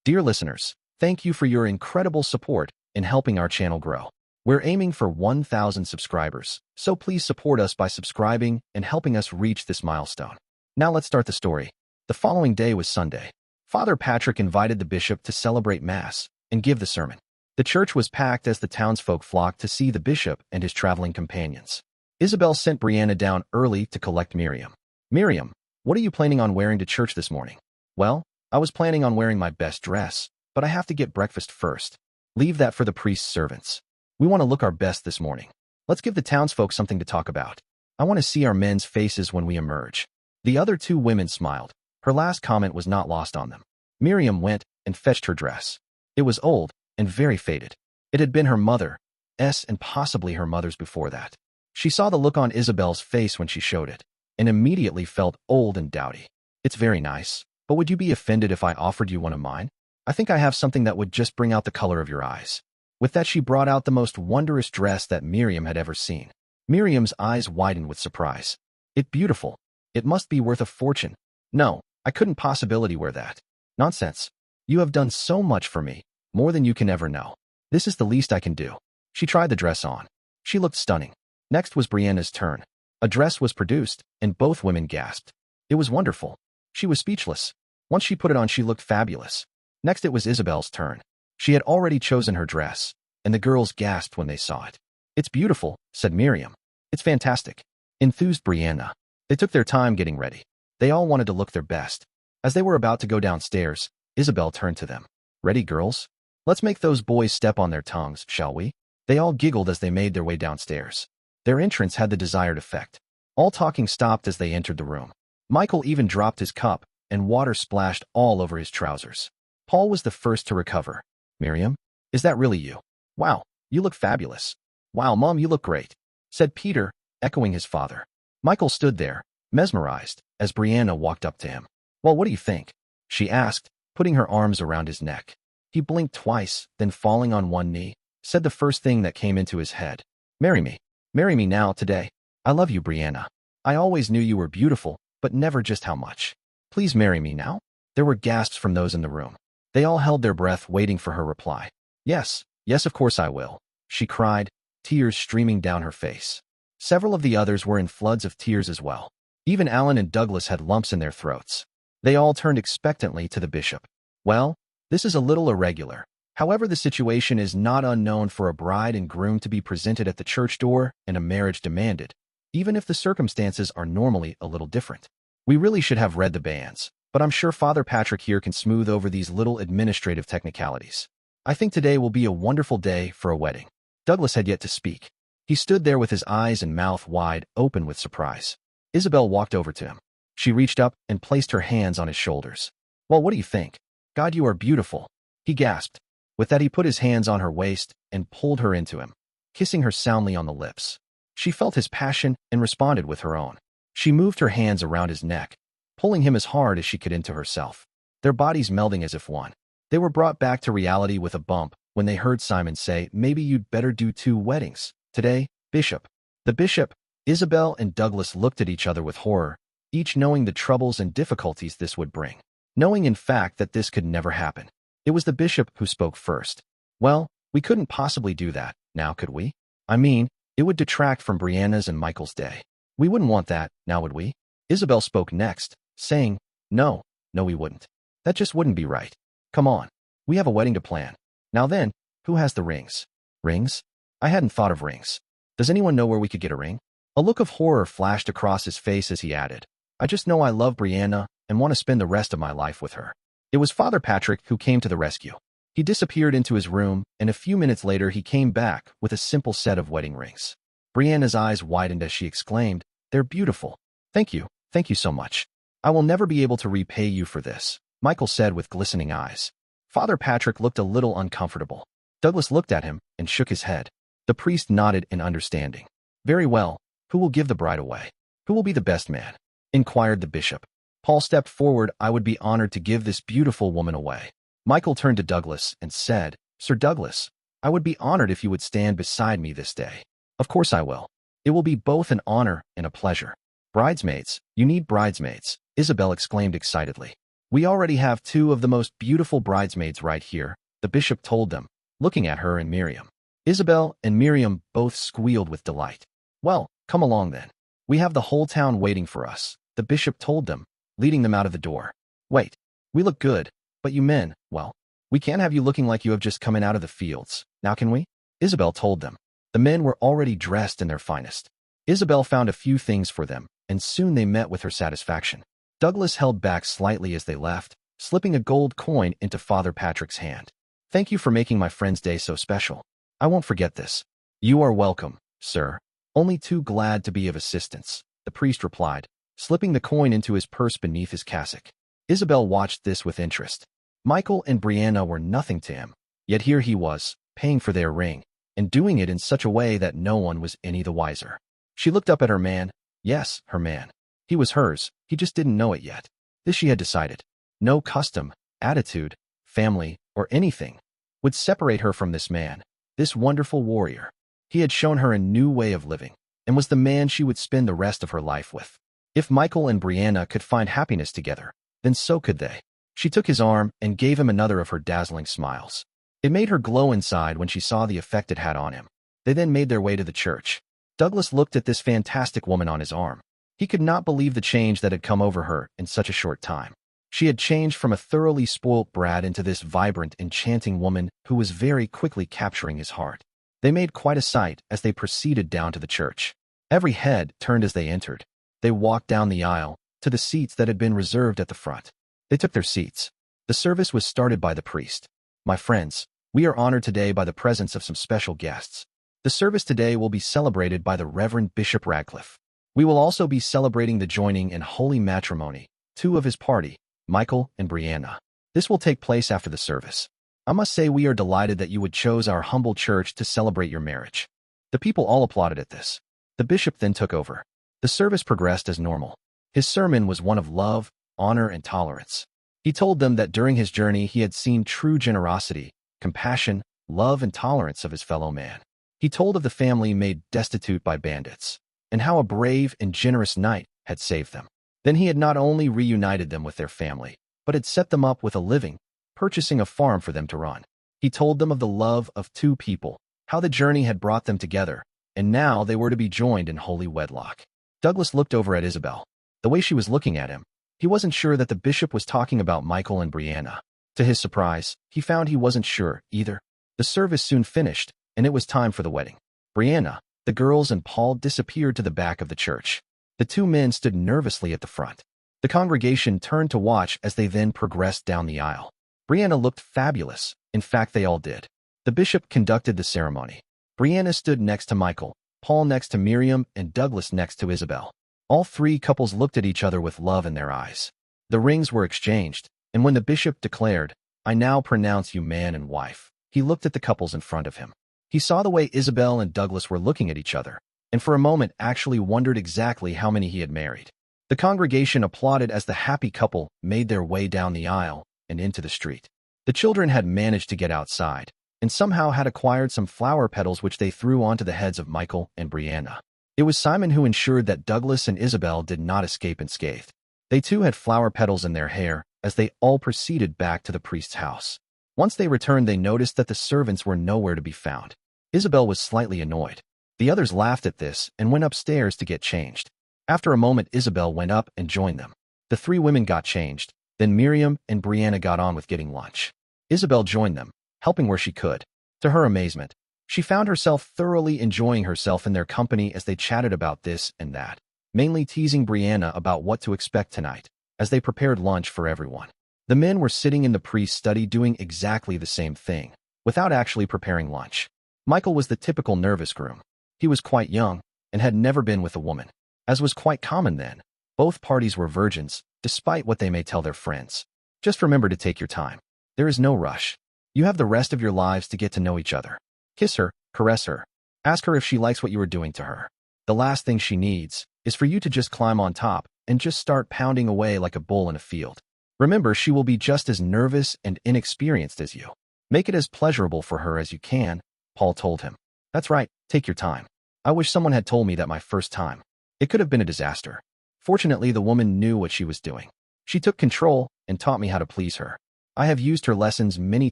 Dear listeners, thank you for your incredible support in helping our channel grow. We're aiming for 1,000 subscribers, so please support us by subscribing and helping us reach this milestone. Now let's start the story. The following day was Sunday. Father Patrick invited the bishop to celebrate Mass and give the sermon. The church was packed as the townsfolk flocked to see the bishop and his traveling companions. Isabel sent Brianna down early to collect Miriam. Miriam, what are you planning on wearing to church this morning? Well, I was planning on wearing my best dress, but I have to get breakfast first. Leave that for the priest's servants. We want to look our best this morning. Let's give the townsfolk something to talk about. I want to see our men's faces when we emerge. The other two women smiled. Her last comment was not lost on them. Miriam went and fetched her dress. It was old and very faded. It had been her mother's and possibly her mother's before that. She saw the look on Isabel's face when she showed it, and immediately felt old and dowdy. It's very nice, but would you be offended if I offered you one of mine? I think I have something that would just bring out the color of your eyes. With that, she brought out the most wondrous dress that Miriam had ever seen. Miriam's eyes widened with surprise. It's beautiful. It must be worth a fortune. No, I couldn't possibly wear that. Nonsense. You have done so much for me, more than you can ever know. This is the least I can do. She tried the dress on. She looked stunning. Next was Brianna's turn. A dress was produced, and both women gasped. It was wonderful. She was speechless. Once she put it on, she looked fabulous. Next it was Isabel's turn. She had already chosen her dress, and the girls gasped when they saw it. It's beautiful, said Miriam. It's fantastic, enthused Brianna. They took their time getting ready. They all wanted to look their best. As they were about to go downstairs, Isabel turned to them. Ready, girls? Let's make those boys step on their tongues, shall we? They all giggled as they made their way downstairs. Their entrance had the desired effect. All talking stopped as they entered the room. Michael even dropped his cup, and water splashed all over his trousers. Paul was the first to recover. Miriam, is that really you? Wow, you look fabulous. Wow, Mom, you look great, said Peter, echoing his father. Michael stood there, mesmerized, as Brianna walked up to him. Well, what do you think? She asked, putting her arms around his neck. He blinked twice, then falling on one knee, said the first thing that came into his head. Marry me. Marry me now, today. I love you, Brianna. I always knew you were beautiful, but never just how much. Please marry me now. There were gasps from those in the room. They all held their breath, waiting for her reply. Yes, yes, of course I will, she cried, tears streaming down her face. Several of the others were in floods of tears as well. Even Alan and Douglas had lumps in their throats. They all turned expectantly to the bishop. Well, this is a little irregular. However, the situation is not unknown for a bride and groom to be presented at the church door and a marriage demanded, even if the circumstances are normally a little different. We really should have read the bans, but I'm sure Father Patrick here can smooth over these little administrative technicalities. I think today will be a wonderful day for a wedding. Douglas had yet to speak. He stood there with his eyes and mouth wide open with surprise. Isabel walked over to him. She reached up and placed her hands on his shoulders. Well, what do you think? God, you are beautiful, he gasped. With that, he put his hands on her waist and pulled her into him, kissing her soundly on the lips. She felt his passion and responded with her own. She moved her hands around his neck, pulling him as hard as she could into herself, their bodies melding as if one. They were brought back to reality with a bump when they heard Simon say, maybe you'd better do 2 weddings today, Bishop. The bishop, Isabel and Douglas looked at each other with horror, each knowing the troubles and difficulties this would bring, knowing in fact that this could never happen. It was the bishop who spoke first. Well, we couldn't possibly do that, now could we? I mean, it would detract from Brianna's and Michael's day. We wouldn't want that, now would we? Isabel spoke next, saying, no, we wouldn't. That just wouldn't be right. Come on, we have a wedding to plan. Now then, who has the rings? Rings? I hadn't thought of rings. Does anyone know where we could get a ring? A look of horror flashed across his face as he added, I just know I love Brianna and want to spend the rest of my life with her. It was Father Patrick who came to the rescue. He disappeared into his room, and a few minutes later he came back with a simple set of wedding rings. Brianna's eyes widened as she exclaimed, they're beautiful. Thank you so much. I will never be able to repay you for this, Michael said with glistening eyes. Father Patrick looked a little uncomfortable. Douglas looked at him and shook his head. The priest nodded in understanding. Very well, who will give the bride away? Who will be the best man? Inquired the bishop. Paul stepped forward. I would be honored to give this beautiful woman away. Michael turned to Douglas and said, Sir Douglas, I would be honored if you would stand beside me this day. Of course I will. It will be both an honor and a pleasure. Bridesmaids, you need bridesmaids, Isabel exclaimed excitedly. We already have two of the most beautiful bridesmaids right here, the bishop told them, looking at her and Miriam. Isabel and Miriam both squealed with delight. Well, come along then. We have the whole town waiting for us, the bishop told them, leading them out of the door. Wait, we look good, but you men, well, we can't have you looking like you have just come in out of the fields, now can we? Isabel told them. The men were already dressed in their finest. Isabel found a few things for them, and soon they met with her satisfaction. Douglas held back slightly as they left, slipping a gold coin into Father Patrick's hand. Thank you for making my friend's day so special. I won't forget this. You are welcome, sir. Only too glad to be of assistance, the priest replied, slipping the coin into his purse beneath his cassock. Isabel watched this with interest. Michael and Brianna were nothing to him, yet here he was, paying for their ring, and doing it in such a way that no one was any the wiser. She looked up at her man. Yes, her man. He was hers, he just didn't know it yet. This she had decided. No custom, attitude, family, or anything would separate her from this man, this wonderful warrior. He had shown her a new way of living, and was the man she would spend the rest of her life with. If Michael and Brianna could find happiness together, then so could they. She took his arm and gave him another of her dazzling smiles. It made her glow inside when she saw the effect it had on him. They then made their way to the church. Douglas looked at this fantastic woman on his arm. He could not believe the change that had come over her in such a short time. She had changed from a thoroughly spoilt brat into this vibrant, enchanting woman who was very quickly capturing his heart. They made quite a sight as they proceeded down to the church. Every head turned as they entered. They walked down the aisle to the seats that had been reserved at the front. They took their seats. The service was started by the priest. My friends, we are honored today by the presence of some special guests. The service today will be celebrated by the Reverend Bishop Radcliffe. We will also be celebrating the joining in holy matrimony, two of his party, Michael and Brianna. This will take place after the service. I must say we are delighted that you would chose our humble church to celebrate your marriage. The people all applauded at this. The bishop then took over. The service progressed as normal. His sermon was one of love, honor, and tolerance. He told them that during his journey he had seen true generosity, compassion, love, and tolerance of his fellow man. He told of the family made destitute by bandits, and how a brave and generous knight had saved them. Then he had not only reunited them with their family, but had set them up with a living, purchasing a farm for them to run. He told them of the love of two people, how the journey had brought them together, and now they were to be joined in holy wedlock. Douglas looked over at Isabel. The way she was looking at him, he wasn't sure that the bishop was talking about Michael and Brianna. To his surprise, he found he wasn't sure either. The service soon finished, and it was time for the wedding. Brianna, the girls, and Paul disappeared to the back of the church. The two men stood nervously at the front. The congregation turned to watch as they then progressed down the aisle. Brianna looked fabulous. In fact, they all did. The bishop conducted the ceremony. Brianna stood next to Michael, Paul next to Miriam, and Douglas next to Isabel. All three couples looked at each other with love in their eyes. The rings were exchanged, and when the bishop declared, "I now pronounce you man and wife," he looked at the couples in front of him. He saw the way Isabel and Douglas were looking at each other, and for a moment actually wondered exactly how many he had married. The congregation applauded as the happy couple made their way down the aisle and into the street. The children had managed to get outside, and somehow had acquired some flower petals which they threw onto the heads of Michael and Brianna. It was Simon who ensured that Douglas and Isabel did not escape unscathed. They too had flower petals in their hair as they all proceeded back to the priest's house. Once they returned, they noticed that the servants were nowhere to be found. Isabel was slightly annoyed. The others laughed at this and went upstairs to get changed. After a moment, Isabel went up and joined them. The three women got changed. Then Miriam and Brianna got on with getting lunch. Isabel joined them, helping where she could. To her amazement, she found herself thoroughly enjoying herself in their company as they chatted about this and that, mainly teasing Brianna about what to expect tonight, as they prepared lunch for everyone. The men were sitting in the priest's study doing exactly the same thing, without actually preparing lunch. Michael was the typical nervous groom. He was quite young, and had never been with a woman. As was quite common then, both parties were virgins, despite what they may tell their friends. Just remember to take your time. There is no rush. You have the rest of your lives to get to know each other. Kiss her, caress her. Ask her if she likes what you are doing to her. The last thing she needs is for you to just climb on top and just start pounding away like a bull in a field. Remember, she will be just as nervous and inexperienced as you. Make it as pleasurable for her as you can, Paul told him. That's right, take your time. I wish someone had told me that my first time. It could have been a disaster. Fortunately, the woman knew what she was doing. She took control and taught me how to please her. I have used her lessons many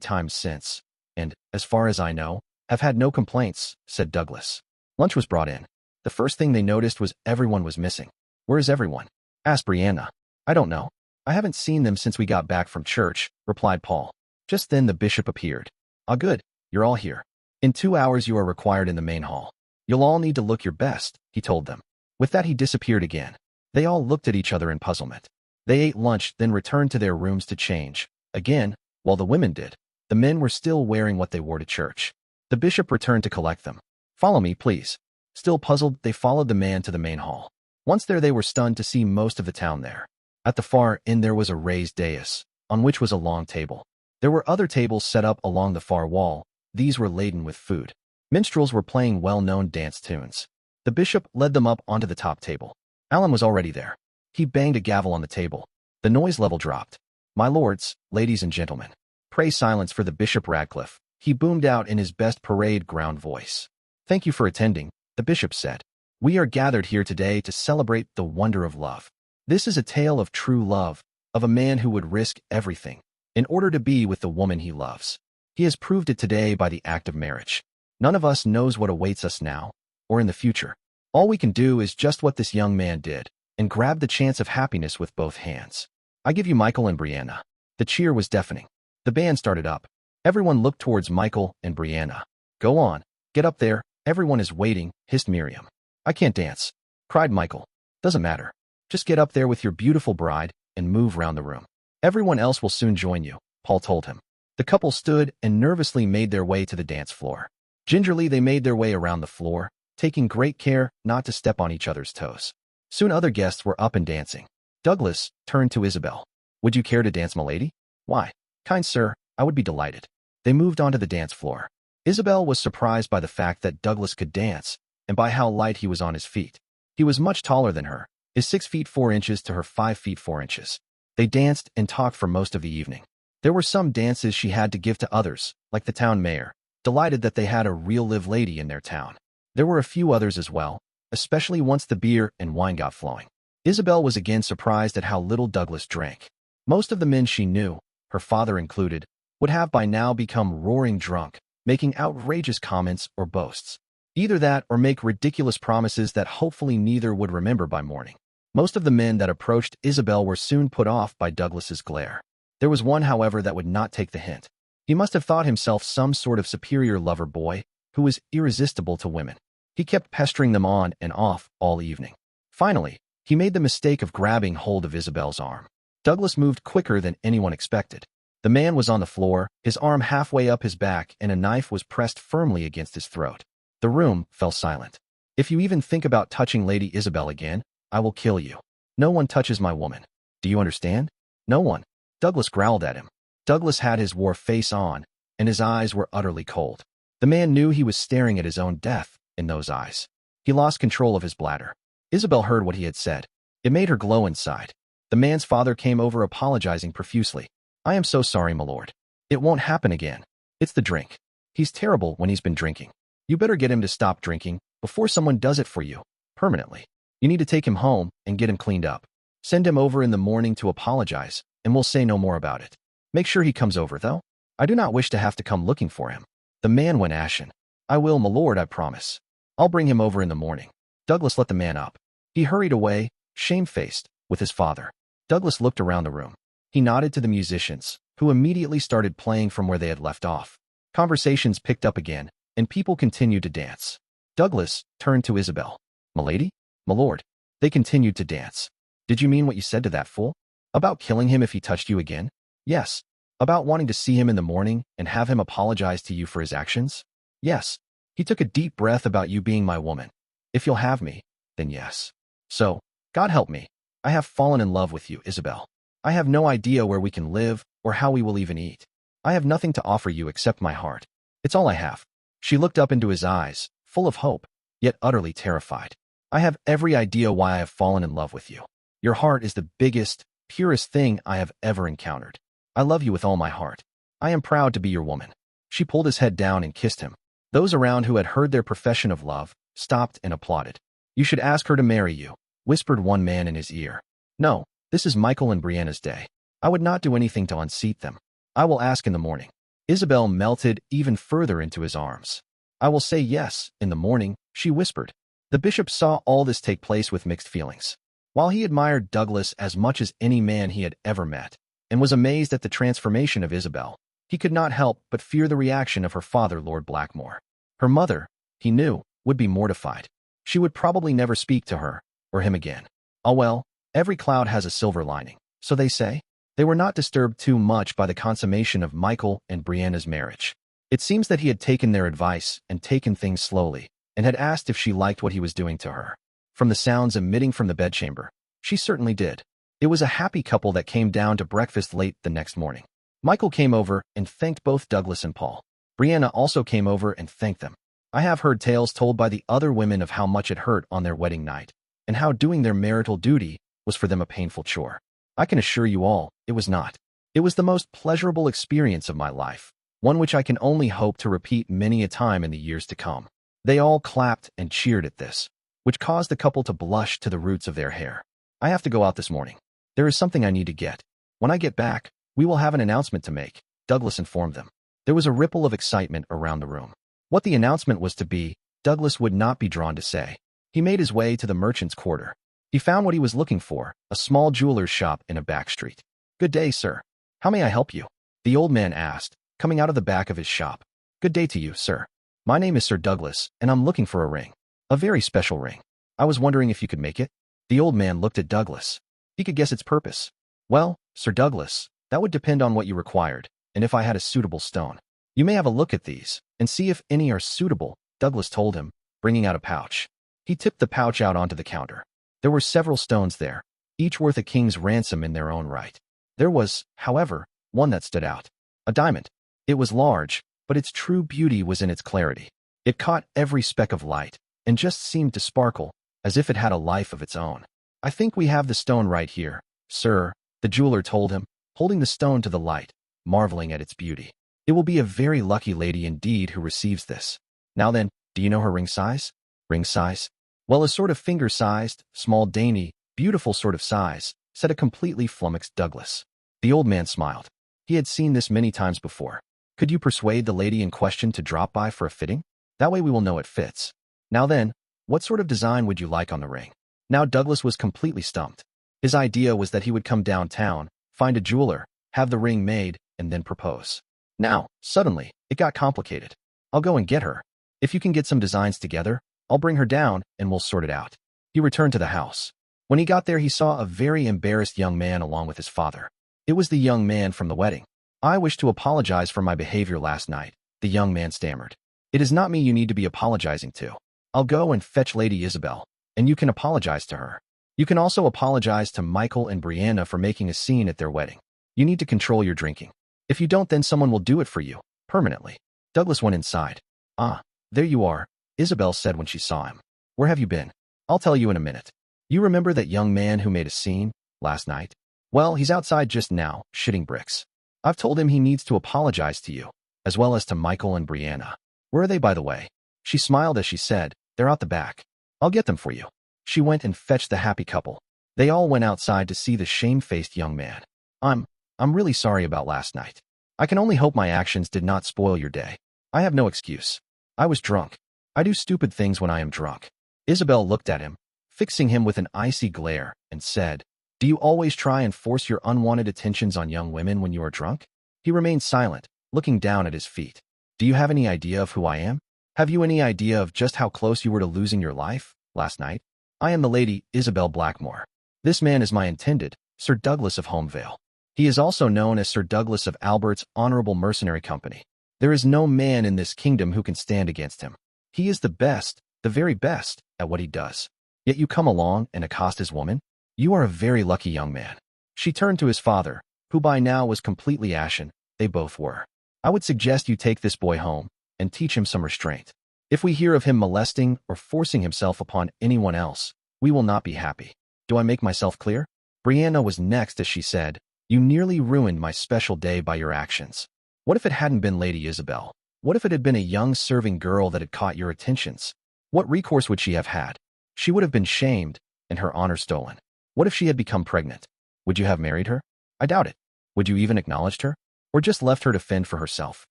times since, and, as far as I know, have had no complaints," said Douglas. Lunch was brought in. The first thing they noticed was everyone was missing. "Where is everyone?" asked Brianna. "I don't know. I haven't seen them since we got back from church," replied Paul. Just then the bishop appeared. "Ah, good. You're all here. In 2 hours you are required in the main hall. You'll all need to look your best," he told them. With that he disappeared again. They all looked at each other in puzzlement. They ate lunch, then returned to their rooms to change. Again, while the women did, the men were still wearing what they wore to church. The bishop returned to collect them. "Follow me, please." Still puzzled, they followed the man to the main hall. Once there, they were stunned to see most of the town there. At the far end there was a raised dais, on which was a long table. There were other tables set up along the far wall. These were laden with food. Minstrels were playing well-known dance tunes. The bishop led them up onto the top table. Alan was already there. He banged a gavel on the table. The noise level dropped. "My lords, ladies and gentlemen, pray silence for the Bishop Radcliffe," he boomed out in his best parade ground voice. "Thank you for attending," the bishop said. "We are gathered here today to celebrate the wonder of love. This is a tale of true love, of a man who would risk everything in order to be with the woman he loves. He has proved it today by the act of marriage. None of us knows what awaits us now or in the future. All we can do is just what this young man did and grab the chance of happiness with both hands. I give you Michael and Brianna." The cheer was deafening. The band started up. Everyone looked towards Michael and Brianna. "Go on, get up there. Everyone is waiting," hissed Miriam. "I can't dance," cried Michael. "Doesn't matter. Just get up there with your beautiful bride and move round the room. Everyone else will soon join you," Paul told him. The couple stood and nervously made their way to the dance floor. Gingerly they made their way around the floor, taking great care not to step on each other's toes. Soon other guests were up and dancing. Douglas turned to Isabel. "Would you care to dance, milady?" "Why, kind sir, I would be delighted." They moved onto the dance floor. Isabel was surprised by the fact that Douglas could dance and by how light he was on his feet. He was much taller than her, his 6 feet 4 inches to her 5 feet 4 inches. They danced and talked for most of the evening. There were some dances she had to give to others, like the town mayor, delighted that they had a real live lady in their town. There were a few others as well, especially once the beer and wine got flowing. Isabel was again surprised at how little Douglas drank. Most of the men she knew, her father included, would have by now become roaring drunk, making outrageous comments or boasts. Either that or make ridiculous promises that hopefully neither would remember by morning. Most of the men that approached Isabel were soon put off by Douglas's glare. There was one, however, that would not take the hint. He must have thought himself some sort of superior lover boy who was irresistible to women. He kept pestering them on and off all evening. Finally, he made the mistake of grabbing hold of Isabel's arm. Douglas moved quicker than anyone expected. The man was on the floor, his arm halfway up his back, and a knife was pressed firmly against his throat. The room fell silent. "If you even think about touching Lady Isabel again, I will kill you. No one touches my woman. Do you understand? No one." Douglas growled at him. Douglas had his war face on, and his eyes were utterly cold. The man knew he was staring at his own death in those eyes. He lost control of his bladder. Isabel heard what he had said. It made her glow inside. The man's father came over apologizing profusely. "I am so sorry, my lord. It won't happen again. It's the drink. He's terrible when he's been drinking. You better get him to stop drinking before someone does it for you, permanently. You need to take him home and get him cleaned up. Send him over in the morning to apologize, and we'll say no more about it. Make sure he comes over, though. I do not wish to have to come looking for him." The man went ashen. "I will, my lord, I promise. I'll bring him over in the morning." Douglas let the man up. He hurried away, shamefaced, with his father. Douglas looked around the room. He nodded to the musicians, who immediately started playing from where they had left off. Conversations picked up again, and people continued to dance. Douglas turned to Isabel. "Milady? My lord." They continued to dance. "Did you mean what you said to that fool? About killing him if he touched you again?" "Yes." "About wanting to see him in the morning and have him apologize to you for his actions?" "Yes." "He took a deep breath about you being my woman. If you'll have me, then yes. So, God help me. I have fallen in love with you, Isabel. I have no idea where we can live or how we will even eat. I have nothing to offer you except my heart. It's all I have." She looked up into his eyes, full of hope, yet utterly terrified. "I have every idea why I have fallen in love with you. Your heart is the biggest, purest thing I have ever encountered. I love you with all my heart. I am proud to be your woman." She pulled his head down and kissed him. Those around who had heard their profession of love stopped and applauded. "You should ask her to marry you," whispered one man in his ear. "No, This is Michael and Brianna's day. I would not do anything to unseat them. I will ask in the morning. Isabel melted even further into his arms. I will say yes, in the morning, she whispered. The bishop saw all this take place with mixed feelings. While he admired Douglas as much as any man he had ever met, and was amazed at the transformation of Isabel, he could not help but fear the reaction of her father, Lord Blackmore. Her mother, he knew, would be mortified. She would probably never speak to her, or him again. Oh well, every cloud has a silver lining, so they say. They were not disturbed too much by the consummation of Michael and Brianna's marriage. It seems that he had taken their advice and taken things slowly, and had asked if she liked what he was doing to her. From the sounds emitting from the bedchamber, she certainly did. It was a happy couple that came down to breakfast late the next morning. Michael came over and thanked both Douglas and Paul. Brianna also came over and thanked them. I have heard tales told by the other women of how much it hurt on their wedding night, and how doing their marital duty was for them a painful chore. I can assure you all, it was not. It was the most pleasurable experience of my life, one which I can only hope to repeat many a time in the years to come. They all clapped and cheered at this, which caused the couple to blush to the roots of their hair. I have to go out this morning. There is something I need to get. When I get back, we will have an announcement to make, Douglas informed them. There was a ripple of excitement around the room. What the announcement was to be, Douglas would not be drawn to say. He made his way to the merchant's quarter. He found what he was looking for, a small jeweler's shop in a back street. Good day, sir. How may I help you? The old man asked, coming out of the back of his shop. Good day to you, sir. My name is Sir Douglas, and I'm looking for a ring. A very special ring. I was wondering if you could make it? The old man looked at Douglas. He could guess its purpose. Well, Sir Douglas, that would depend on what you required, and if I had a suitable stone. You may have a look at these, and see if any are suitable, Douglas told him, bringing out a pouch. He tipped the pouch out onto the counter. There were several stones there, each worth a king's ransom in their own right. There was, however, one that stood out. A diamond. It was large, but its true beauty was in its clarity. It caught every speck of light, and just seemed to sparkle, as if it had a life of its own. I think we have the stone right here, sir, the jeweler told him, holding the stone to the light, marveling at its beauty. It will be a very lucky lady indeed who receives this. Now then, do you know her ring size? Ring size? Well, a sort of finger-sized, small, dainty, beautiful sort of size, said a completely flummoxed Douglas. The old man smiled. He had seen this many times before. Could you persuade the lady in question to drop by for a fitting? That way we will know it fits. Now then, what sort of design would you like on the ring? Now Douglas was completely stumped. His idea was that he would come downtown, find a jeweler, have the ring made, and then propose. Now, suddenly, it got complicated. I'll go and get her. If you can get some designs together, I'll bring her down and we'll sort it out. He returned to the house. When he got there, he saw a very embarrassed young man along with his father. It was the young man from the wedding. I wish to apologize for my behavior last night, the young man stammered. It is not me you need to be apologizing to. I'll go and fetch Lady Isabel, and you can apologize to her. You can also apologize to Michael and Brianna for making a scene at their wedding. You need to control your drinking. If you don't, then someone will do it for you, permanently. Douglas went inside. Ah, there you are, Isabel said when she saw him. Where have you been? I'll tell you in a minute. You remember that young man who made a scene last night? Well, he's outside just now, shitting bricks. I've told him he needs to apologize to you, as well as to Michael and Brianna. Where are they, by the way? She smiled as she said, they're out the back. I'll get them for you. She went and fetched the happy couple. They all went outside to see the shame-faced young man. I'm really sorry about last night. I can only hope my actions did not spoil your day. I have no excuse. I was drunk. I do stupid things when I am drunk. Isabel looked at him, fixing him with an icy glare, and said, Do you always try and force your unwanted attentions on young women when you are drunk? He remained silent, looking down at his feet. Do you have any idea of who I am? Have you any idea of just how close you were to losing your life last night? I am the Lady Isabel Blackmore. This man is my intended, Sir Douglas of Homevale. He is also known as Sir Douglas of Albert's Honorable Mercenary Company. There is no man in this kingdom who can stand against him. He is the best, the very best, at what he does. Yet you come along and accost his woman? You are a very lucky young man. She turned to his father, who by now was completely ashen. They both were. I would suggest you take this boy home and teach him some restraint. If we hear of him molesting or forcing himself upon anyone else, we will not be happy. Do I make myself clear? Brianna was next as she said, You nearly ruined my special day by your actions. What if it hadn't been Lady Isabel? What if it had been a young serving girl that had caught your attentions? What recourse would she have had? She would have been shamed and her honor stolen. What if she had become pregnant? Would you have married her? I doubt it. Would you even acknowledged her? Or just left her to fend for herself?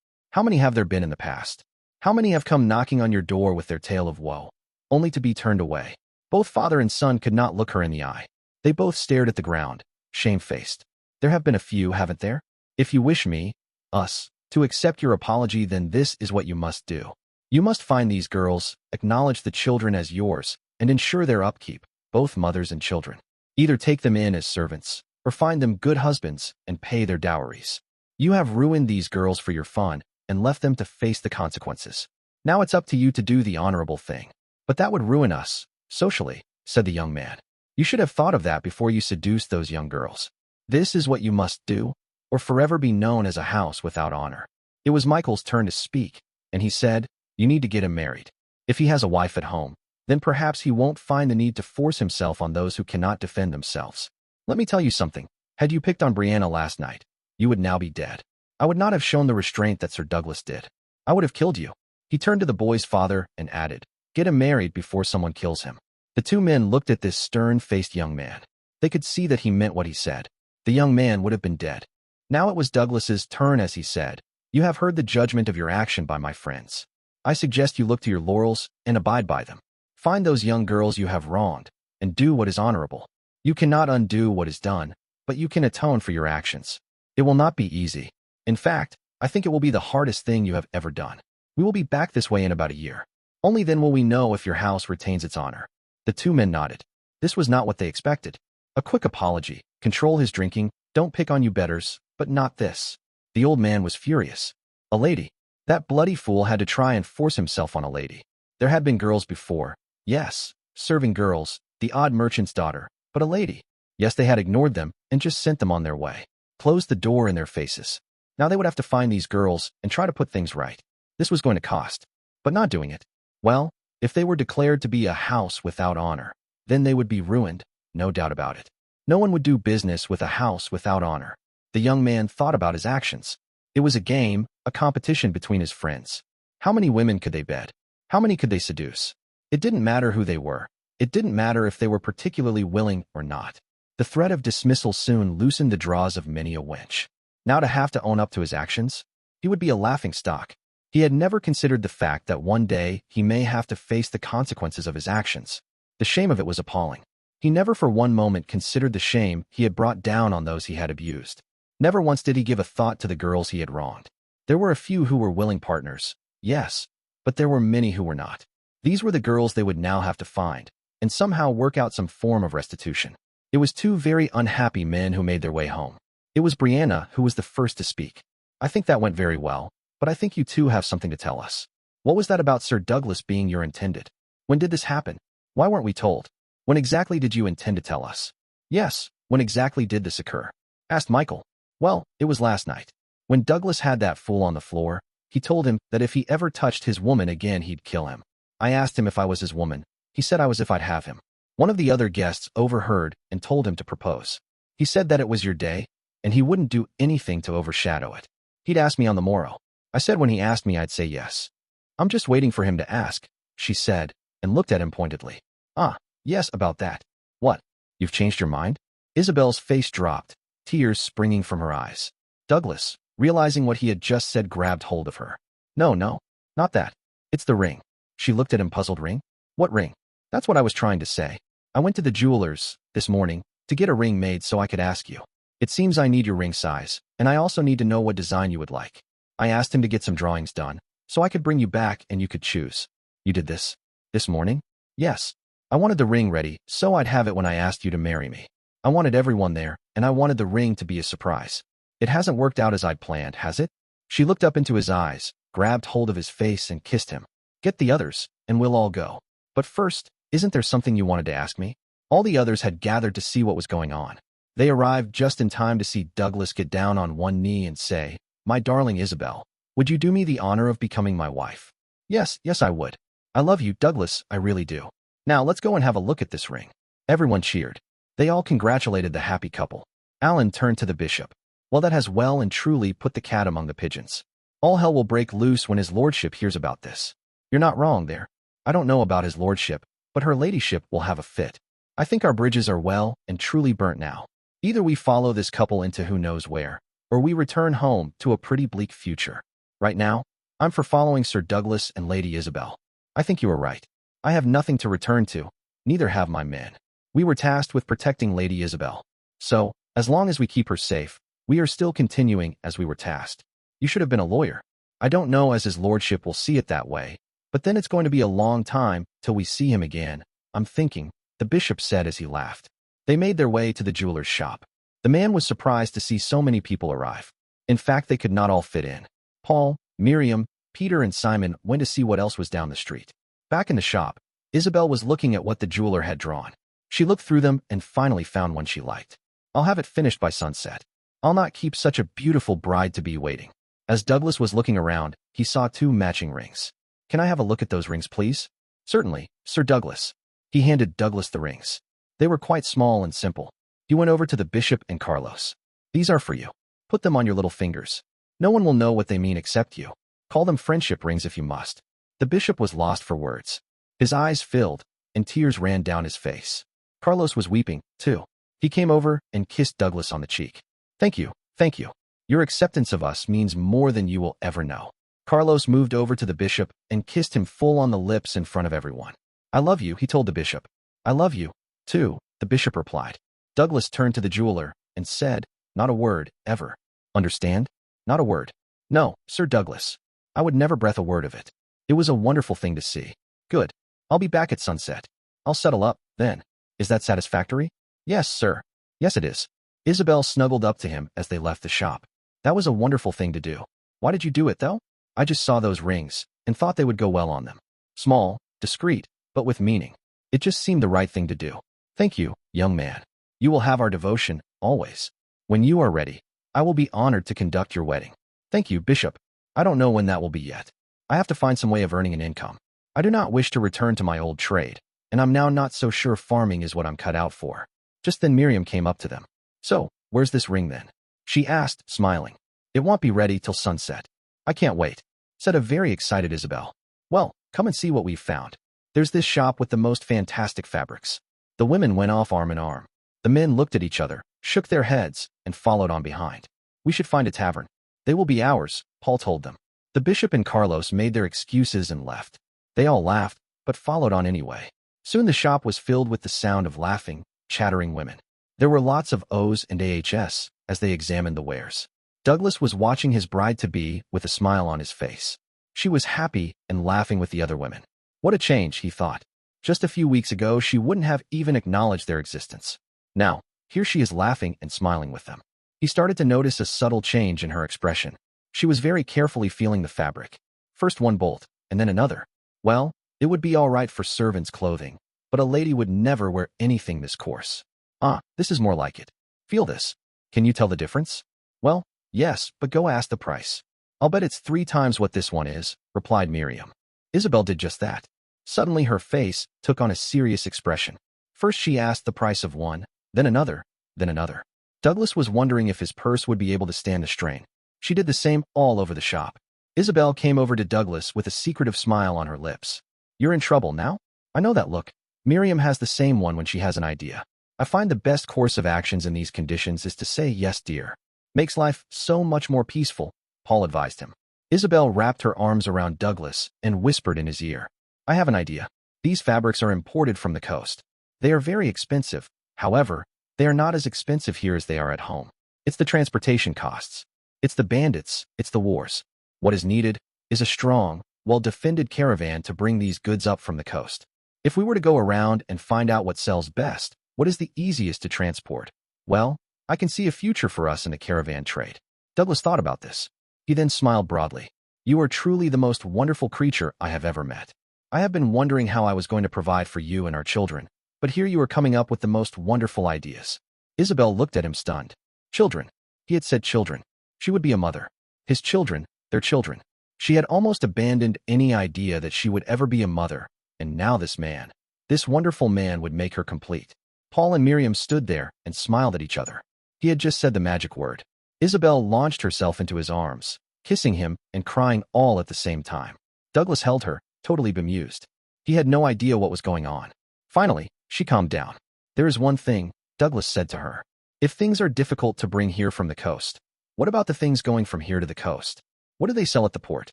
How many have there been in the past? How many have come knocking on your door with their tale of woe, only to be turned away? Both father and son could not look her in the eye. They both stared at the ground, shamefaced. There have been a few, haven't there? If you wish me, us, to accept your apology, then this is what you must do. You must find these girls, acknowledge the children as yours, and ensure their upkeep, both mothers and children. Either take them in as servants, or find them good husbands and pay their dowries. You have ruined these girls for your fun and left them to face the consequences. Now it's up to you to do the honorable thing. But that would ruin us, socially, said the young man. You should have thought of that before you seduced those young girls. This is what you must do, or forever be known as a house without honor. It was Michael's turn to speak, and he said, you need to get him married. If he has a wife at home, then perhaps he won't find the need to force himself on those who cannot defend themselves. Let me tell you something. Had you picked on Brianna last night, you would now be dead. I would not have shown the restraint that Sir Douglas did. I would have killed you. He turned to the boy's father and added, get him married before someone kills him. The two men looked at this stern-faced young man. They could see that he meant what he said. The young man would have been dead. Now it was Douglas's turn as he said, you have heard the judgment of your action by my friends. I suggest you look to your laurels and abide by them. Find those young girls you have wronged, and do what is honorable. You cannot undo what is done, but you can atone for your actions. It will not be easy. In fact, I think it will be the hardest thing you have ever done. We will be back this way in about a year. Only then will we know if your house retains its honor. The two men nodded. This was not what they expected. A quick apology, control his drinking, don't pick on you betters, but not this. The old man was furious. A lady. That bloody fool had to try and force himself on a lady. There had been girls before. Yes, serving girls, the odd merchant's daughter, but a lady. Yes, they had ignored them and just sent them on their way. Closed the door in their faces. Now they would have to find these girls and try to put things right. This was going to cost. But not doing it. Well, if they were declared to be a house without honor, then they would be ruined, no doubt about it. No one would do business with a house without honor. The young man thought about his actions. It was a game, a competition between his friends. How many women could they bed? How many could they seduce? It didn't matter who they were. It didn't matter if they were particularly willing or not. The threat of dismissal soon loosened the jaws of many a wench. Now to have to own up to his actions? He would be a laughingstock. He had never considered the fact that one day he may have to face the consequences of his actions. The shame of it was appalling. He never for one moment considered the shame he had brought down on those he had abused. Never once did he give a thought to the girls he had wronged. There were a few who were willing partners, yes, but there were many who were not. These were the girls they would now have to find, and somehow work out some form of restitution. It was two very unhappy men who made their way home. It was Brianna who was the first to speak. I think that went very well, but I think you two have something to tell us. What was that about Sir Douglas being your intended? When did this happen? Why weren't we told? When exactly did you intend to tell us? Yes, when exactly did this occur? Asked Michael. Well, it was last night. When Douglas had that fool on the floor, he told him that if he ever touched his woman again he'd kill him. I asked him if I was his woman. He said I was if I'd have him. One of the other guests overheard and told him to propose. He said that it was your day, and he wouldn't do anything to overshadow it. He'd ask me on the morrow. I said when he asked me I'd say yes. I'm just waiting for him to ask, she said, and looked at him pointedly. Ah, yes, about that. What? You've changed your mind? Isabel's face dropped, tears springing from her eyes. Douglas, realizing what he had just said, grabbed hold of her. No, not that. It's the ring. She looked at him puzzled. Ring? What ring? That's what I was trying to say. I went to the jeweler's this morning to get a ring made so I could ask you. It seems I need your ring size, and I also need to know what design you would like. I asked him to get some drawings done, so I could bring you back and you could choose. You did this? This morning? Yes. I wanted the ring ready, so I'd have it when I asked you to marry me. I wanted everyone there, and I wanted the ring to be a surprise. It hasn't worked out as I'd planned, has it? She looked up into his eyes, grabbed hold of his face and kissed him. Get the others, and we'll all go. But first, isn't there something you wanted to ask me? All the others had gathered to see what was going on. They arrived just in time to see Douglas get down on one knee and say, My darling Isabel, would you do me the honor of becoming my wife? Yes, I would. I love you, Douglas, I really do. Now let's go and have a look at this ring. Everyone cheered. They all congratulated the happy couple. Alan turned to the bishop. Well, that has well and truly put the cat among the pigeons. All hell will break loose when his lordship hears about this. You're not wrong there. I don't know about his lordship, but her ladyship will have a fit. I think our bridges are well and truly burnt now. Either we follow this couple into who knows where, or we return home to a pretty bleak future. Right now, I'm for following Sir Douglas and Lady Isabel. I think you are right. I have nothing to return to, neither have my men. We were tasked with protecting Lady Isabel. So, as long as we keep her safe, we are still continuing as we were tasked. You should have been a lawyer. I don't know as his lordship will see it that way, but then it's going to be a long time till we see him again, I'm thinking, the bishop said as he laughed. They made their way to the jeweler's shop. The man was surprised to see so many people arrive. In fact, they could not all fit in. Paul, Miriam, Peter, and Simon went to see what else was down the street. Back in the shop, Isabel was looking at what the jeweler had drawn. She looked through them and finally found one she liked. I'll have it finished by sunset. I'll not keep such a beautiful bride-to-be waiting. As Douglas was looking around, he saw 2 matching rings. Can I have a look at those rings, please? Certainly, Sir Douglas. He handed Douglas the rings. They were quite small and simple. He went over to the bishop and Carlos. These are for you. Put them on your little fingers. No one will know what they mean except you. Call them friendship rings if you must. The bishop was lost for words. His eyes filled, and tears ran down his face. Carlos was weeping, too. He came over and kissed Douglas on the cheek. Thank you, thank you. Your acceptance of us means more than you will ever know. Carlos moved over to the bishop and kissed him full on the lips in front of everyone. I love you, he told the bishop. I love you, too, the bishop replied. Douglas turned to the jeweler and said, not a word, ever. Understand? Not a word. No, Sir Douglas. I would never breath a word of it. It was a wonderful thing to see. Good. I'll be back at sunset. I'll settle up, then. Is that satisfactory? Yes, sir. Yes, it is. Isabel snuggled up to him as they left the shop. That was a wonderful thing to do. Why did you do it, though? I just saw those rings and thought they would go well on them. Small, discreet, but with meaning. It just seemed the right thing to do. Thank you, young man. You will have our devotion, always. When you are ready, I will be honored to conduct your wedding. Thank you, Bishop. I don't know when that will be yet. I have to find some way of earning an income. I do not wish to return to my old trade, and I'm now not so sure farming is what I'm cut out for. Just then Miriam came up to them. So, where's this ring then? She asked, smiling. It won't be ready till sunset. I can't wait, said a very excited Isabel. Well, come and see what we've found. There's this shop with the most fantastic fabrics. The women went off arm in arm. The men looked at each other, shook their heads, and followed on behind. We should find a tavern. They will be ours, Paul told them. The bishop and Carlos made their excuses and left. They all laughed, but followed on anyway. Soon the shop was filled with the sound of laughing, chattering women. There were lots of O's and AHS as they examined the wares. Douglas was watching his bride-to-be with a smile on his face. She was happy and laughing with the other women. What a change, he thought. Just a few weeks ago, she wouldn't have even acknowledged their existence. Now, here she is laughing and smiling with them. He started to notice a subtle change in her expression. She was very carefully feeling the fabric. First one bolt, and then another. Well, it would be all right for servants' clothing, but a lady would never wear anything this coarse. Ah, this is more like it. Feel this. Can you tell the difference? Well, yes, but go ask the price. I'll bet it's 3 times what this one is, replied Miriam. Isabel did just that. Suddenly her face took on a serious expression. First she asked the price of one, then another, then another. Douglas was wondering if his purse would be able to stand the strain. She did the same all over the shop. Isabel came over to Douglas with a secretive smile on her lips. You're in trouble now? I know that look. Miriam has the same one when she has an idea. I find the best course of actions in these conditions is to say yes, dear. Makes life so much more peaceful, Paul advised him. Isabel wrapped her arms around Douglas and whispered in his ear. I have an idea. These fabrics are imported from the coast. They are very expensive. However, they are not as expensive here as they are at home. It's the transportation costs. It's the bandits. It's the wars. What is needed is a strong, well-defended caravan to bring these goods up from the coast. If we were to go around and find out what sells best, what is the easiest to transport? Well, I can see a future for us in the caravan trade. Douglas thought about this. He then smiled broadly. You are truly the most wonderful creature I have ever met. I have been wondering how I was going to provide for you and our children, but here you are coming up with the most wonderful ideas. Isabel looked at him stunned. Children. He had said children. She would be a mother. His children, their children. She had almost abandoned any idea that she would ever be a mother, and now this man, this wonderful man would make her complete. Paul and Miriam stood there and smiled at each other. He had just said the magic word. Isabel launched herself into his arms, kissing him and crying all at the same time. Douglas held her, totally bemused. He had no idea what was going on. Finally, she calmed down. There is one thing, Douglas said to her. If things are difficult to bring here from the coast, what about the things going from here to the coast? What do they sell at the port?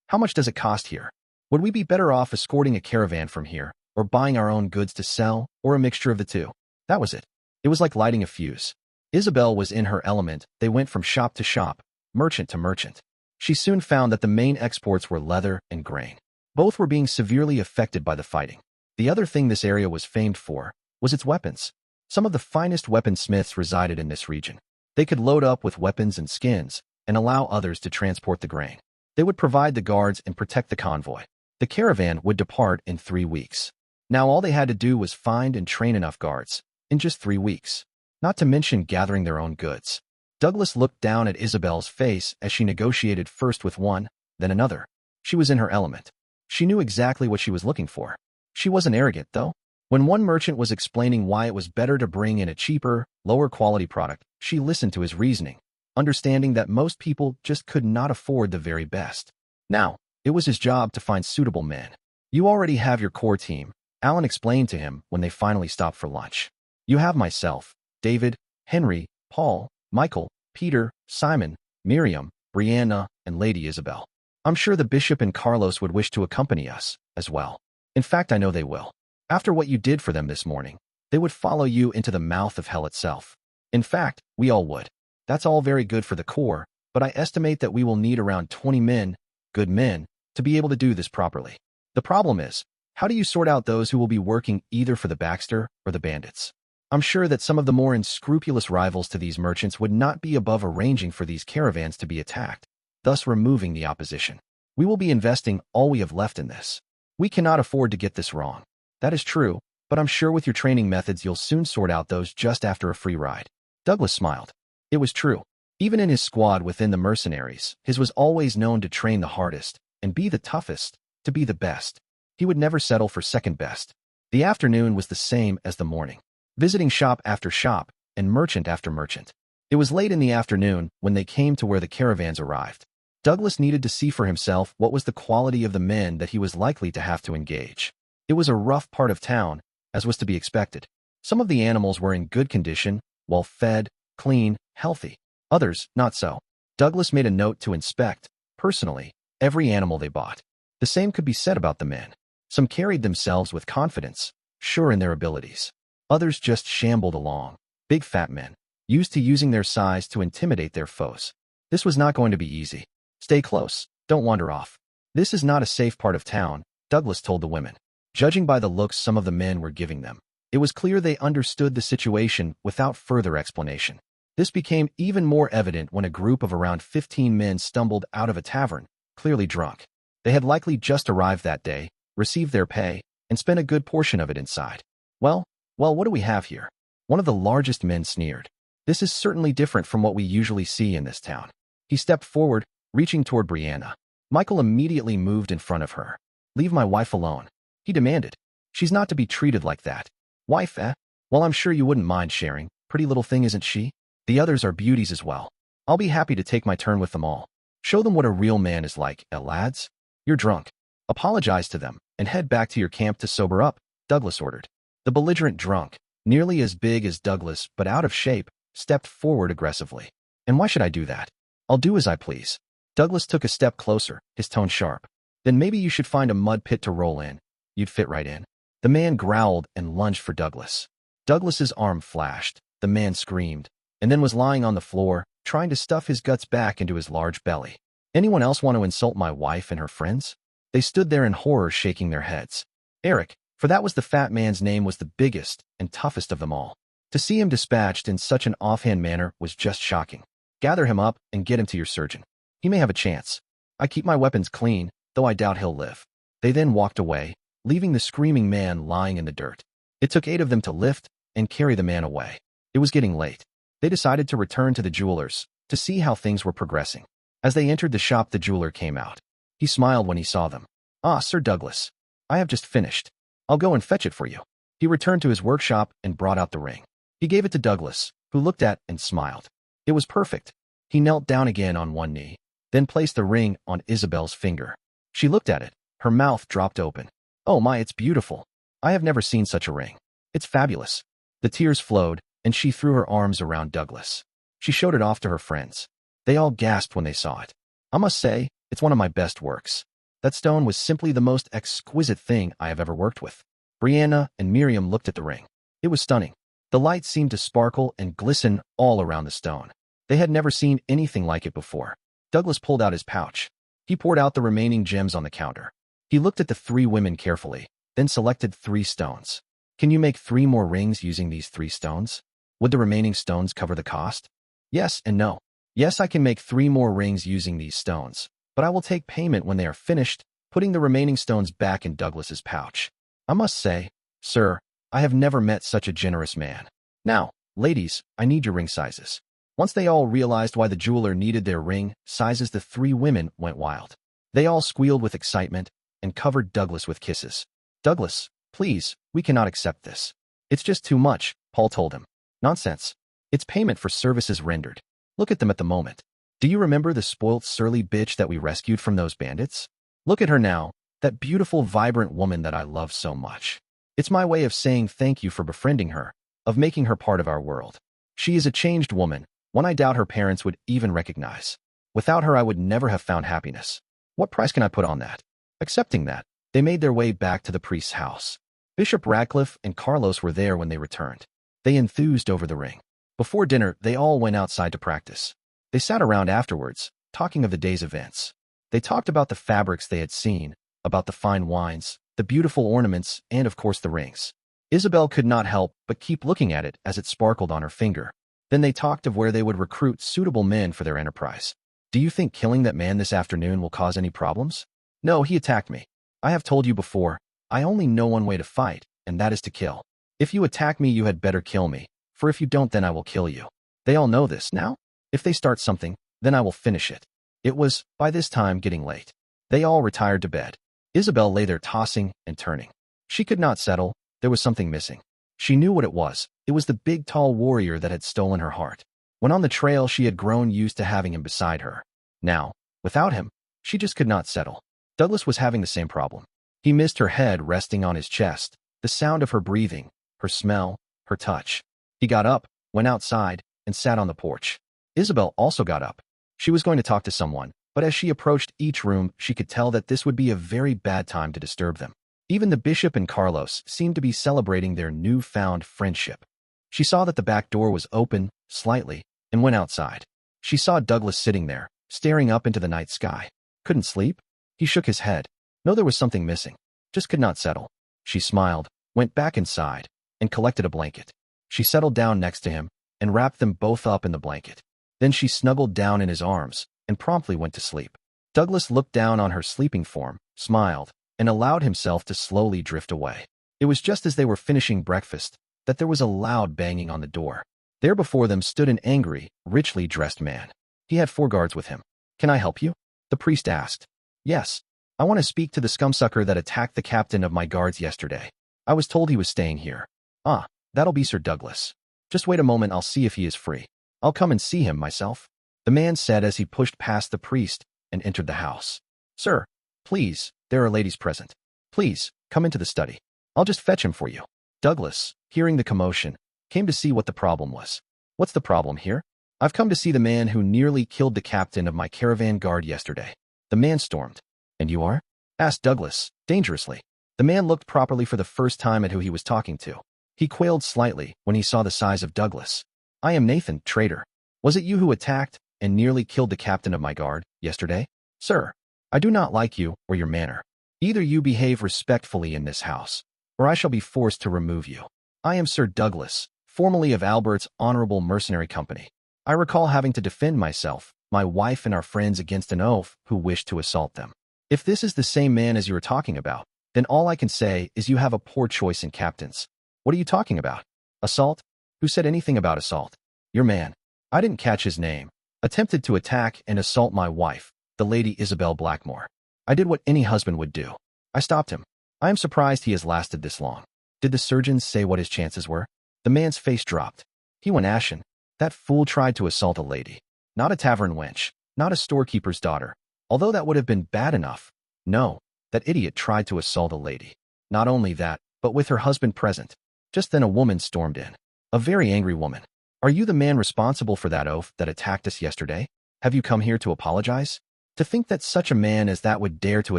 How much does it cost here? Would we be better off escorting a caravan from here, or buying our own goods to sell, or a mixture of the two? That was it. It was like lighting a fuse. Isabel was in her element. They went from shop to shop, merchant to merchant. She soon found that the main exports were leather and grain. Both were being severely affected by the fighting. The other thing this area was famed for was its weapons. Some of the finest weaponsmiths resided in this region. They could load up with weapons and skins and allow others to transport the grain. They would provide the guards and protect the convoy. The caravan would depart in 3 weeks. Now all they had to do was find and train enough guards in just 3 weeks, not to mention gathering their own goods. Douglas looked down at Isabel's face as she negotiated first with one, then another. She was in her element. She knew exactly what she was looking for. She wasn't arrogant, though. When one merchant was explaining why it was better to bring in a cheaper, lower-quality product, she listened to his reasoning, understanding that most people just could not afford the very best. Now, it was his job to find suitable men. "You already have your core team," Alan explained to him when they finally stopped for lunch. "You have myself, David, Henry, Paul, Michael, Peter, Simon, Miriam, Brianna, and Lady Isabel. I'm sure the Bishop and Carlos would wish to accompany us as well. In fact, I know they will. After what you did for them this morning, they would follow you into the mouth of hell itself. In fact, we all would. That's all very good for the core, but I estimate that we will need around 20 men, good men, to be able to do this properly. The problem is, how do you sort out those who will be working either for the Baxter or the bandits? I'm sure that some of the more unscrupulous rivals to these merchants would not be above arranging for these caravans to be attacked, thus removing the opposition. We will be investing all we have left in this. We cannot afford to get this wrong. That is true, but I'm sure with your training methods you'll soon sort out those just after a free ride." Douglas smiled. It was true. Even in his squad within the mercenaries, his was always known to train the hardest and be the toughest, to be the best. He would never settle for second best. The afternoon was the same as the morning, visiting shop after shop and merchant after merchant. It was late in the afternoon when they came to where the caravans arrived. Douglas needed to see for himself what was the quality of the men that he was likely to have to engage. It was a rough part of town, as was to be expected. Some of the animals were in good condition, well-fed, clean, healthy. Others, not so. Douglas made a note to inspect, personally, every animal they bought. The same could be said about the men. Some carried themselves with confidence, sure in their abilities. Others just shambled along. Big fat men, used to using their size to intimidate their foes. This was not going to be easy. "Stay close, don't wander off. This is not a safe part of town," Douglas told the women. Judging by the looks some of the men were giving them, it was clear they understood the situation without further explanation. This became even more evident when a group of around 15 men stumbled out of a tavern, clearly drunk. They had likely just arrived that day, received their pay, and spent a good portion of it inside. Well, what do we have here?" One of the largest men sneered. "This is certainly different from what we usually see in this town." He stepped forward, reaching toward Brianna. Michael immediately moved in front of her. "Leave my wife alone," he demanded. "She's not to be treated like that." "Wife, eh? Well, I'm sure you wouldn't mind sharing. Pretty little thing, isn't she? The others are beauties as well. I'll be happy to take my turn with them all. Show them what a real man is like, lads? You're drunk. Apologize to them and head back to your camp to sober up," Douglas ordered. The belligerent drunk, nearly as big as Douglas but out of shape, stepped forward aggressively. "And why should I do that? I'll do as I please." Douglas took a step closer, his tone sharp. "Then maybe you should find a mud pit to roll in. You'd fit right in." The man growled and lunged for Douglas. Douglas's arm flashed, the man screamed, and then was lying on the floor, trying to stuff his guts back into his large belly. "Anyone else want to insult my wife and her friends?" They stood there in horror, shaking their heads. Eric, for that was the fat man's name, was the biggest and toughest of them all. To see him dispatched in such an offhand manner was just shocking. "Gather him up and get him to your surgeon. He may have a chance. I keep my weapons clean, though I doubt he'll live." They then walked away, leaving the screaming man lying in the dirt. It took 8 of them to lift and carry the man away. It was getting late. They decided to return to the jeweler's to see how things were progressing. As they entered the shop, the jeweler came out. He smiled when he saw them. "Ah, Sir Douglas. I have just finished. I'll go and fetch it for you." He returned to his workshop and brought out the ring. He gave it to Douglas, who looked at and smiled. It was perfect. He knelt down again on one knee, then placed the ring on Isabel's finger. She looked at it. Her mouth dropped open. "Oh my, it's beautiful. I have never seen such a ring. It's fabulous." The tears flowed, and she threw her arms around Douglas. She showed it off to her friends. They all gasped when they saw it. I must say, it's one of my best works. That stone was simply the most exquisite thing I have ever worked with. Brianna and Miriam looked at the ring. It was stunning. The light seemed to sparkle and glisten all around the stone. They had never seen anything like it before. Douglas pulled out his pouch. He poured out the remaining gems on the counter. He looked at the 3 women carefully, then selected 3 stones. Can you make 3 more rings using these 3 stones? Would the remaining stones cover the cost? Yes and no. Yes, I can make 3 more rings using these stones, but I will take payment when they are finished, putting the remaining stones back in Douglas's pouch. I must say, sir, I have never met such a generous man. Now, ladies, I need your ring sizes. Once they all realized why the jeweler needed their ring sizes, the 3 women went wild. They all squealed with excitement and covered Douglas with kisses. Douglas, please, we cannot accept this. It's just too much, Paul told him. Nonsense. It's payment for services rendered. Look at them at the moment. Do you remember the spoilt, surly bitch that we rescued from those bandits? Look at her now, that beautiful, vibrant woman that I love so much. It's my way of saying thank you for befriending her, of making her part of our world. She is a changed woman, one I doubt her parents would even recognize. Without her, I would never have found happiness. What price can I put on that? Accepting that, they made their way back to the priest's house. Bishop Radcliffe and Carlos were there when they returned. They enthused over the ring. Before dinner, they all went outside to practice. They sat around afterwards, talking of the day's events. They talked about the fabrics they had seen, about the fine wines, the beautiful ornaments, and of course the rings. Isabel could not help but keep looking at it as it sparkled on her finger. Then they talked of where they would recruit suitable men for their enterprise. Do you think killing that man this afternoon will cause any problems? No, he attacked me. I have told you before, I only know one way to fight, and that is to kill. If you attack me, you had better kill me, for if you don't, then I will kill you. They all know this now. If they start something, then I will finish it. It was, by this time, getting late. They all retired to bed. Isabel lay there tossing and turning. She could not settle. There was something missing. She knew what it was. It was the big, tall warrior that had stolen her heart. When on the trail, she had grown used to having him beside her. Now, without him, she just could not settle. Douglas was having the same problem. He missed her head resting on his chest, the sound of her breathing, her smell, her touch. He got up, went outside, and sat on the porch. Isabel also got up. She was going to talk to someone, but as she approached each room, she could tell that this would be a very bad time to disturb them. Even the bishop and Carlos seemed to be celebrating their newfound friendship. She saw that the back door was open, slightly, and went outside. She saw Douglas sitting there, staring up into the night sky. Couldn't sleep? He shook his head. No, there was something missing. Just could not settle. She smiled, went back inside, and collected a blanket. She settled down next to him and wrapped them both up in the blanket. Then she snuggled down in his arms and promptly went to sleep. Douglas looked down on her sleeping form, smiled, and allowed himself to slowly drift away. It was just as they were finishing breakfast that there was a loud banging on the door. There before them stood an angry, richly dressed man. He had 4 guards with him. "Can I help you?" the priest asked. "Yes. I want to speak to the scumsucker that attacked the captain of my guards yesterday. I was told he was staying here." "Ah, that'll be Sir Douglas. Just wait a moment, I'll see if he is free. I'll come and see him myself," the man said as he pushed past the priest and entered the house. "Sir, please, there are ladies present. Please, come into the study. I'll just fetch him for you." Douglas, hearing the commotion, came to see what the problem was. "What's the problem here?" "I've come to see the man who nearly killed the captain of my caravan guard yesterday," the man stormed. "And you are?" asked Douglas, dangerously. The man looked properly for the first time at who he was talking to. He quailed slightly when he saw the size of Douglas. "I am Nathan, traitor. Was it you who attacked and nearly killed the captain of my guard yesterday?" "Sir, I do not like you or your manner. Either you behave respectfully in this house, or I shall be forced to remove you. I am Sir Douglas, formerly of Albert's Honorable Mercenary Company. I recall having to defend myself, my wife, and our friends against an oaf who wished to assault them. If this is the same man as you are talking about, then all I can say is you have a poor choice in captains. What are you talking about? Assault? Who said anything about assault? Your man, I didn't catch his name, attempted to attack and assault my wife, the Lady Isabel Blackmore. I did what any husband would do. I stopped him. I am surprised he has lasted this long. Did the surgeons say what his chances were?" The man's face dropped. He went ashen. That fool tried to assault a lady. Not a tavern wench, not a storekeeper's daughter, although that would have been bad enough. No, that idiot tried to assault a lady. Not only that, but with her husband present. Just then a woman stormed in. A very angry woman. Are you the man responsible for that oaf that attacked us yesterday? Have you come here to apologize? To think that such a man as that would dare to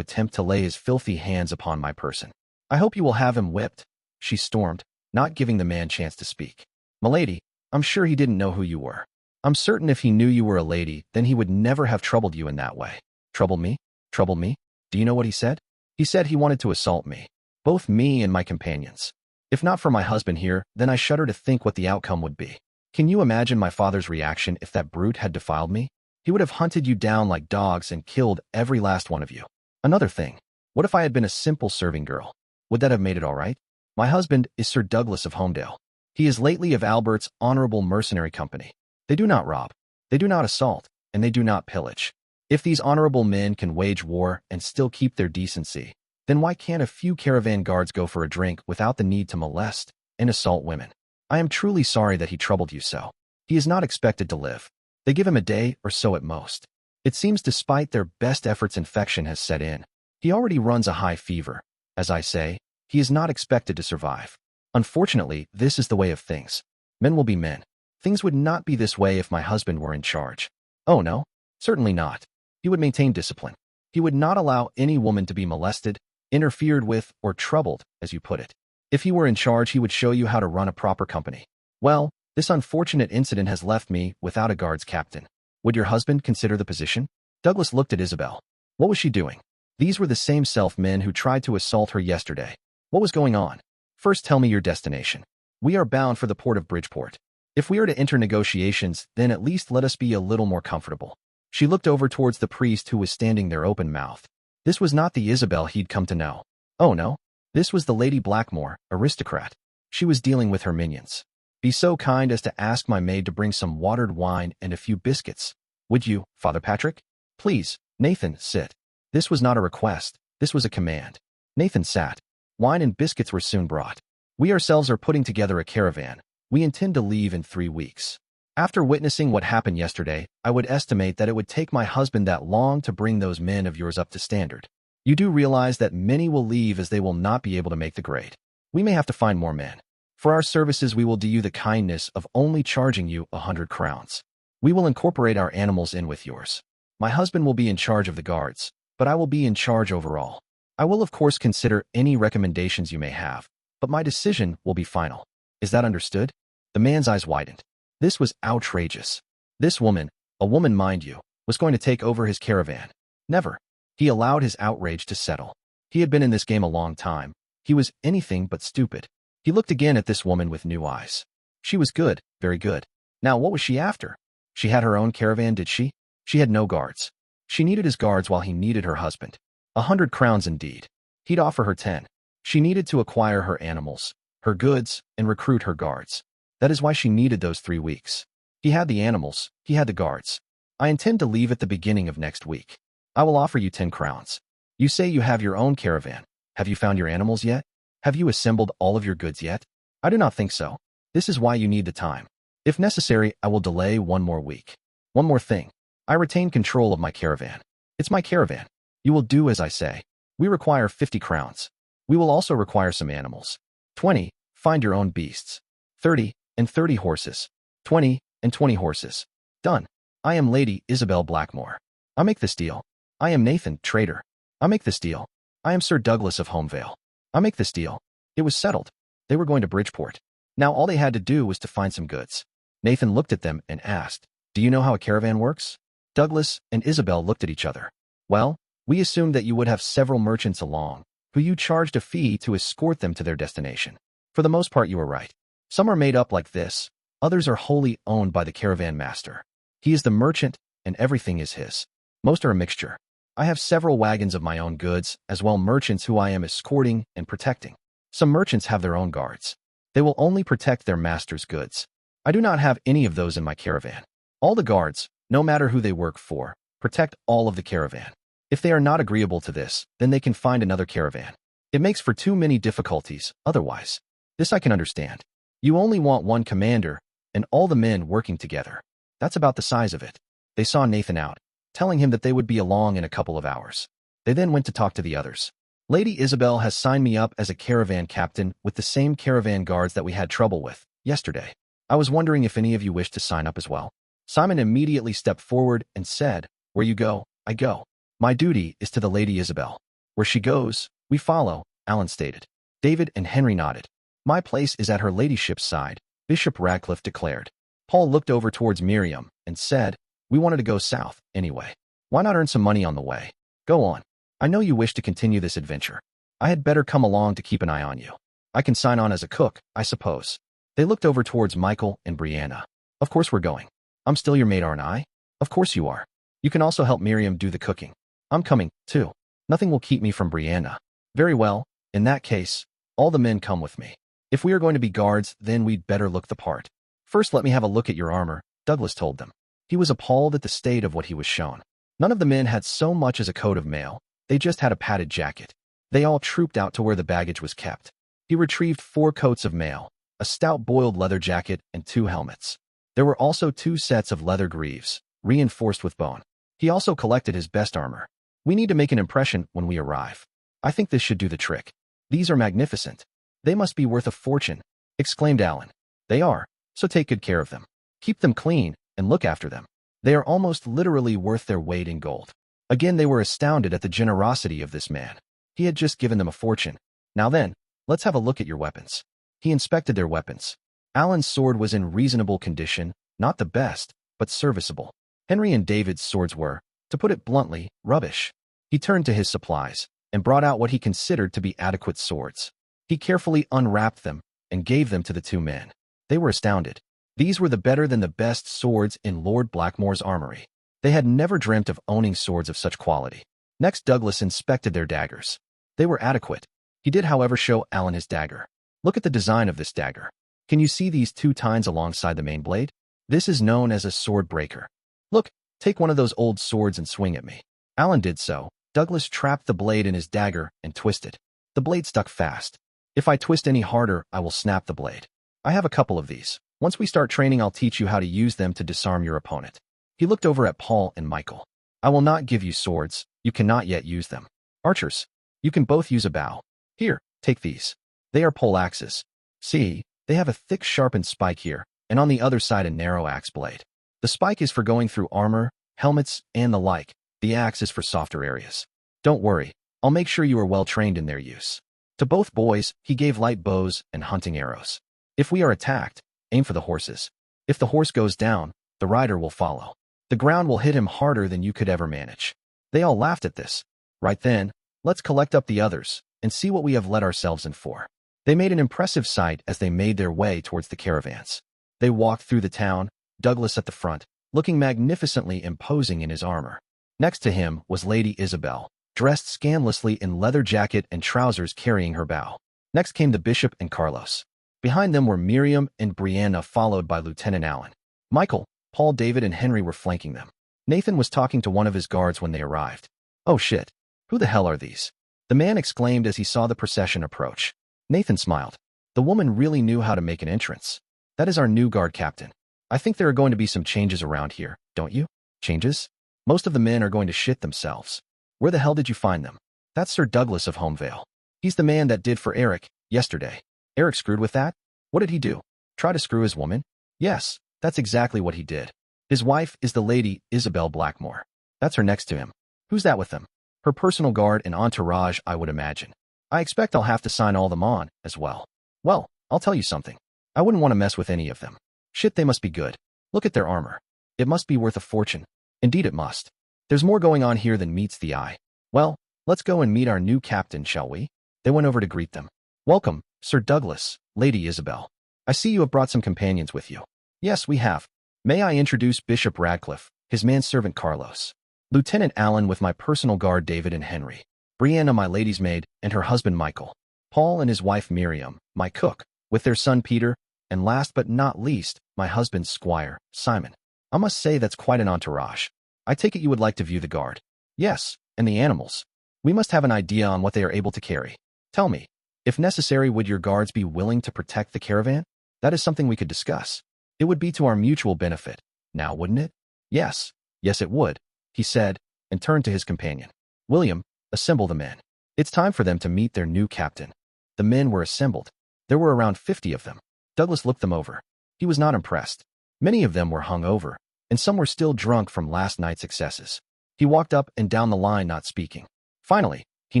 attempt to lay his filthy hands upon my person. I hope you will have him whipped, she stormed, not giving the man chance to speak. Milady, I'm sure he didn't know who you were. I'm certain if he knew you were a lady, then he would never have troubled you in that way. Trouble me? Trouble me? Do you know what he said? He said he wanted to assault me. Both me and my companions. If not for my husband here, then I shudder to think what the outcome would be. Can you imagine my father's reaction if that brute had defiled me? He would have hunted you down like dogs and killed every last one of you. Another thing, what if I had been a simple serving girl? Would that have made it all right? My husband is Sir Douglas of Homedale. He is lately of Albert's Honorable Mercenary Company. They do not rob, they do not assault, and they do not pillage. If these honorable men can wage war and still keep their decency, then why can't a few caravan guards go for a drink without the need to molest and assault women? I am truly sorry that he troubled you so. He is not expected to live. They give him a day or so at most. It seems despite their best efforts infection has set in. He already runs a high fever. As I say, he is not expected to survive. Unfortunately, this is the way of things. Men will be men. Things would not be this way if my husband were in charge. Oh no, certainly not. He would maintain discipline. He would not allow any woman to be molested, interfered with, or troubled, as you put it. If he were in charge, he would show you how to run a proper company. Well, this unfortunate incident has left me without a guards captain. Would your husband consider the position? Douglas looked at Isabel. What was she doing? These were the same men who tried to assault her yesterday. What was going on? First tell me your destination. We are bound for the port of Bridgeport. If we are to enter negotiations, then at least let us be a little more comfortable. She looked over towards the priest who was standing there open-mouthed. This was not the Isabel he'd come to know. Oh no, this was the Lady Blackmore, aristocrat. She was dealing with her minions. Be so kind as to ask my maid to bring some watered wine and a few biscuits. Would you, Father Patrick? Please, Nathan, sit. This was not a request, this was a command. Nathan sat. Wine and biscuits were soon brought. We ourselves are putting together a caravan. We intend to leave in 3 weeks. After witnessing what happened yesterday, I would estimate that it would take my husband that long to bring those men of yours up to standard. You do realize that many will leave as they will not be able to make the grade. We may have to find more men. For our services, we will do you the kindness of only charging you 100 crowns. We will incorporate our animals in with yours. My husband will be in charge of the guards, but I will be in charge overall. I will of course consider any recommendations you may have, but my decision will be final. Is that understood? The man's eyes widened. This was outrageous. This woman, a woman mind you, was going to take over his caravan. Never. He allowed his outrage to settle. He had been in this game a long time. He was anything but stupid. He looked again at this woman with new eyes. She was good, very good. Now what was she after? She had her own caravan, did she? She had no guards. She needed his guards while he needed her husband. 100 crowns indeed. He'd offer her 10. She needed to acquire her animals, her goods, and recruit her guards. That is why she needed those 3 weeks. He had the animals, he had the guards. I intend to leave at the beginning of next week. I will offer you 10 crowns. You say you have your own caravan. Have you found your animals yet? Have you assembled all of your goods yet? I do not think so. This is why you need the time. If necessary, I will delay 1 more week. One more thing. I retain control of my caravan. It's my caravan. You will do as I say. We require 50 crowns. We will also require some animals. 20, find your own beasts. 30, and 30 horses. 20, and 20 horses. Done. I am Lady Isabel Blackmore. I make this deal. I am Nathan, trader. I make this deal. I am Sir Douglas of Homevale. I make this deal. It was settled. They were going to Bridgeport. Now all they had to do was to find some goods. Nathan looked at them and asked, "Do you know how a caravan works?" Douglas and Isabel looked at each other. Well, we assumed that you would have several merchants along, who you charged a fee to escort them to their destination. For the most part, you were right. Some are made up like this. Others are wholly owned by the caravan master. He is the merchant, and everything is his. Most are a mixture. I have several wagons of my own goods, as well merchants who I am escorting and protecting. Some merchants have their own guards. They will only protect their master's goods. I do not have any of those in my caravan. All the guards, no matter who they work for, protect all of the caravan. If they are not agreeable to this, then they can find another caravan. It makes for too many difficulties, otherwise. This I can understand. You only want one commander, and all the men working together. That's about the size of it. They saw Nathan out, telling him that they would be along in a couple of hours. They then went to talk to the others. Lady Isabel has signed me up as a caravan captain with the same caravan guards that we had trouble with yesterday. I was wondering if any of you wish to sign up as well. Simon immediately stepped forward and said, "Where you go, I go. My duty is to the Lady Isabel. Where she goes, we follow," Alan stated. David and Henry nodded. "My place is at her ladyship's side," Bishop Radcliffe declared. Paul looked over towards Miriam and said, "We wanted to go south, anyway. Why not earn some money on the way? Go on. I know you wish to continue this adventure. I had better come along to keep an eye on you. I can sign on as a cook, I suppose." They looked over towards Michael and Brianna. "Of course we're going. I'm still your maid, aren't I?" "Of course you are. You can also help Miriam do the cooking." "I'm coming, too. Nothing will keep me from Brianna." "Very well. In that case, all the men come with me. If we are going to be guards, then we'd better look the part." "First, let me have a look at your armor," Douglas told them. He was appalled at the state of what he was shown. None of the men had so much as a coat of mail. They just had a padded jacket. They all trooped out to where the baggage was kept. He retrieved 4 coats of mail, a stout boiled leather jacket, and 2 helmets. There were also 2 sets of leather greaves, reinforced with bone. He also collected his best armor. "We need to make an impression when we arrive. I think this should do the trick. These are magnificent. They must be worth a fortune," exclaimed Alan. "They are, so take good care of them. Keep them clean and look after them. They are almost literally worth their weight in gold." Again, they were astounded at the generosity of this man. He had just given them a fortune. "Now then, let's have a look at your weapons." He inspected their weapons. Alan's sword was in reasonable condition, not the best, but serviceable. Henry and David's swords were, to put it bluntly, rubbish. He turned to his supplies and brought out what he considered to be adequate swords. He carefully unwrapped them and gave them to the 2 men. They were astounded. These were the better than the best swords in Lord Blackmore's armory. They had never dreamt of owning swords of such quality. Next, Douglas inspected their daggers. They were adequate. He did, however, show Alan his dagger. "Look at the design of this dagger. Can you see these 2 tines alongside the main blade? This is known as a sword breaker. Look, take one of those old swords and swing at me." Alan did so. Douglas trapped the blade in his dagger and twisted. The blade stuck fast. "If I twist any harder, I will snap the blade. I have a couple of these. Once we start training, I'll teach you how to use them to disarm your opponent." He looked over at Paul and Michael. "I will not give you swords. You cannot yet use them. Archers, you can both use a bow. Here, take these. They are pole axes. See, they have a thick sharpened spike here, and on the other side a narrow axe blade. The spike is for going through armor, helmets, and the like. The axe is for softer areas. Don't worry, I'll make sure you are well trained in their use." To both boys, he gave light bows and hunting arrows. "If we are attacked, aim for the horses. If the horse goes down, the rider will follow. The ground will hit him harder than you could ever manage." They all laughed at this. "Right then, let's collect up the others and see what we have let ourselves in for." They made an impressive sight as they made their way towards the caravans. They walked through the town, Douglas at the front, looking magnificently imposing in his armor. Next to him was Lady Isabel, dressed scandalously in leather jacket and trousers, carrying her bow. Next came the bishop and Carlos. Behind them were Miriam and Brianna, followed by Lieutenant Allen. Michael, Paul, David, and Henry were flanking them. Nathan was talking to one of his guards when they arrived. "Oh shit. Who the hell are these?" the man exclaimed as he saw the procession approach. Nathan smiled. The woman really knew how to make an entrance. "That is our new guard captain. I think there are going to be some changes around here, don't you?" "Changes? Most of the men are going to shit themselves." "Where the hell did you find them?" "That's Sir Douglas of Homevale. He's the man that did for Eric yesterday." "Eric screwed with that? What did he do? Try to screw his woman?" "Yes, that's exactly what he did. His wife is the Lady Isabel Blackmore. That's her next to him." "Who's that with him?" "Her personal guard and entourage, I would imagine. I expect I'll have to sign all them on, as well." "Well, I'll tell you something. I wouldn't want to mess with any of them. Shit, they must be good. Look at their armor. It must be worth a fortune. Indeed it must. There's more going on here than meets the eye. Well, let's go and meet our new captain, shall we?" They went over to greet them. "Welcome, Sir Douglas, Lady Isabel. I see you have brought some companions with you." "Yes, we have. May I introduce Bishop Radcliffe, his manservant Carlos. Lieutenant Allen with my personal guard David and Henry. Brianna, my lady's maid, and her husband Michael. Paul and his wife Miriam, my cook, with their son Peter, and last but not least, my husband's squire, Simon. I must say that's quite an entourage. I take it you would like to view the guard." "Yes, and the animals. We must have an idea on what they are able to carry. Tell me, if necessary, would your guards be willing to protect the caravan? That is something we could discuss. It would be to our mutual benefit, now wouldn't it?" Yes, it would," he said, and turned to his companion. "William, assemble the men. It's time for them to meet their new captain." The men were assembled. There were around 50 of them. Douglas looked them over. He was not impressed. Many of them were hungover, and some were still drunk from last night's excesses. He walked up and down the line not speaking. Finally, he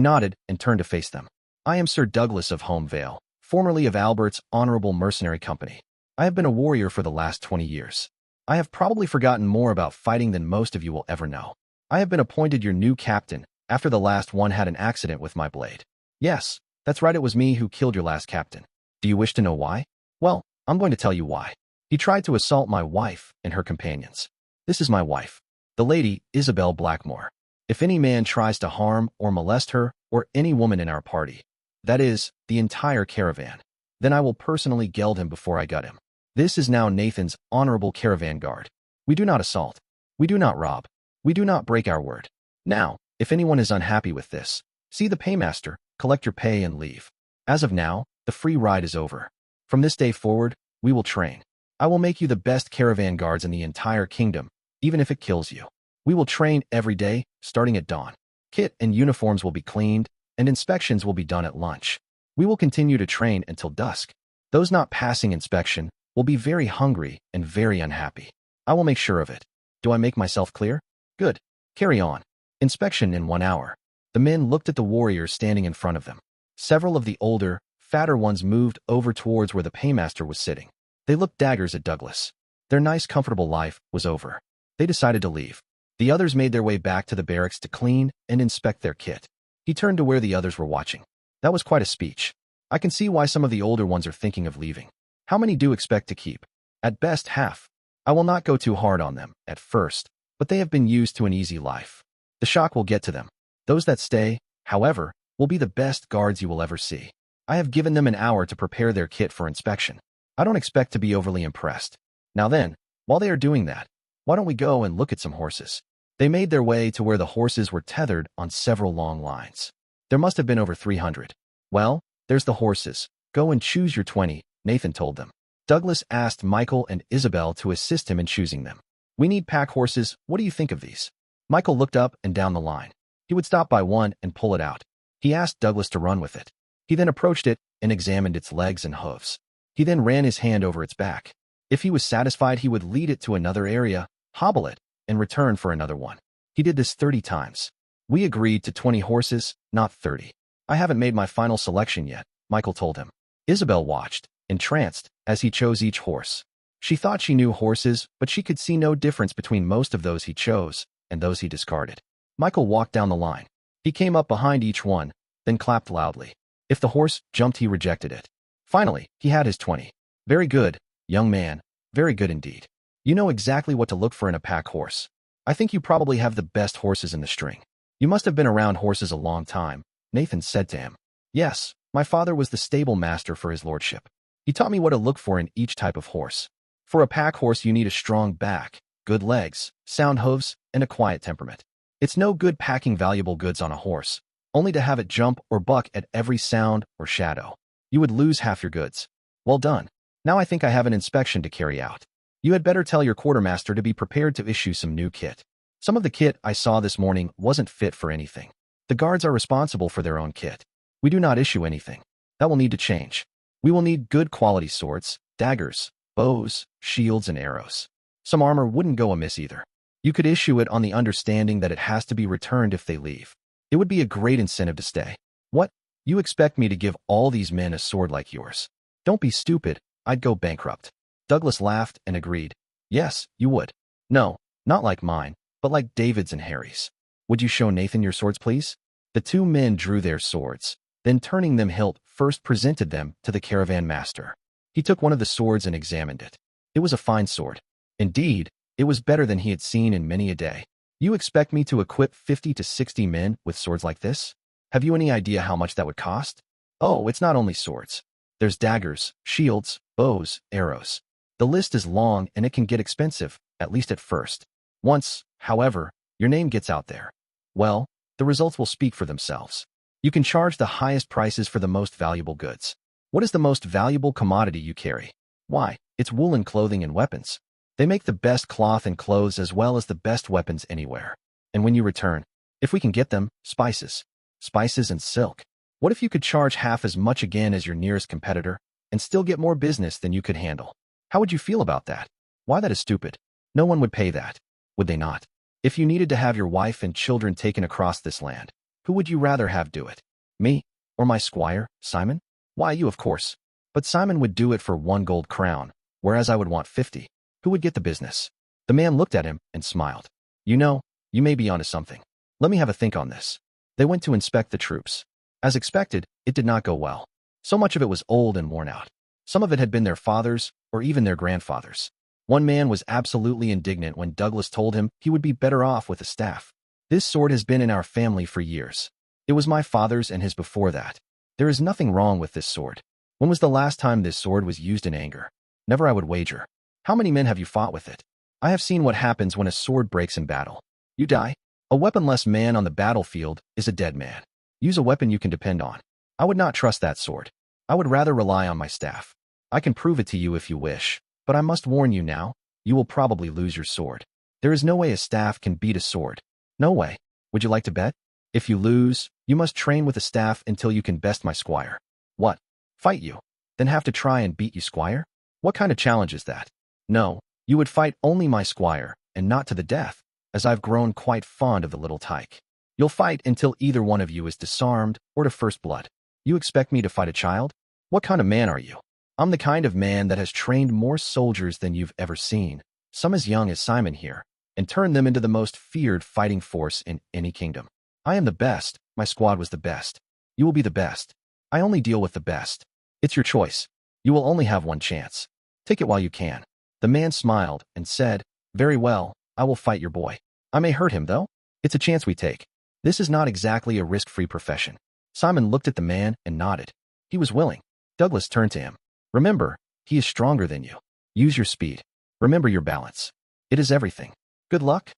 nodded and turned to face them. I am Sir Douglas of Home Vale, formerly of Albert's Honorable Mercenary Company. I have been a warrior for the last 20 years. I have probably forgotten more about fighting than most of you will ever know. I have been appointed your new captain after the last one had an accident with my blade. Yes, that's right, it was me who killed your last captain. Do you wish to know why? Well, I'm going to tell you why. He tried to assault my wife and her companions. This is my wife, the lady Isabel Blackmore. If any man tries to harm or molest her or any woman in our party, that is, the entire caravan, then I will personally geld him before I gut him. This is now Nathan's honorable caravan guard. We do not assault. We do not rob. We do not break our word. Now, if anyone is unhappy with this, see the paymaster, collect your pay and leave. As of now, the free ride is over. From this day forward, we will train. I will make you the best caravan guards in the entire kingdom, even if it kills you. We will train every day, starting at dawn. Kit and uniforms will be cleaned, and inspections will be done at lunch. We will continue to train until dusk. Those not passing inspection will be very hungry and very unhappy. I will make sure of it. Do I make myself clear? Good. Carry on. Inspection in 1 hour. The men looked at the warriors standing in front of them. Several of the older, fatter ones moved over towards where the paymaster was sitting. They looked daggers at Douglas. Their nice, comfortable life was over. They decided to leave. The others made their way back to the barracks to clean and inspect their kit. He turned to where the others were watching. That was quite a speech. I can see why some of the older ones are thinking of leaving. How many do expect to keep? At best, half. I will not go too hard on them at first, but they have been used to an easy life. The shock will get to them. Those that stay, however, will be the best guards you will ever see. I have given them an hour to prepare their kit for inspection. I don't expect to be overly impressed. Now then, while they are doing that, why don't we go and look at some horses? They made their way to where the horses were tethered on several long lines. There must have been over 300. Well, there's the horses. Go and choose your 20, Nathan told them. Douglas asked Michael and Isabel to assist him in choosing them. We need pack horses. What do you think of these? Michael looked up and down the line. He would stop by one and pull it out. He asked Douglas to run with it. He then approached it and examined its legs and hooves. He then ran his hand over its back. If he was satisfied, he would lead it to another area, hobble it, and return for another one. He did this 30 times. We agreed to 20 horses, not 30. I haven't made my final selection yet, Michael told him. Isabel watched, entranced, as he chose each horse. She thought she knew horses, but she could see no difference between most of those he chose and those he discarded. Michael walked down the line. He came up behind each one, then clapped loudly. If the horse jumped, he rejected it. Finally, he had his 20. Very good, young man, very good indeed. You know exactly what to look for in a pack horse. I think you probably have the best horses in the string. You must have been around horses a long time, Nathan said to him. Yes, my father was the stable master for his lordship. He taught me what to look for in each type of horse. For a pack horse, you need a strong back, good legs, sound hooves, and a quiet temperament. It's no good packing valuable goods on a horse, only to have it jump or buck at every sound or shadow. You would lose half your goods. Well done. Now I think I have an inspection to carry out. You had better tell your quartermaster to be prepared to issue some new kit. Some of the kit I saw this morning wasn't fit for anything. The guards are responsible for their own kit. We do not issue anything. That will need to change. We will need good quality swords, daggers, bows, shields, and arrows. Some armor wouldn't go amiss either. You could issue it on the understanding that it has to be returned if they leave. It would be a great incentive to stay. What? You expect me to give all these men a sword like yours? Don't be stupid. I'd go bankrupt. Douglas laughed and agreed. Yes, you would. No, not like mine, but like David's and Harry's. Would you show Nathan your swords, please? The two men drew their swords, then turning them hilt, first presented them to the caravan master. He took one of the swords and examined it. It was a fine sword. Indeed, it was better than he had seen in many a day. You expect me to equip 50 to 60 men with swords like this? Have you any idea how much that would cost? Oh, it's not only swords. There's daggers, shields, bows, arrows. The list is long and it can get expensive, at least at first. Once, however, your name gets out there, well, the results will speak for themselves. You can charge the highest prices for the most valuable goods. What is the most valuable commodity you carry? Why, it's woolen clothing and weapons. They make the best cloth and clothes as well as the best weapons anywhere. And when you return, if we can get them, spices. Spices and silk. What if you could charge half as much again as your nearest competitor and still get more business than you could handle? How would you feel about that? Why, that is stupid. No one would pay that, would they not? If you needed to have your wife and children taken across this land, who would you rather have do it? Me? Or my squire, Simon? Why, you, of course. But Simon would do it for 1 gold crown, whereas I would want 50. Who would get the business? The man looked at him and smiled. You know, you may be onto something. Let me have a think on this. They went to inspect the troops. As expected, it did not go well. So much of it was old and worn out. Some of it had been their fathers or even their grandfathers. One man was absolutely indignant when Douglas told him he would be better off with a staff. This sword has been in our family for years. It was my father's and his before that. There is nothing wrong with this sword. When was the last time this sword was used in anger? Never, I would wager. How many men have you fought with it? I have seen what happens when a sword breaks in battle. You die. A weaponless man on the battlefield is a dead man. Use a weapon you can depend on. I would not trust that sword. I would rather rely on my staff. I can prove it to you if you wish, but I must warn you now, you will probably lose your sword. There is no way a staff can beat a sword. No way. Would you like to bet? If you lose, you must train with a staff until you can best my squire. What? Fight you? Then have to try and beat you, squire? What kind of challenge is that? No, you would fight only my squire, and not to the death, as I've grown quite fond of the little tyke. You'll fight until either one of you is disarmed or to first blood. You expect me to fight a child? What kind of man are you? I'm the kind of man that has trained more soldiers than you've ever seen, some as young as Simon here, and turned them into the most feared fighting force in any kingdom. I am the best. My squad was the best. You will be the best. I only deal with the best. It's your choice. You will only have one chance. Take it while you can. The man smiled and said, Very well, I will fight your boy. I may hurt him, though. It's a chance we take. This is not exactly a risk-free profession. Simon looked at the man and nodded. He was willing. Douglas turned to him. Remember, he is stronger than you. Use your speed. Remember your balance. It is everything. Good luck.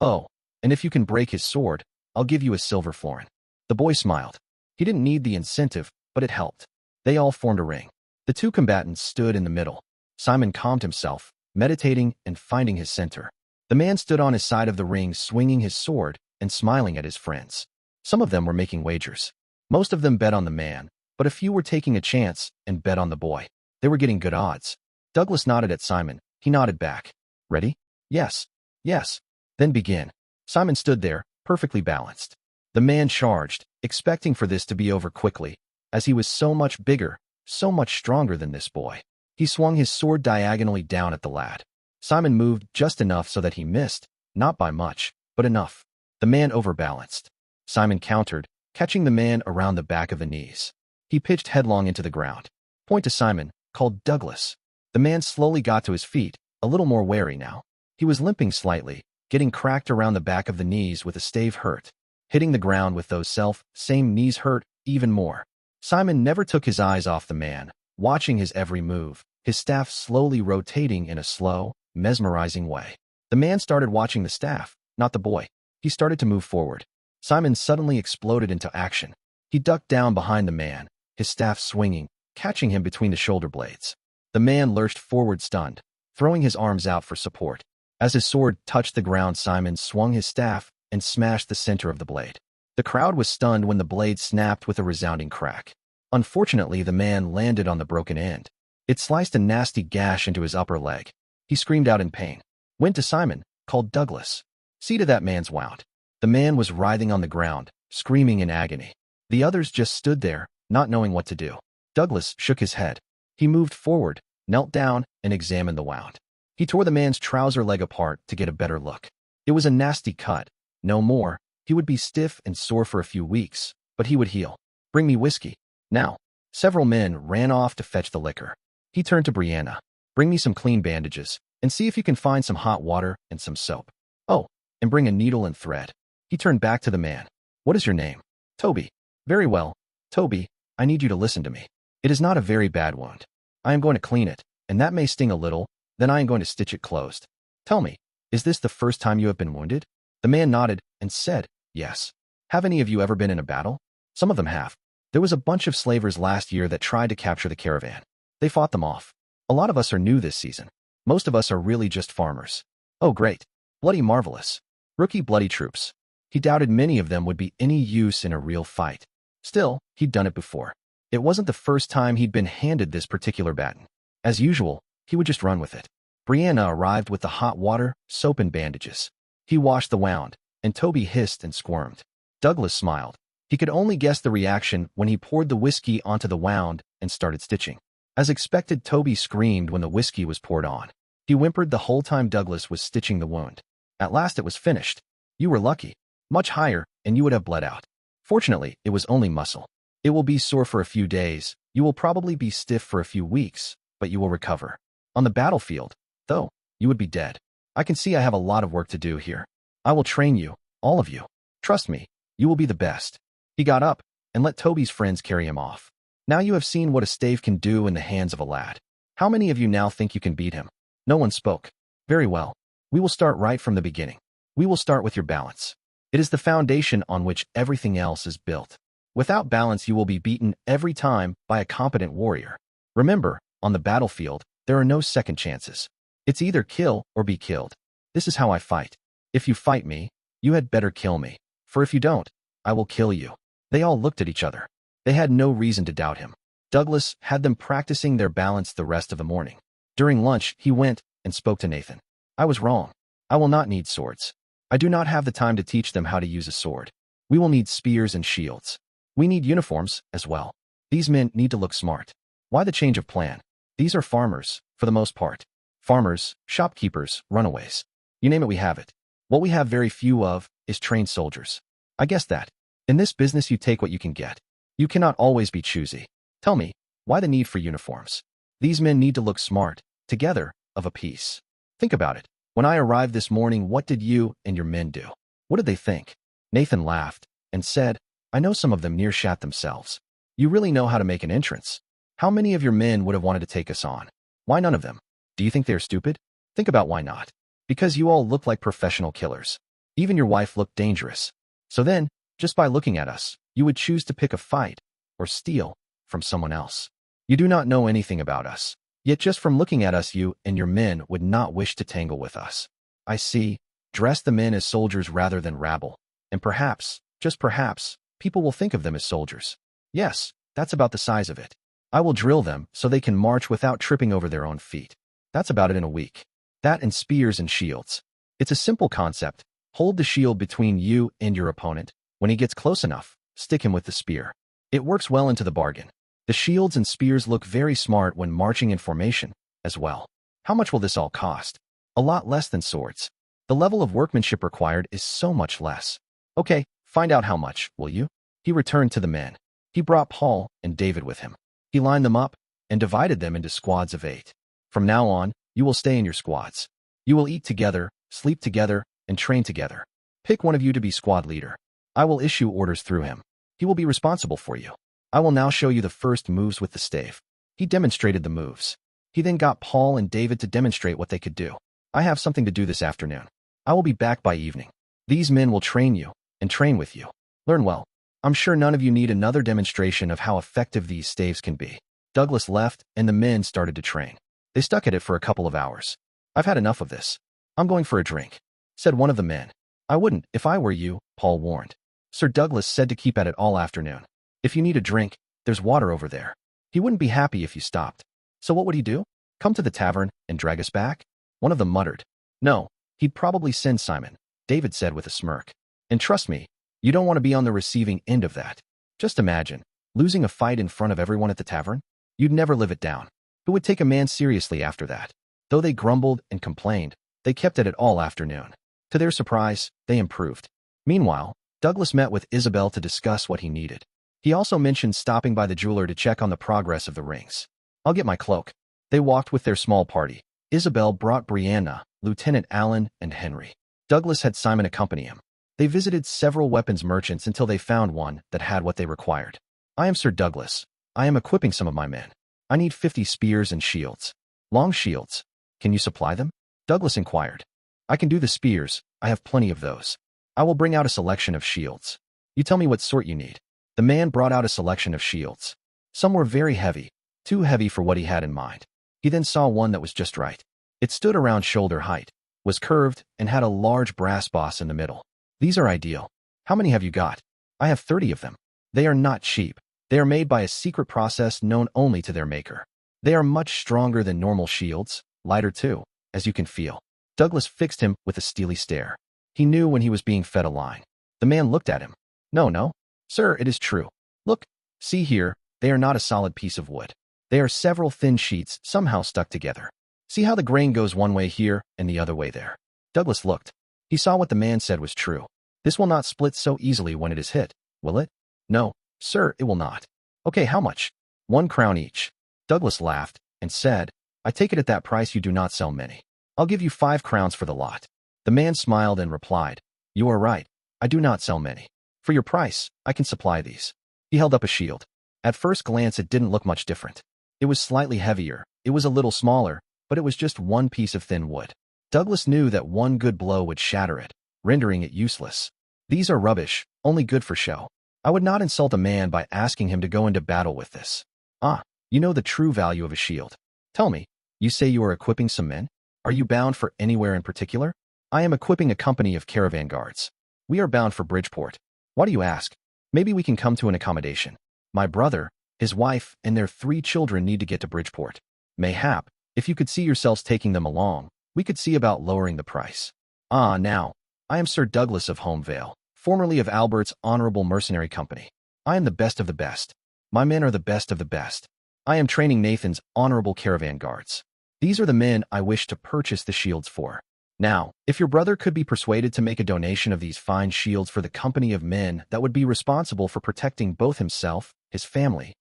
Oh, and if you can break his sword, I'll give you a silver florin. The boy smiled. He didn't need the incentive, but it helped. They all formed a ring. The 2 combatants stood in the middle. Simon calmed himself, meditating and finding his center. The man stood on his side of the ring, swinging his sword and smiling at his friends. Some of them were making wagers. Most of them bet on the man, but a few were taking a chance and bet on the boy. They were getting good odds. Douglas nodded at Simon. He nodded back. Ready? Yes. Yes. Then begin. Simon stood there, perfectly balanced. The man charged, expecting for this to be over quickly, as he was so much bigger, so much stronger than this boy. He swung his sword diagonally down at the lad. Simon moved just enough so that he missed, not by much, but enough. The man overbalanced. Simon countered, catching the man around the back of the knees. He pitched headlong into the ground. Point to Simon, called Douglas. The man slowly got to his feet, a little more wary now. He was limping slightly, getting cracked around the back of the knees with a stave hurt. Hitting the ground with those same knees hurt even more. Simon never took his eyes off the man, watching his every move, his staff slowly rotating in a slow, mesmerizing way. The man started watching the staff, not the boy. He started to move forward. Simon suddenly exploded into action. He ducked down behind the man, his staff swinging, catching him between the shoulder blades. The man lurched forward stunned, throwing his arms out for support. As his sword touched the ground, Simon swung his staff and smashed the center of the blade. The crowd was stunned when the blade snapped with a resounding crack. Unfortunately, the man landed on the broken end. It sliced a nasty gash into his upper leg. He screamed out in pain. Went to Simon, called Douglas. See to that man's wound. The man was writhing on the ground, screaming in agony. The others just stood there, not knowing what to do. Douglas shook his head. He moved forward, knelt down, and examined the wound. He tore the man's trouser leg apart to get a better look. It was a nasty cut. No more. He would be stiff and sore for a few weeks, but he would heal. Bring me whiskey. Now. Several men ran off to fetch the liquor. He turned to Brianna. Bring me some clean bandages, and see if you can find some hot water and some soap. Oh, and bring a needle and thread. He turned back to the man. What is your name? Toby. Very well, Toby, I need you to listen to me. It is not a very bad wound. I am going to clean it, and that may sting a little, then I am going to stitch it closed. Tell me, is this the first time you have been wounded? The man nodded and said, Yes. Have any of you ever been in a battle? Some of them have. There was a bunch of slavers last year that tried to capture the caravan. They fought them off. A lot of us are new this season. Most of us are really just farmers. Oh, great. Bloody marvelous. Rookie bloody troops. He doubted many of them would be any use in a real fight. Still, he'd done it before. It wasn't the first time he'd been handed this particular baton. As usual, he would just run with it. Brianna arrived with the hot water, soap, and bandages. He washed the wound, and Toby hissed and squirmed. Douglas smiled. He could only guess the reaction when he poured the whiskey onto the wound and started stitching. As expected, Toby screamed when the whiskey was poured on. He whimpered the whole time Douglas was stitching the wound. At last it was finished. You were lucky. Much higher, and you would have bled out. Fortunately, it was only muscle. It will be sore for a few days. You will probably be stiff for a few weeks, but you will recover. On the battlefield, though, you would be dead. I can see I have a lot of work to do here. I will train you, all of you. Trust me, you will be the best. He got up and let Toby's friends carry him off. Now you have seen what a stave can do in the hands of a lad. How many of you now think you can beat him? No one spoke. Very well. We will start right from the beginning. We will start with your balance. It is the foundation on which everything else is built. Without balance, you will be beaten every time by a competent warrior. Remember, on the battlefield, there are no second chances. It's either kill or be killed. This is how I fight. If you fight me, you had better kill me. For if you don't, I will kill you. They all looked at each other. They had no reason to doubt him. Douglas had them practicing their balance the rest of the morning. During lunch, he went and spoke to Nathan. I was wrong. I will not need swords. I do not have the time to teach them how to use a sword. We will need spears and shields. We need uniforms as well. These men need to look smart. Why the change of plan? These are farmers, for the most part. Farmers, shopkeepers, runaways. You name it, we have it. What we have very few of is trained soldiers. I guess that. In this business, you take what you can get. You cannot always be choosy. Tell me, why the need for uniforms? These men need to look smart, together, of a piece. Think about it. When I arrived this morning, what did you and your men do? What did they think? Nathan laughed and said, I know some of them near shat themselves. You really know how to make an entrance. How many of your men would have wanted to take us on? Why none of them? Do you think they're stupid? Think about why not. Because you all look like professional killers. Even your wife looked dangerous. So then, just by looking at us, you would choose to pick a fight or steal from someone else. You do not know anything about us. Yet just from looking at us, you and your men would not wish to tangle with us. I see. Dress the men as soldiers rather than rabble. And perhaps, just perhaps, people will think of them as soldiers. Yes, that's about the size of it. I will drill them so they can march without tripping over their own feet. That's about it in a week. That and spears and shields. It's a simple concept. Hold the shield between you and your opponent. When he gets close enough, stick him with the spear. It works well into the bargain. The shields and spears look very smart when marching in formation, as well. How much will this all cost? A lot less than swords. The level of workmanship required is so much less. Okay, find out how much, will you? He returned to the men. He brought Paul and David with him. He lined them up and divided them into squads of 8. From now on, you will stay in your squads. You will eat together, sleep together, and train together. Pick one of you to be squad leader. I will issue orders through him. He will be responsible for you. I will now show you the first moves with the stave. He demonstrated the moves. He then got Paul and David to demonstrate what they could do. I have something to do this afternoon. I will be back by evening. These men will train you and train with you. Learn well. I'm sure none of you need another demonstration of how effective these staves can be. Douglas left and the men started to train. They stuck at it for a couple of hours. I've had enough of this. I'm going for a drink, said one of the men. I wouldn't if I were you, Paul warned. Sir Douglas said to keep at it all afternoon. If you need a drink, there's water over there. He wouldn't be happy if you stopped. So what would he do? Come to the tavern and drag us back? One of them muttered. No, he'd probably send Simon, David said with a smirk. And trust me, you don't want to be on the receiving end of that. Just imagine, losing a fight in front of everyone at the tavern. You'd never live it down. Who would take a man seriously after that? Though they grumbled and complained, they kept at it all afternoon. To their surprise, they improved. Meanwhile, Douglas met with Isabel to discuss what he needed. He also mentioned stopping by the jeweler to check on the progress of the rings. I'll get my cloak. They walked with their small party. Isabel brought Brianna, Lieutenant Allen, and Henry. Douglas had Simon accompany him. They visited several weapons merchants until they found one that had what they required. I am Sir Douglas. I am equipping some of my men. I need 50 spears and shields. Long shields. Can you supply them? Douglas inquired. I can do the spears. I have plenty of those. I will bring out a selection of shields. You tell me what sort you need. The man brought out a selection of shields. Some were very heavy, too heavy for what he had in mind. He then saw one that was just right. It stood around shoulder height, was curved, and had a large brass boss in the middle. These are ideal. How many have you got? I have 30 of them. They are not cheap. They are made by a secret process known only to their maker. They are much stronger than normal shields, lighter too, as you can feel. Douglas fixed him with a steely stare. He knew when he was being fed a line. The man looked at him. No, sir, it is true. Look, see here, they are not a solid piece of wood. They are several thin sheets somehow stuck together. See how the grain goes one way here and the other way there. Douglas looked. He saw what the man said was true. This will not split so easily when it is hit, will it? No, sir, it will not. Okay, how much? 1 crown each. Douglas laughed and said, I take it at that price you do not sell many. I'll give you 5 crowns for the lot. The man smiled and replied, You are right. I do not sell many. For your price, I can supply these. He held up a shield. At first glance, it didn't look much different. It was slightly heavier, it was a little smaller, but it was just one piece of thin wood. Douglas knew that one good blow would shatter it, rendering it useless. These are rubbish, only good for show. I would not insult a man by asking him to go into battle with this. Ah, you know the true value of a shield. Tell me, you say you are equipping some men? Are you bound for anywhere in particular? I am equipping a company of caravan guards. We are bound for Bridgeport. Why do you ask? Maybe we can come to an accommodation. My brother, his wife, and their 3 children need to get to Bridgeport. Mayhap, if you could see yourselves taking them along, we could see about lowering the price. Ah, now, I am Sir Douglas of Homevale, formerly of Albert's Honorable Mercenary Company. I am the best of the best. My men are the best of the best. I am training Nathan's Honorable Caravan Guards. These are the men I wish to purchase the shields for. Now, if your brother could be persuaded to make a donation of these fine shields for the company of men that would be responsible for protecting both himself, his family,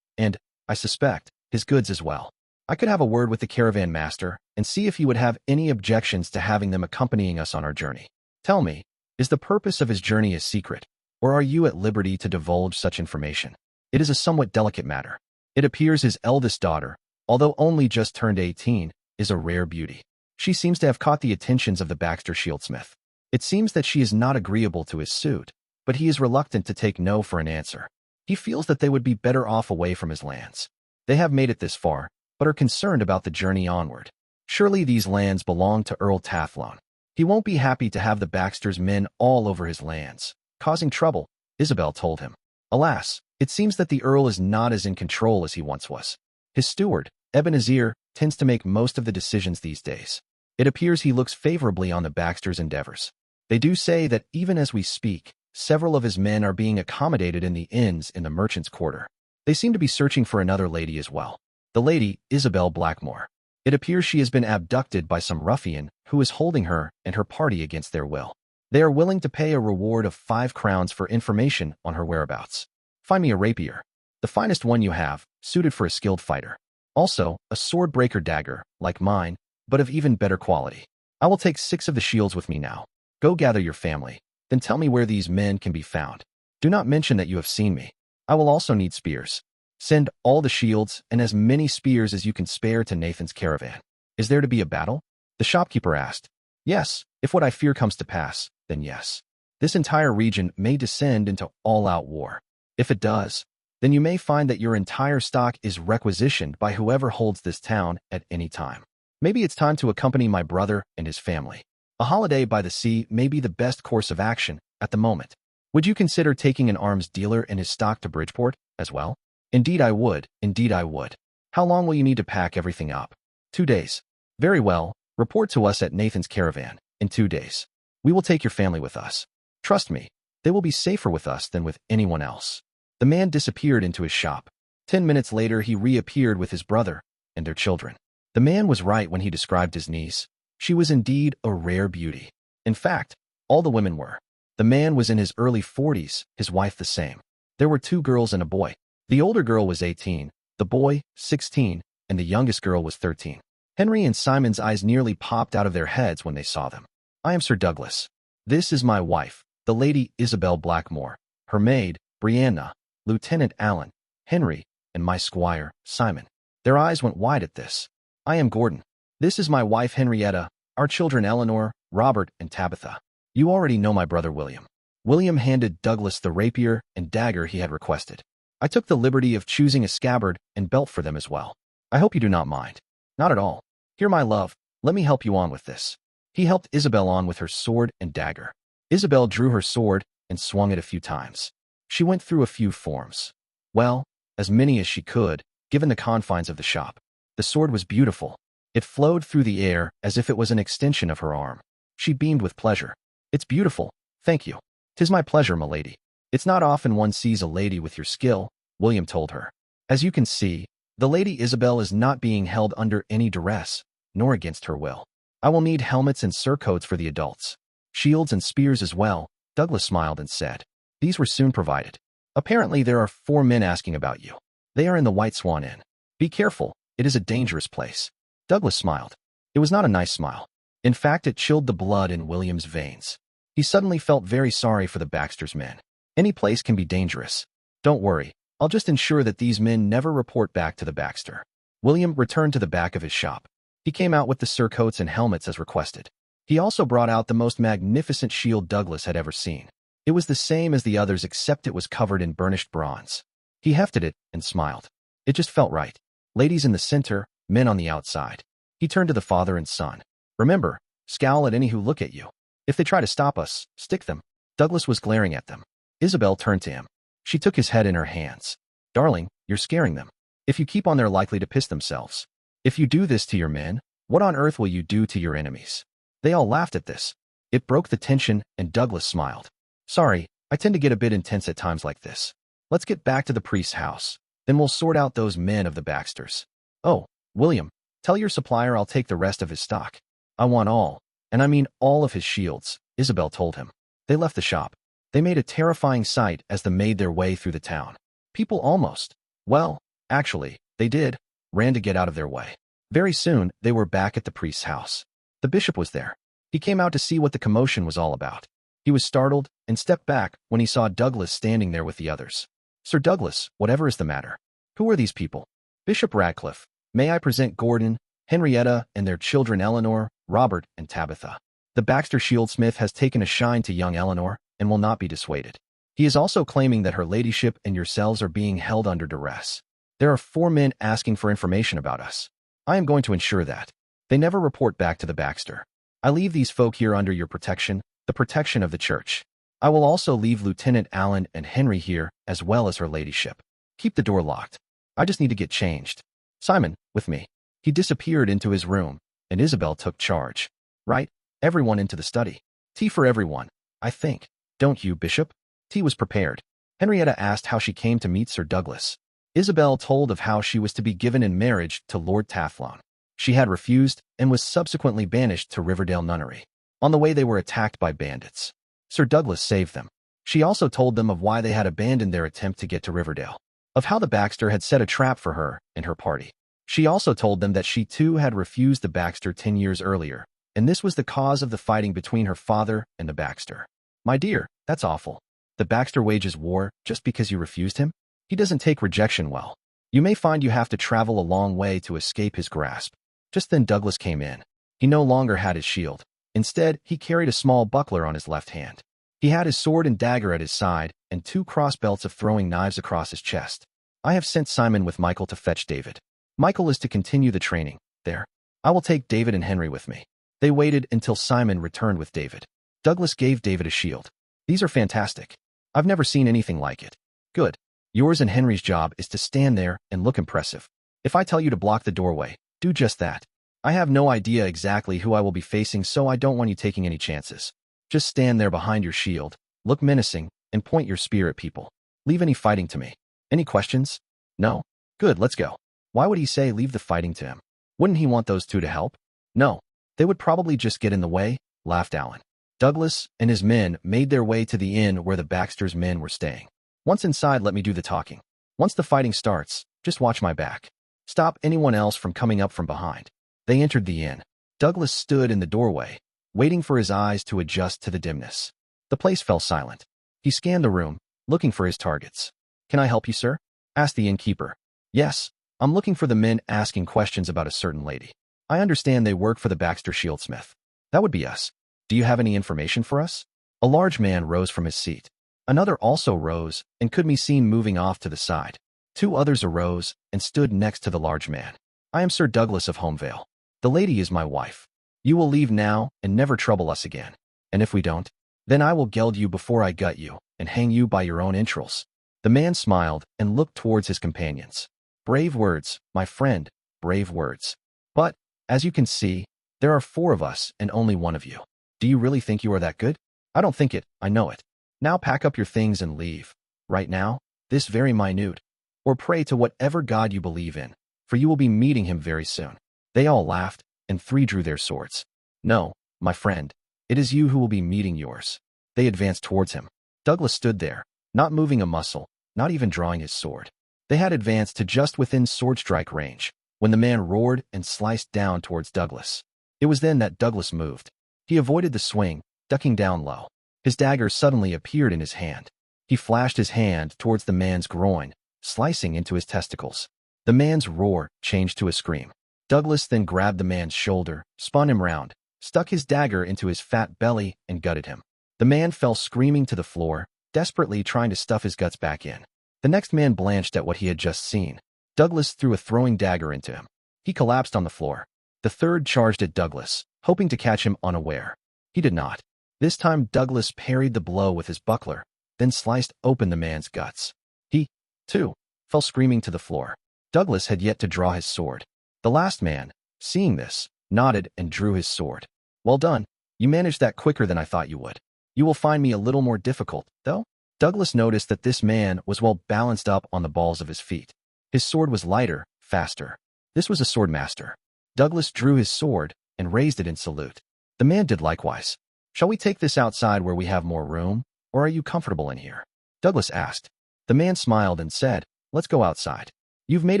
and, I suspect, his goods as well, I could have a word with the caravan master and see if he would have any objections to having them accompanying us on our journey. Tell me, is the purpose of his journey a secret, or are you at liberty to divulge such information? It is a somewhat delicate matter. It appears his eldest daughter, although only just turned 18, is a rare beauty. She seems to have caught the attentions of the Baxter shieldsmith. It seems that she is not agreeable to his suit, but he is reluctant to take no for an answer. He feels that they would be better off away from his lands. They have made it this far, but are concerned about the journey onward. Surely these lands belong to Earl Tathlone. He won't be happy to have the Baxter's men all over his lands, causing trouble, Isabel told him. Alas, it seems that the Earl is not as in control as he once was. His steward, Ebenezer, tends to make most of the decisions these days. It appears he looks favorably on the Baxter's endeavors. They do say that even as we speak, several of his men are being accommodated in the inns in the merchant's quarter. They seem to be searching for another lady as well. The lady, Isabel Blackmore. It appears she has been abducted by some ruffian who is holding her and her party against their will. They are willing to pay a reward of 5 crowns for information on her whereabouts. Find me a rapier, the finest one you have, suited for a skilled fighter. Also, a sword-breaker dagger, like mine, but of even better quality. I will take 6 of the shields with me now. Go gather your family, then tell me where these men can be found. Do not mention that you have seen me. I will also need spears. Send all the shields and as many spears as you can spare to Nathan's caravan. Is there to be a battle? The shopkeeper asked. Yes, if what I fear comes to pass, then yes. This entire region may descend into all-out war. If it does, then you may find that your entire stock is requisitioned by whoever holds this town at any time. Maybe it's time to accompany my brother and his family. A holiday by the sea may be the best course of action at the moment. Would you consider taking an arms dealer and his stock to Bridgeport as well? Indeed I would, indeed I would. How long will you need to pack everything up? 2 days. Very well, report to us at Nathan's caravan in 2 days. We will take your family with us. Trust me, they will be safer with us than with anyone else. The man disappeared into his shop. 10 minutes later he reappeared with his brother and their children. The man was right when he described his niece. She was indeed a rare beauty. In fact, all the women were. The man was in his early 40s, his wife the same. There were 2 girls and a boy. The older girl was 18, the boy, 16, and the youngest girl was 13. Henry and Simon's eyes nearly popped out of their heads when they saw them. I am Sir Douglas. This is my wife, the Lady Isabel Blackmore, her maid, Brianna, Lieutenant Allen, Henry, and my squire, Simon. Their eyes went wide at this. I am Gordon. This is my wife Henrietta, our children Eleanor, Robert, and Tabitha. You already know my brother William. William handed Douglas the rapier and dagger he had requested. I took the liberty of choosing a scabbard and belt for them as well. I hope you do not mind. Not at all. Here, my love, let me help you on with this. He helped Isabel on with her sword and dagger. Isabel drew her sword and swung it a few times. She went through a few forms. Well, as many as she could, given the confines of the shop. The sword was beautiful. It flowed through the air as if it was an extension of her arm. She beamed with pleasure. It's beautiful, thank you. 'Tis my pleasure, milady. It's not often one sees a lady with your skill, William told her. As you can see, the Lady Isabel is not being held under any duress, nor against her will. I will need helmets and surcoats for the adults. Shields and spears as well, Douglas smiled and said. These were soon provided. Apparently there are 4 men asking about you. They are in the White Swan Inn. Be careful, it is a dangerous place. Douglas smiled. It was not a nice smile. In fact, it chilled the blood in William's veins. He suddenly felt very sorry for the Baxter's men. Any place can be dangerous. Don't worry, I'll just ensure that these men never report back to the Baxter. William returned to the back of his shop. He came out with the surcoats and helmets as requested. He also brought out the most magnificent shield Douglas had ever seen. It was the same as the others except it was covered in burnished bronze. He hefted it and smiled. It just felt right. Ladies in the center, men on the outside. He turned to the father and son. Remember, scowl at any who look at you. If they try to stop us, stick them. Douglas was glaring at them. Isabel turned to him. She took his head in her hands. Darling, you're scaring them. If you keep on, they're likely to piss themselves. If you do this to your men, what on earth will you do to your enemies? They all laughed at this. It broke the tension, and Douglas smiled. Sorry, I tend to get a bit intense at times like this. Let's get back to the priest's house. Then we'll sort out those men of the Baxters. Oh, William, tell your supplier I'll take the rest of his stock. I want all, and I mean all of his shields, Isabel told him. They left the shop. They made a terrifying sight as they made their way through the town. People almost, well, actually, they did, ran to get out of their way. Very soon, they were back at the priest's house. The bishop was there. He came out to see what the commotion was all about. He was startled and stepped back when he saw Douglas standing there with the others. Sir Douglas, whatever is the matter? Who are these people? Bishop Radcliffe, may I present Gordon, Henrietta, and their children Eleanor, Robert, and Tabitha. The Baxter shieldsmith has taken a shine to young Eleanor and will not be dissuaded. He is also claiming that her ladyship and yourselves are being held under duress. There are 4 men asking for information about us. I am going to ensure that they never report back to the Baxter. I leave these folk here under your protection, the protection of the church. I will also leave Lieutenant Allen and Henry here, as well as her ladyship. Keep the door locked. I just need to get changed. Simon, with me. He disappeared into his room, and Isabel took charge. Right, everyone into the study. Tea for everyone, I think. Don't you, Bishop? Tea was prepared. Henrietta asked how she came to meet Sir Douglas. Isabel told of how she was to be given in marriage to Lord Tathlon. She had refused and was subsequently banished to Riverdale Nunnery. On the way they were attacked by bandits. Sir Douglas saved them. She also told them of why they had abandoned their attempt to get to Riverdale, of how the Baxter had set a trap for her and her party. She also told them that she too had refused the Baxter 10 years earlier, and this was the cause of the fighting between her father and the Baxter. My dear, that's awful. The Baxter wages war just because you refused him? He doesn't take rejection well. You may find you have to travel a long way to escape his grasp. Just then Douglas came in. He no longer had his shield. Instead, he carried a small buckler on his left hand. He had his sword and dagger at his side, and 2 cross belts of throwing knives across his chest. I have sent Simon with Michael to fetch David. Michael is to continue the training, there. I will take David and Henry with me. They waited until Simon returned with David. Douglas gave David a shield. These are fantastic. I've never seen anything like it. Good. Yours and Henry's job is to stand there and look impressive. If I tell you to block the doorway, do just that. I have no idea exactly who I will be facing, so I don't want you taking any chances. Just stand there behind your shield, look menacing, and point your spear at people. Leave any fighting to me. Any questions? No? Good, let's go. Why would he say leave the fighting to him? Wouldn't he want those 2 to help? No. They would probably just get in the way, laughed Allen. Douglas and his men made their way to the inn where the Baxter's men were staying. Once inside, let me do the talking. Once the fighting starts, just watch my back. Stop anyone else from coming up from behind. They entered the inn. Douglas stood in the doorway, waiting for his eyes to adjust to the dimness. The place fell silent. He scanned the room, looking for his targets. Can I help you, sir? Asked the innkeeper. Yes, I'm looking for the men asking questions about a certain lady. I understand they work for the Baxter shieldsmith. That would be us. Do you have any information for us? A large man rose from his seat. Another also rose and could be seen moving off to the side. 2 others arose and stood next to the large man. I am Sir Douglas of Homevale. The lady is my wife. You will leave now and never trouble us again. And if we don't, then I will geld you before I gut you and hang you by your own entrails. The man smiled and looked towards his companions. Brave words, my friend, brave words. But, as you can see, there are 4 of us and only one of you. Do you really think you are that good? I don't think it, I know it. Now pack up your things and leave. Right now, this very minute. Or pray to whatever God you believe in, for you will be meeting him very soon. They all laughed, and 3 drew their swords. No, my friend, it is you who will be meeting yours. They advanced towards him. Douglas stood there, not moving a muscle, not even drawing his sword. They had advanced to just within sword strike range, when the man roared and sliced down towards Douglas. It was then that Douglas moved. He avoided the swing, ducking down low. His dagger suddenly appeared in his hand. He flashed his hand towards the man's groin, slicing into his testicles. The man's roar changed to a scream. Douglas then grabbed the man's shoulder, spun him round, stuck his dagger into his fat belly, and gutted him. The man fell screaming to the floor, desperately trying to stuff his guts back in. The next man blanched at what he had just seen. Douglas threw a throwing dagger into him. He collapsed on the floor. The third charged at Douglas, hoping to catch him unaware. He did not. This time Douglas parried the blow with his buckler, then sliced open the man's guts. He, too, fell screaming to the floor. Douglas had yet to draw his sword. The last man, seeing this, nodded and drew his sword. Well done. You managed that quicker than I thought you would. You will find me a little more difficult, though. Douglas noticed that this man was well balanced up on the balls of his feet. His sword was lighter, faster. This was a sword master. Douglas drew his sword and raised it in salute. The man did likewise. Shall we take this outside where we have more room, or are you comfortable in here? Douglas asked. The man smiled and said, let's go outside. You've made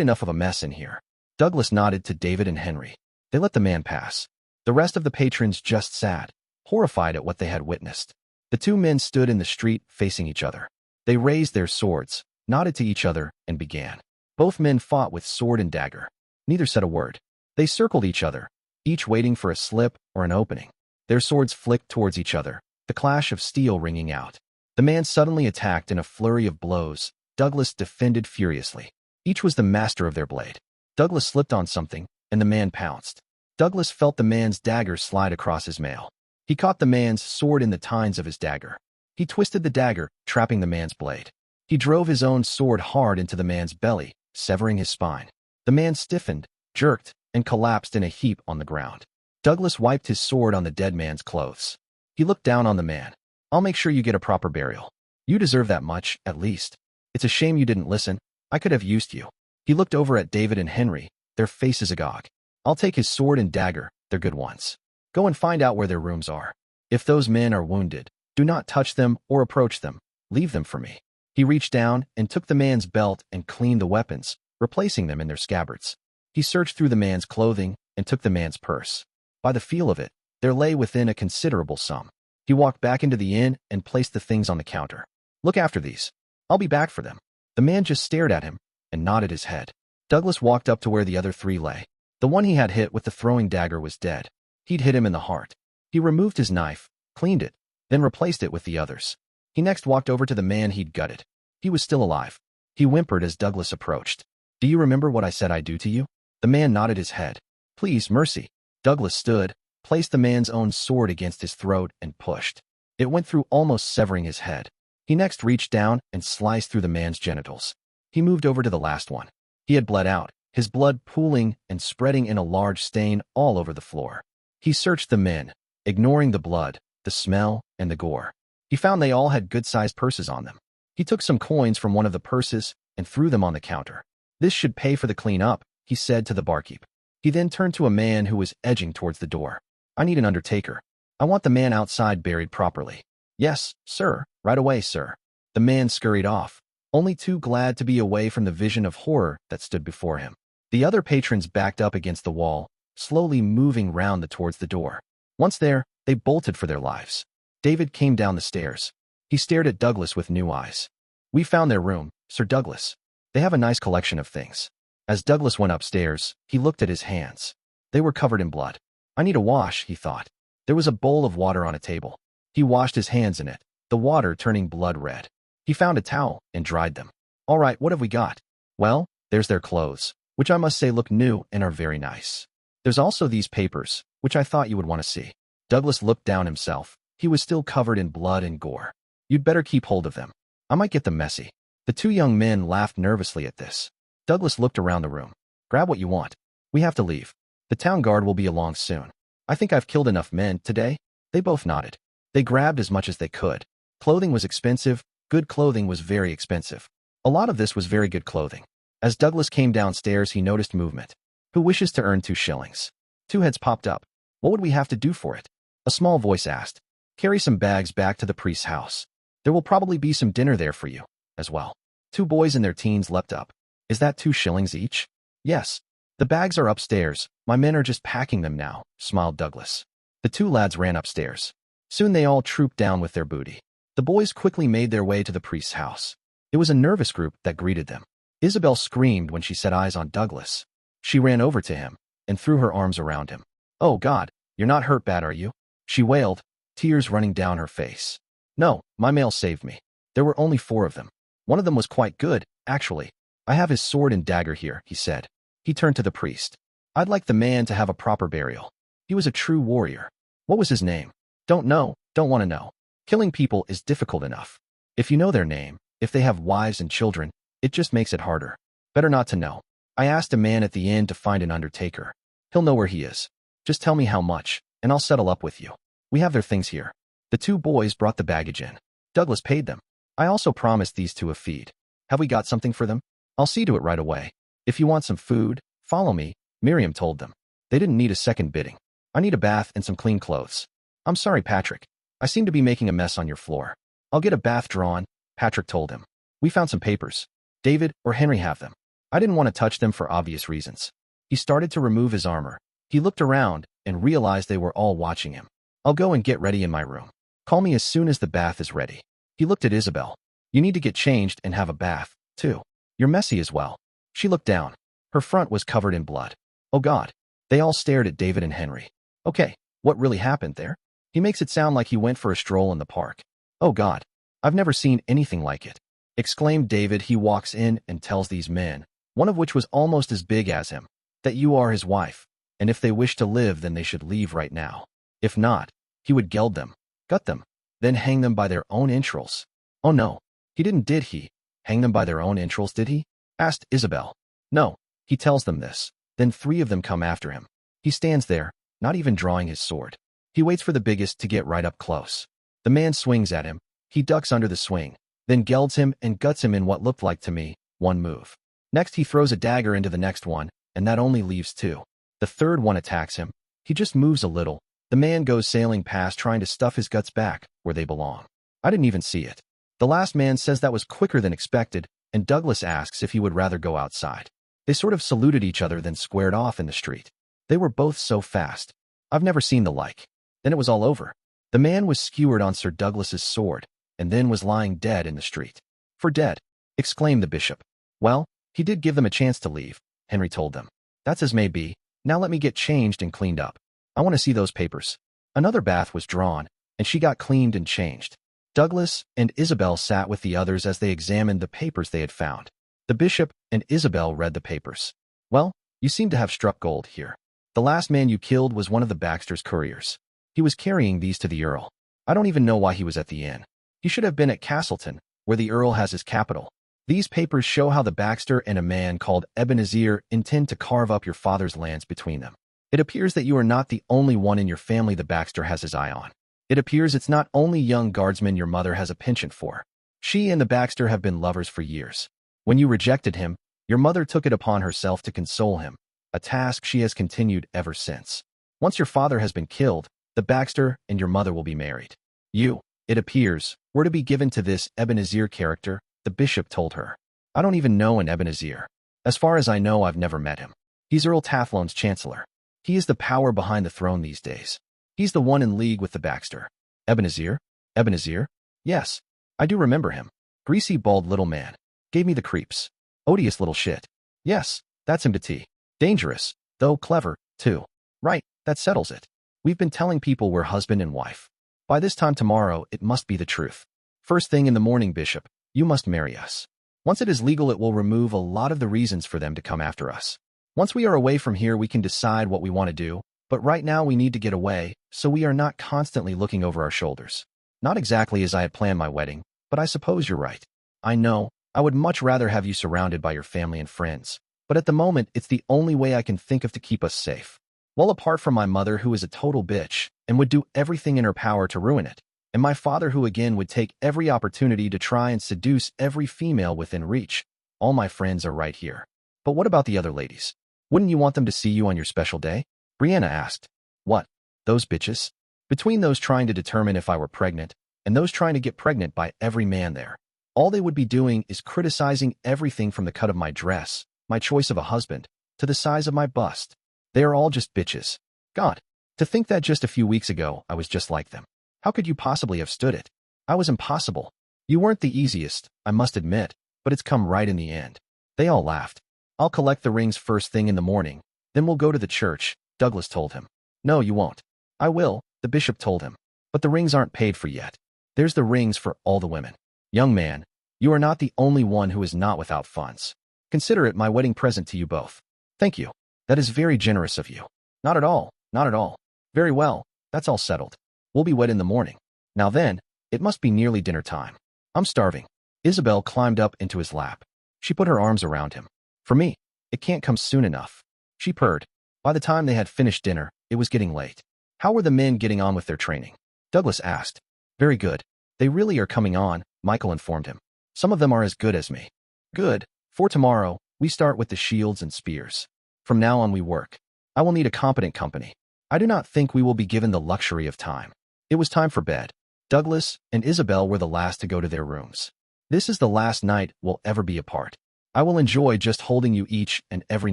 enough of a mess in here. Douglas nodded to David and Henry. They let the man pass. The rest of the patrons just sat, horrified at what they had witnessed. The 2 men stood in the street facing each other. They raised their swords, nodded to each other, and began. Both men fought with sword and dagger. Neither said a word. They circled each other, each waiting for a slip or an opening. Their swords flicked towards each other, the clash of steel ringing out. The man suddenly attacked in a flurry of blows. Douglas defended furiously. Each was the master of their blade. Douglas slipped on something, and the man pounced. Douglas felt the man's dagger slide across his mail. He caught the man's sword in the tines of his dagger. He twisted the dagger, trapping the man's blade. He drove his own sword hard into the man's belly, severing his spine. The man stiffened, jerked, and collapsed in a heap on the ground. Douglas wiped his sword on the dead man's clothes. He looked down on the man. I'll make sure you get a proper burial. You deserve that much, at least. It's a shame you didn't listen. I could have used you. He looked over at David and Henry, their faces agog. I'll take his sword and dagger, they're good ones. Go and find out where their rooms are. If those men are wounded, do not touch them or approach them. Leave them for me. He reached down and took the man's belt and cleaned the weapons, replacing them in their scabbards. He searched through the man's clothing and took the man's purse. By the feel of it, there lay within a considerable sum. He walked back into the inn and placed the things on the counter. Look after these. I'll be back for them. The man just stared at him and nodded his head. Douglas walked up to where the other 3 lay. The one he had hit with the throwing dagger was dead. He'd hit him in the heart. He removed his knife, cleaned it, then replaced it with the others. He next walked over to the man he'd gutted. He was still alive. He whimpered as Douglas approached. Do you remember what I said I'd do to you? The man nodded his head. Please, mercy. Douglas stood, placed the man's own sword against his throat, and pushed. It went through, almost severing his head. He next reached down and sliced through the man's genitals. He moved over to the last one. He had bled out, his blood pooling and spreading in a large stain all over the floor. He searched the men, ignoring the blood, the smell, and the gore. He found they all had good-sized purses on them. He took some coins from one of the purses and threw them on the counter. This should pay for the clean-up, he said to the barkeep. He then turned to a man who was edging towards the door. I need an undertaker. I want the man outside buried properly. Yes, sir. Right away, sir. The man scurried off, only too glad to be away from the vision of horror that stood before him. The other patrons backed up against the wall, slowly moving round towards the door. Once there, they bolted for their lives. David came down the stairs. He stared at Douglas with new eyes. We found their room, Sir Douglas. They have a nice collection of things. As Douglas went upstairs, he looked at his hands. They were covered in blood. I need a wash, he thought. There was a bowl of water on a table. He washed his hands in it, the water turning blood red. He found a towel and dried them. All right, what have we got? Well, there's their clothes, which I must say look new and are very nice. There's also these papers, which I thought you would want to see. Douglas looked down himself. He was still covered in blood and gore. You'd better keep hold of them. I might get them messy. The 2 young men laughed nervously at this. Douglas looked around the room. Grab what you want. We have to leave. The town guard will be along soon. I think I've killed enough men today. They both nodded. They grabbed as much as they could. Clothing was expensive. Good clothing was very expensive. A lot of this was very good clothing. As Douglas came downstairs, he noticed movement. Who wishes to earn 2 shillings? 2 heads popped up. What would we have to do for it? A small voice asked. Carry some bags back to the priest's house. There will probably be some dinner there for you, as well. 2 boys in their teens leapt up. Is that 2 shillings each? Yes. The bags are upstairs. My men are just packing them now, smiled Douglas. The 2 lads ran upstairs. Soon they all trooped down with their booty. The boys quickly made their way to the priest's house. It was a nervous group that greeted them. Isabel screamed when she set eyes on Douglas. She ran over to him and threw her arms around him. Oh God, you're not hurt bad, are you? She wailed, tears running down her face. No, my male saved me. There were only 4 of them. One of them was quite good, actually. I have his sword and dagger here, he said. He turned to the priest. I'd like the man to have a proper burial. He was a true warrior. What was his name? Don't know, don't want to know. Killing people is difficult enough. If you know their name, if they have wives and children, it just makes it harder. Better not to know. I asked a man at the inn to find an undertaker. He'll know where he is. Just tell me how much, and I'll settle up with you. We have their things here. The 2 boys brought the baggage in. Douglas paid them. I also promised these 2 a feed. Have we got something for them? I'll see to it right away. If you want some food, follow me, Miriam told them. They didn't need a second bidding. I need a bath and some clean clothes. I'm sorry, Patrick. I seem to be making a mess on your floor. I'll get a bath drawn, Patrick told him. We found some papers. David or Henry have them. I didn't want to touch them for obvious reasons. He started to remove his armor. He looked around and realized they were all watching him. I'll go and get ready in my room. Call me as soon as the bath is ready. He looked at Isabel. You need to get changed and have a bath, too. You're messy as well. She looked down. Her front was covered in blood. Oh God. They all stared at David and Henry. Okay, what really happened there? He makes it sound like he went for a stroll in the park. Oh God. I've never seen anything like it, exclaimed David. He walks in and tells these men, one of which was almost as big as him, that you are his wife, and if they wish to live then they should leave right now. If not, he would geld them, gut them, then hang them by their own entrails. Oh no, he didn't, did he? Hang them by their own entrails, did he? Asked Isabel. No, he tells them this. Then 3 of them come after him. He stands there, not even drawing his sword. He waits for the biggest to get right up close. The man swings at him. He ducks under the swing, then gelds him and guts him in what looked like to me, 1 move. Next he throws a dagger into the next one, and that only leaves 2. The 3rd one attacks him. He just moves a little. The man goes sailing past trying to stuff his guts back where they belong. I didn't even see it. The last man says that was quicker than expected, and Douglas asks if he would rather go outside. They sort of saluted each other then squared off in the street. They were both so fast. I've never seen the like. Then it was all over. The man was skewered on Sir Douglas's sword, and then was lying dead in the street. For dead, exclaimed the bishop. Well, he did give them a chance to leave, Henry told them. That's as may be. Now let me get changed and cleaned up. I want to see those papers. Another bath was drawn, and she got cleaned and changed. Douglas and Isabel sat with the others as they examined the papers they had found. The bishop and Isabel read the papers. Well, you seem to have struck gold here. The last man you killed was one of the Baxter's couriers. He was carrying these to the Earl. I don't even know why he was at the inn. He should have been at Castleton, where the Earl has his capital. These papers show how the Baxter and a man called Ebenezer intend to carve up your father's lands between them. It appears that you are not the only one in your family the Baxter has his eye on. It appears it's not only young guardsmen your mother has a penchant for. She and the Baxter have been lovers for years. When you rejected him, your mother took it upon herself to console him, a task she has continued ever since. Once your father has been killed, the Baxter and your mother will be married. You, it appears, were to be given to this Ebenezer character, the bishop told her. I don't even know an Ebenezer. As far as I know, I've never met him. He's Earl Tathlon's chancellor. He is the power behind the throne these days. He's the one in league with the Baxter. Ebenezer? Ebenezer? Yes, I do remember him. Greasy, bald little man. Gave me the creeps. Odious little shit. Yes, that's him to tea. Dangerous, though clever, too. Right, that settles it. We've been telling people we're husband and wife. By this time tomorrow, it must be the truth. First thing in the morning, Bishop, you must marry us. Once it is legal, it will remove a lot of the reasons for them to come after us. Once we are away from here, we can decide what we want to do, but right now we need to get away, so we are not constantly looking over our shoulders. Not exactly as I had planned my wedding, but I suppose you're right. I know, I would much rather have you surrounded by your family and friends, but at the moment, it's the only way I can think of to keep us safe. Well, apart from my mother, who is a total bitch and would do everything in her power to ruin it, and my father, who again would take every opportunity to try and seduce every female within reach, all my friends are right here. But what about the other ladies? Wouldn't you want them to see you on your special day? Brianna asked. What? Those bitches? Between those trying to determine if I were pregnant and those trying to get pregnant by every man there, all they would be doing is criticizing everything from the cut of my dress, my choice of a husband, to the size of my bust. They are all just bitches. God, to think that just a few weeks ago I was just like them. How could you possibly have stood it? I was impossible. You weren't the easiest, I must admit, but it's come right in the end. They all laughed. I'll collect the rings first thing in the morning, then we'll go to the church, Douglas told him. No, you won't. I will, the bishop told him. But the rings aren't paid for yet. There's the rings for all the women. Young man, you are not the only one who is not without funds. Consider it my wedding present to you both. Thank you. That is very generous of you. Not at all, not at all. Very well, that's all settled. We'll be wed in the morning. Now then, it must be nearly dinner time. I'm starving. Isabel climbed up into his lap. She put her arms around him. For me, it can't come soon enough. She purred. By the time they had finished dinner, it was getting late. How were the men getting on with their training? Douglas asked. Very good. They really are coming on, Michael informed him. Some of them are as good as me. Good. For tomorrow, we start with the shields and spears. From now on we work. I will need a competent company. I do not think we will be given the luxury of time. It was time for bed. Douglas and Isabel were the last to go to their rooms. This is the last night we'll ever be apart. I will enjoy just holding you each and every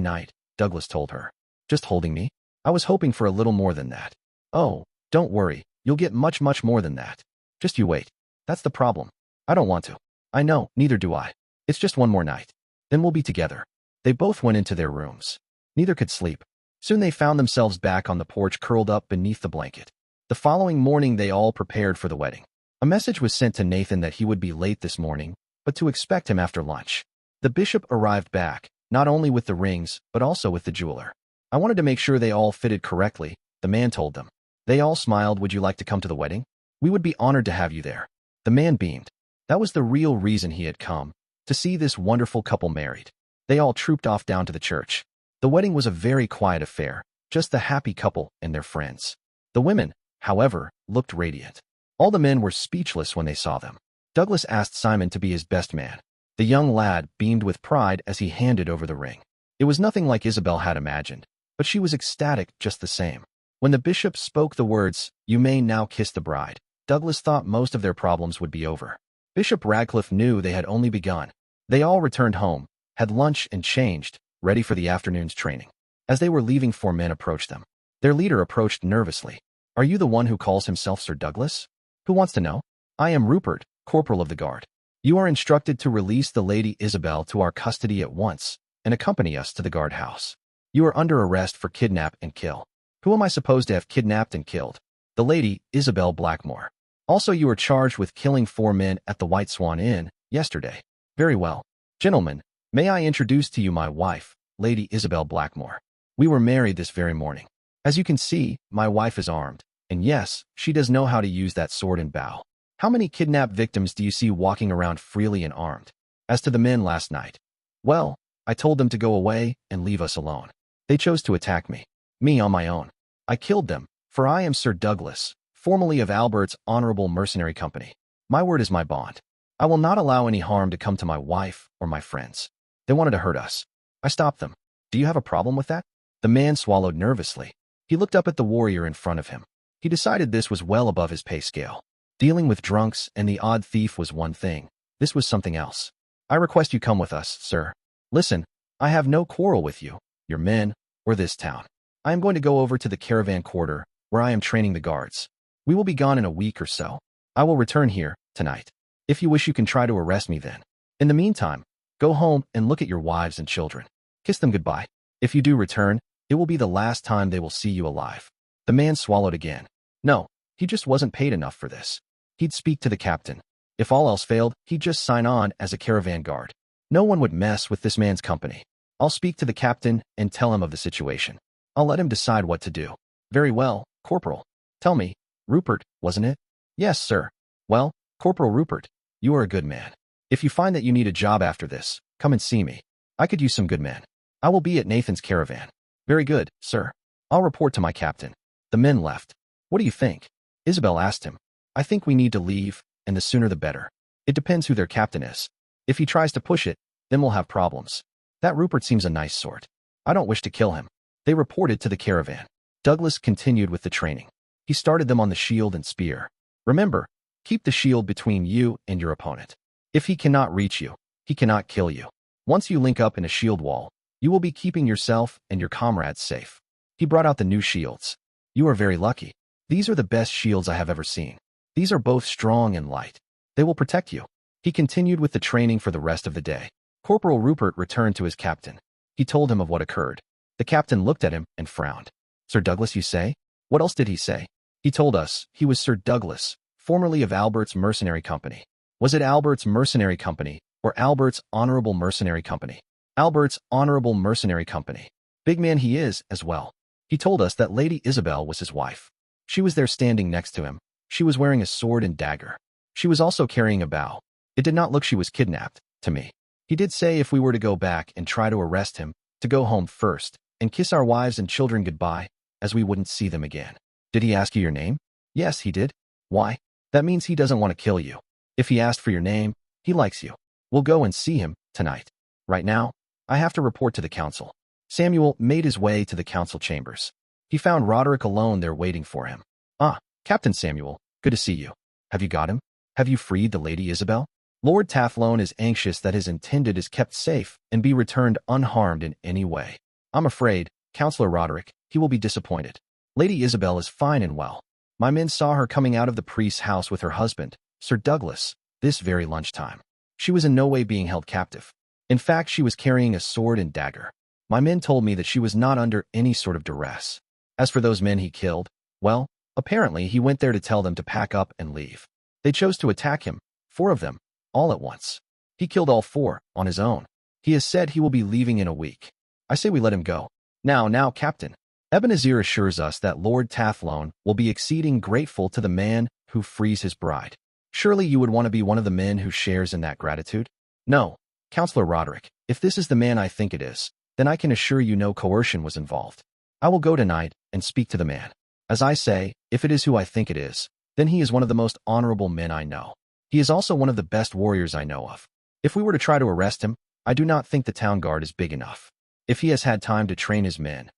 night, Douglas told her. Just holding me? I was hoping for a little more than that. Oh, don't worry, you'll get much, much more than that. Just you wait. That's the problem. I don't want to. I know, neither do I. It's just one more night. Then we'll be together. They both went into their rooms. Neither could sleep. Soon they found themselves back on the porch, curled up beneath the blanket. The following morning they all prepared for the wedding. A message was sent to Nathan that he would be late this morning, but to expect him after lunch. The bishop arrived back, not only with the rings, but also with the jeweler. I wanted to make sure they all fitted correctly, the man told them. They all smiled. Would you like to come to the wedding? We would be honored to have you there. The man beamed. That was the real reason he had come, to see this wonderful couple married. They all trooped off down to the church. The wedding was a very quiet affair, just the happy couple and their friends. The women, however, looked radiant. All the men were speechless when they saw them. Douglas asked Simon to be his best man. The young lad beamed with pride as he handed over the ring. It was nothing like Isabel had imagined, but she was ecstatic just the same. When the bishop spoke the words, "You may now kiss the bride," Douglas thought most of their problems would be over. Bishop Radcliffe knew they had only begun. They all returned home, had lunch and changed, ready for the afternoon's training. As they were leaving, 4 men approached them. Their leader approached nervously. Are you the one who calls himself Sir Douglas? Who wants to know? I am Rupert, corporal of the guard. You are instructed to release the Lady Isabel to our custody at once and accompany us to the guardhouse. You are under arrest for kidnap and kill. Who am I supposed to have kidnapped and killed? The Lady Isabel Blackmore. Also, you are charged with killing 4 men at the White Swan Inn yesterday. Very well. Gentlemen, may I introduce to you my wife, Lady Isabel Blackmore. We were married this very morning. As you can see, my wife is armed, and yes, she does know how to use that sword and bow. How many kidnapped victims do you see walking around freely and armed? As to the men last night, well, I told them to go away and leave us alone. They chose to attack me. Me on my own. I killed them, for I am Sir Douglas, formerly of Albert's Honorable Mercenary Company. My word is my bond. I will not allow any harm to come to my wife or my friends. They wanted to hurt us. I stopped them. Do you have a problem with that? The man swallowed nervously. He looked up at the warrior in front of him. He decided this was well above his pay scale. Dealing with drunks and the odd thief was one thing. This was something else. I request you come with us, sir. Listen, I have no quarrel with you, your men, or this town. I am going to go over to the caravan quarter, where I am training the guards. We will be gone in a week or so. I will return here tonight. If you wish, you can try to arrest me then. In the meantime, go home and look at your wives and children. Kiss them goodbye. If you do return, it will be the last time they will see you alive. The man swallowed again. No, he just wasn't paid enough for this. He'd speak to the captain. If all else failed, he'd just sign on as a caravan guard. No one would mess with this man's company. I'll speak to the captain and tell him of the situation. I'll let him decide what to do. Very well, Corporal. Tell me, Rupert, wasn't it? Yes, sir. Well, Corporal Rupert, you are a good man. If you find that you need a job after this, come and see me. I could use some good men. I will be at Nathan's caravan. Very good, sir. I'll report to my captain. The men left. What do you think? Isabel asked him. I think we need to leave, and the sooner the better. It depends who their captain is. If he tries to push it, then we'll have problems. That Rupert seems a nice sort. I don't wish to kill him. They reported to the caravan. Douglas continued with the training. He started them on the shield and spear. Remember, keep the shield between you and your opponent. If he cannot reach you, he cannot kill you. Once you link up in a shield wall, you will be keeping yourself and your comrades safe. He brought out the new shields. You are very lucky. These are the best shields I have ever seen. These are both strong and light. They will protect you. He continued with the training for the rest of the day. Corporal Rupert returned to his captain. He told him of what occurred. The captain looked at him and frowned. Sir Douglas, you say? What else did he say? He told us he was Sir Douglas, formerly of Albert's Mercenary Company. Was it Albert's Mercenary Company or Albert's Honorable Mercenary Company? Albert's Honorable Mercenary Company. Big man he is as well. He told us that Lady Isabel was his wife. She was there standing next to him. She was wearing a sword and dagger. She was also carrying a bow. It did not look she was kidnapped, to me. He did say if we were to go back and try to arrest him, to go home first and kiss our wives and children goodbye, as we wouldn't see them again. Did he ask you your name? Yes, he did. Why? That means he doesn't want to kill you. If he asked for your name, he likes you. We'll go and see him tonight. Right now, I have to report to the council. Samuel made his way to the council chambers. He found Roderick alone there waiting for him. Ah, Captain Samuel, good to see you. Have you got him? Have you freed the Lady Isabel? Lord Tathlone is anxious that his intended is kept safe and be returned unharmed in any way. I'm afraid, Councillor Roderick, he will be disappointed. Lady Isabel is fine and well. My men saw her coming out of the priest's house with her husband, Sir Douglas, this very lunchtime. She was in no way being held captive. In fact, she was carrying a sword and dagger. My men told me that she was not under any sort of duress. As for those men he killed, well, apparently he went there to tell them to pack up and leave. They chose to attack him, 4 of them, all at once. He killed all 4, on his own. He has said he will be leaving in a week. I say we let him go. Now, Captain. Ebenezer assures us that Lord Tathlone will be exceeding grateful to the man who frees his bride. Surely you would want to be one of the men who shares in that gratitude? No, Councillor Roderick, if this is the man I think it is, then I can assure you no coercion was involved. I will go tonight and speak to the man. As I say, if it is who I think it is, then he is one of the most honorable men I know. He is also one of the best warriors I know of. If we were to try to arrest him, I do not think the town guard is big enough. If he has had time to train his men,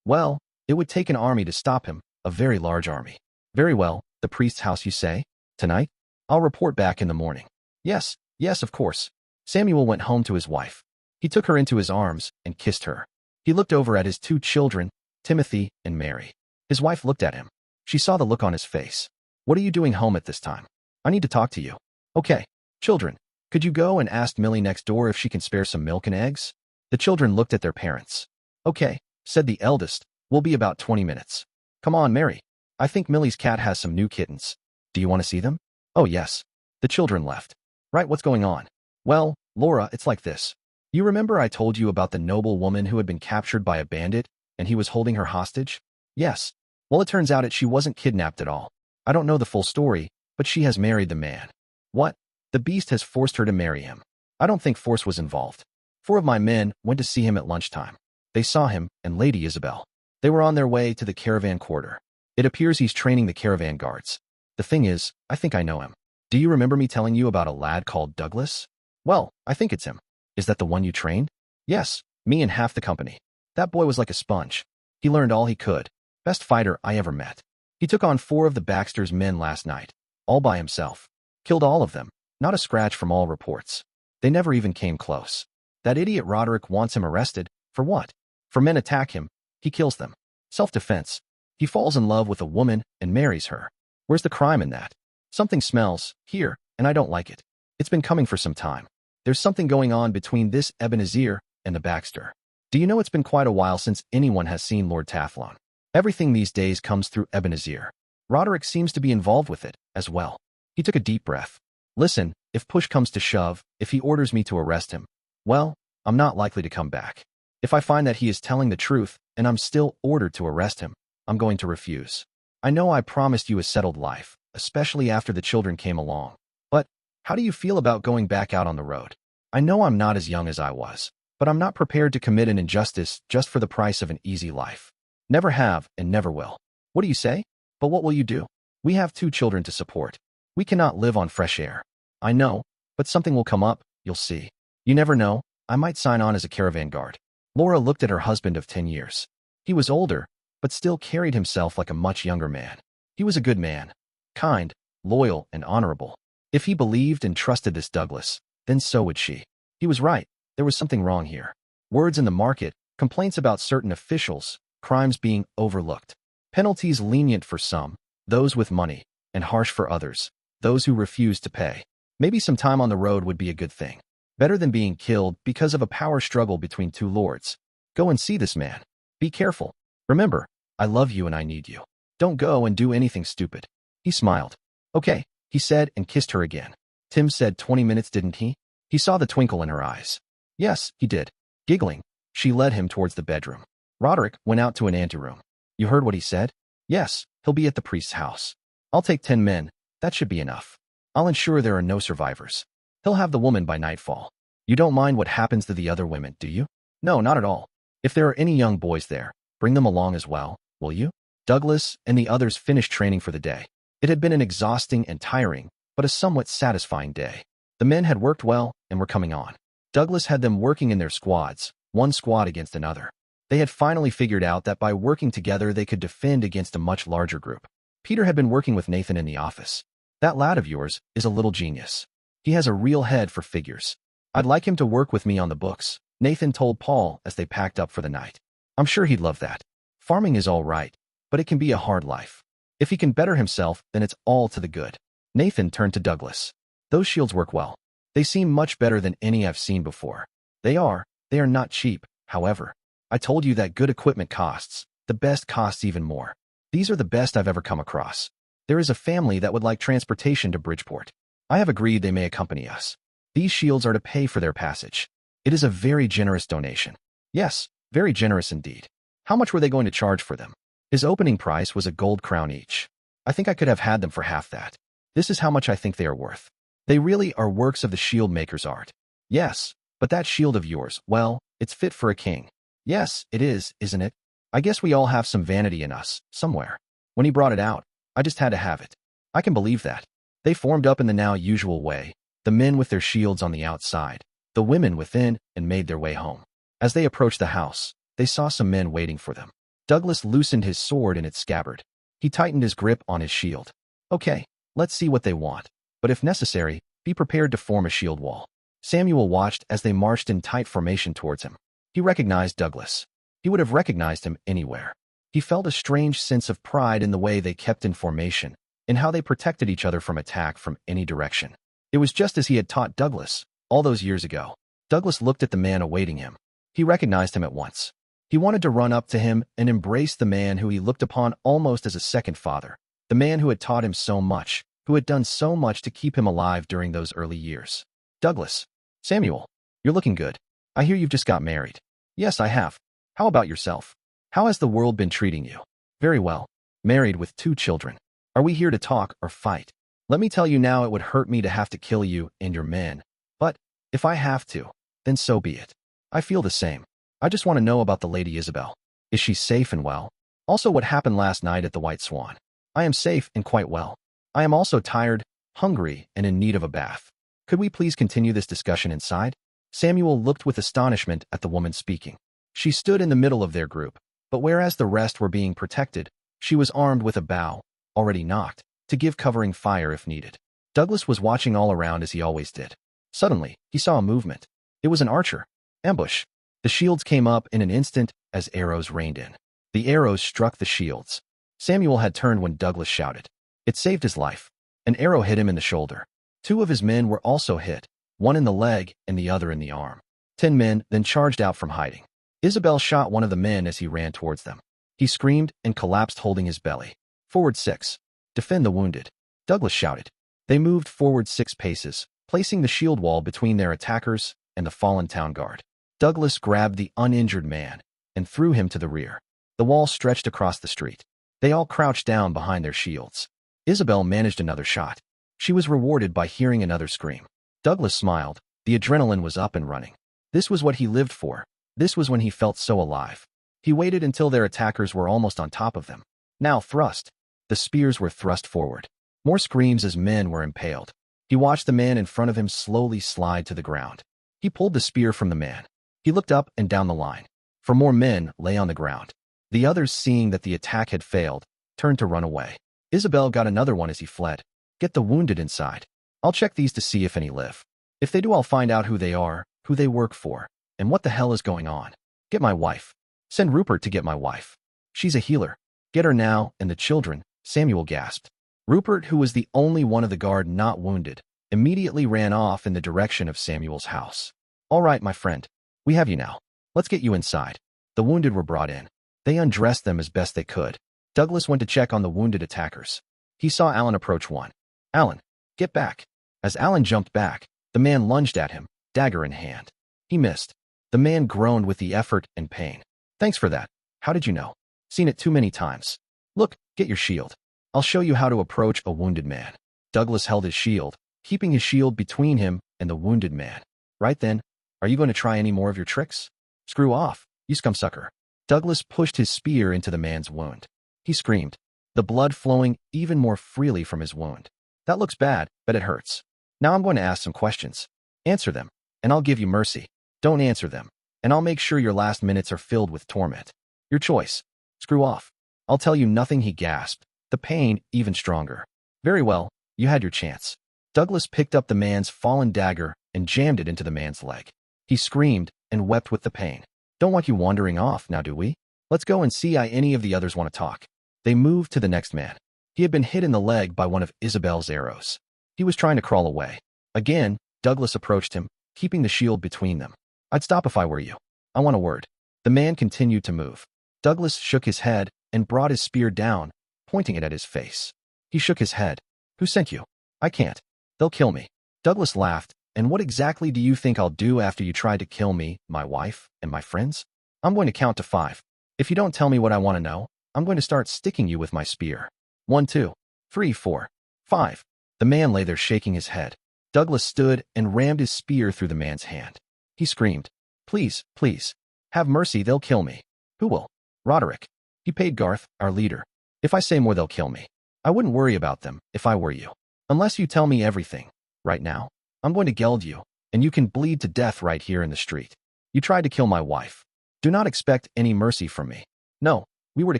well, it would take an army to stop him, a very large army. Very well, the priest's house you say? Tonight? I'll report back in the morning. Yes, of course. Samuel went home to his wife. He took her into his arms and kissed her. He looked over at his 2 children, Timothy and Mary. His wife looked at him. She saw the look on his face. What are you doing home at this time? I need to talk to you. Okay, children, could you go and ask Millie next door if she can spare some milk and eggs? The children looked at their parents. Okay, said the eldest, we'll be about 20 minutes. Come on, Mary. I think Millie's cat has some new kittens. Do you want to see them? Oh, yes. The children left. Right, what's going on? Well, Laura, it's like this. You remember I told you about the noble woman who had been captured by a bandit, and he was holding her hostage? Yes. Well, it turns out she wasn't kidnapped at all. I don't know the full story, but she has married the man. What? The beast has forced her to marry him. I don't think force was involved. 4 of my men went to see him at lunchtime. They saw him and Lady Isabel. They were on their way to the caravan quarter. It appears he's training the caravan guards. The thing is, I think I know him. Do you remember me telling you about a lad called Douglas? Well, I think it's him. Is that the one you trained? Yes, me and half the company. That boy was like a sponge. He learned all he could. Best fighter I ever met. He took on 4 of the Baxter's men last night, all by himself. Killed all of them, not a scratch from all reports. They never even came close. That idiot Roderick wants him arrested. For what? For men attack him. He kills them. Self-defense. He falls in love with a woman and marries her. Where's the crime in that? Something smells here, and I don't like it. It's been coming for some time. There's something going on between this Ebenezer and the Baxter. Do you know it's been quite a while since anyone has seen Lord Tathlone? Everything these days comes through Ebenezer. Roderick seems to be involved with it, as well. He took a deep breath. Listen, if push comes to shove, if he orders me to arrest him, well, I'm not likely to come back. If I find that he is telling the truth, and I'm still ordered to arrest him, I'm going to refuse. I know I promised you a settled life, especially after the children came along. But, how do you feel about going back out on the road? I know I'm not as young as I was. but I'm not prepared to commit an injustice just for the price of an easy life. Never have and never will. What do you say? But what will you do? We have 2 children to support. We cannot live on fresh air. I know, but something will come up, you'll see. You never know, I might sign on as a caravan guard. Laura looked at her husband of 10 years. He was older, but still carried himself like a much younger man. He was a good man, kind, loyal, and honorable. If he believed and trusted this Douglas, then so would she. He was right, there was something wrong here. Words in the market, complaints about certain officials, crimes being overlooked. Penalties lenient for some, those with money, and harsh for others, those who refused to pay. Maybe some time on the road would be a good thing. Better than being killed because of a power struggle between 2 lords. Go and see this man. Be careful. Remember, I love you and I need you. Don't go and do anything stupid. He smiled. Okay, he said and kissed her again. Tim said 20 minutes, didn't he? He saw the twinkle in her eyes. Yes, he did. Giggling, she led him towards the bedroom. Roderick went out to an anteroom. You heard what he said? Yes, he'll be at the priest's house. I'll take 10 men, that should be enough. I'll ensure there are no survivors. He'll have the woman by nightfall. You don't mind what happens to the other women, do you? No, not at all. If there are any young boys there, bring them along as well, will you? Douglas and the others finished training for the day. It had been an exhausting and tiring, but a somewhat satisfying day. The men had worked well and were coming on. Douglas had them working in their squads, one squad against another. They had finally figured out that by working together they could defend against a much larger group. Peter had been working with Nathan in the office. That lad of yours is a little genius. He has a real head for figures. I'd like him to work with me on the books, Nathan told Paul as they packed up for the night. I'm sure he'd love that. Farming is all right, but it can be a hard life. If he can better himself, then it's all to the good. Nathan turned to Douglas. Those shields work well. They seem much better than any I've seen before. They are not cheap, however. I told you that good equipment costs. The best costs even more. These are the best I've ever come across. There is a family that would like transportation to Bridgeport. I have agreed they may accompany us. These shields are to pay for their passage. It is a very generous donation. Yes, very generous indeed. How much were they going to charge for them? His opening price was a gold crown each. I think I could have had them for half that. This is how much I think they are worth. They really are works of the shield maker's art. Yes, but that shield of yours, well, it's fit for a king. Yes, it is, isn't it? I guess we all have some vanity in us, somewhere. When he brought it out, I just had to have it. I can believe that. They formed up in the now usual way, the men with their shields on the outside, the women within, and made their way home. As they approached the house, they saw some men waiting for them. Douglas loosened his sword in its scabbard. He tightened his grip on his shield. Okay, let's see what they want. But if necessary, be prepared to form a shield wall. Samuel watched as they marched in tight formation towards him. He recognized Douglas. He would have recognized him anywhere. He felt a strange sense of pride in the way they kept in formation, in how they protected each other from attack from any direction. It was just as he had taught Douglas, all those years ago. Douglas looked at the man awaiting him. He recognized him at once. He wanted to run up to him and embrace the man who he looked upon almost as a second father, the man who had taught him so much, who had done so much to keep him alive during those early years. Douglas. Samuel. You're looking good. I hear you've just got married. Yes, I have. How about yourself? How has the world been treating you? Very well. Married with 2 children. Are we here to talk or fight? Let me tell you now, it would hurt me to have to kill you and your men. But, if I have to, then so be it. I feel the same. I just want to know about the Lady Isabel. Is she safe and well? Also, what happened last night at the White Swan? I am safe and quite well. I am also tired, hungry, and in need of a bath. Could we please continue this discussion inside? Samuel looked with astonishment at the woman speaking. She stood in the middle of their group, but whereas the rest were being protected, she was armed with a bow, already knocked, to give covering fire if needed. Douglas was watching all around as he always did. Suddenly, he saw a movement. It was an archer. Ambush. The shields came up in an instant as arrows rained in. The arrows struck the shields. Samuel had turned when Douglas shouted. It saved his life. An arrow hit him in the shoulder. 2 of his men were also hit, one in the leg and the other in the arm. 10 men then charged out from hiding. Isabel shot one of the men as he ran towards them. He screamed and collapsed holding his belly. Forward 6. Defend the wounded. Douglas shouted. They moved forward 6 paces, placing the shield wall between their attackers and the fallen town guard. Douglas grabbed the uninjured man and threw him to the rear. The wall stretched across the street. They all crouched down behind their shields. Isabel managed another shot. She was rewarded by hearing another scream. Douglas smiled. The adrenaline was up and running. This was what he lived for. This was when he felt so alive. He waited until their attackers were almost on top of them. Now thrust. The spears were thrust forward. More screams as men were impaled. He watched the man in front of him slowly slide to the ground. He pulled the spear from the man. He looked up and down the line. For more men lay on the ground. The others, seeing that the attack had failed, turned to run away. Isabel got another one as he fled. Get the wounded inside. I'll check these to see if any live. If they do, I'll find out who they are, who they work for, and what the hell is going on. Get my wife. Send Rupert to get my wife. She's a healer. Get her now, and the children, Samuel gasped. Rupert, who was the only one of the guard not wounded, immediately ran off in the direction of Samuel's house. All right, my friend. We have you now. Let's get you inside. The wounded were brought in. They undressed them as best they could. Douglas went to check on the wounded attackers. He saw Alan approach one. Alan, get back. As Alan jumped back, the man lunged at him, dagger in hand. He missed. The man groaned with the effort and pain. Thanks for that. How did you know? Seen it too many times. Look, get your shield. I'll show you how to approach a wounded man. Douglas held his shield, keeping his shield between him and the wounded man. Right then, are you going to try any more of your tricks? Screw off, you scumsucker. Douglas pushed his spear into the man's wound. He screamed, the blood flowing even more freely from his wound. That looks bad, but it hurts. Now I'm going to ask some questions. Answer them, and I'll give you mercy. Don't answer them, and I'll make sure your last minutes are filled with torment. Your choice. Screw off. I'll tell you nothing, he gasped, the pain even stronger. Very well, you had your chance. Douglas picked up the man's fallen dagger and jammed it into the man's leg. He screamed and wept with the pain. Don't want you wandering off now, do we? Let's go and see any of the others want to talk. They moved to the next man. He had been hit in the leg by one of Isabel's arrows. He was trying to crawl away. Again, Douglas approached him, keeping the shield between them. I'd stop if I were you. I want a word. The man continued to move. Douglas shook his head and brought his spear down, pointing it at his face. He shook his head. Who sent you? I can't. They'll kill me. Douglas laughed. And what exactly do you think I'll do after you try to kill me, my wife, and my friends? I'm going to count to 5. If you don't tell me what I want to know, I'm going to start sticking you with my spear. 1, 2, 3, 4, 5. The man lay there shaking his head. Douglas stood and rammed his spear through the man's hand. He screamed, please, please, have mercy, they'll kill me. Who will? Roderick. He paid Garth, our leader. If I say more, they'll kill me. I wouldn't worry about them if I were you. Unless you tell me everything. Right now, I'm going to geld you, and you can bleed to death right here in the street. You tried to kill my wife. Do not expect any mercy from me. No, we were to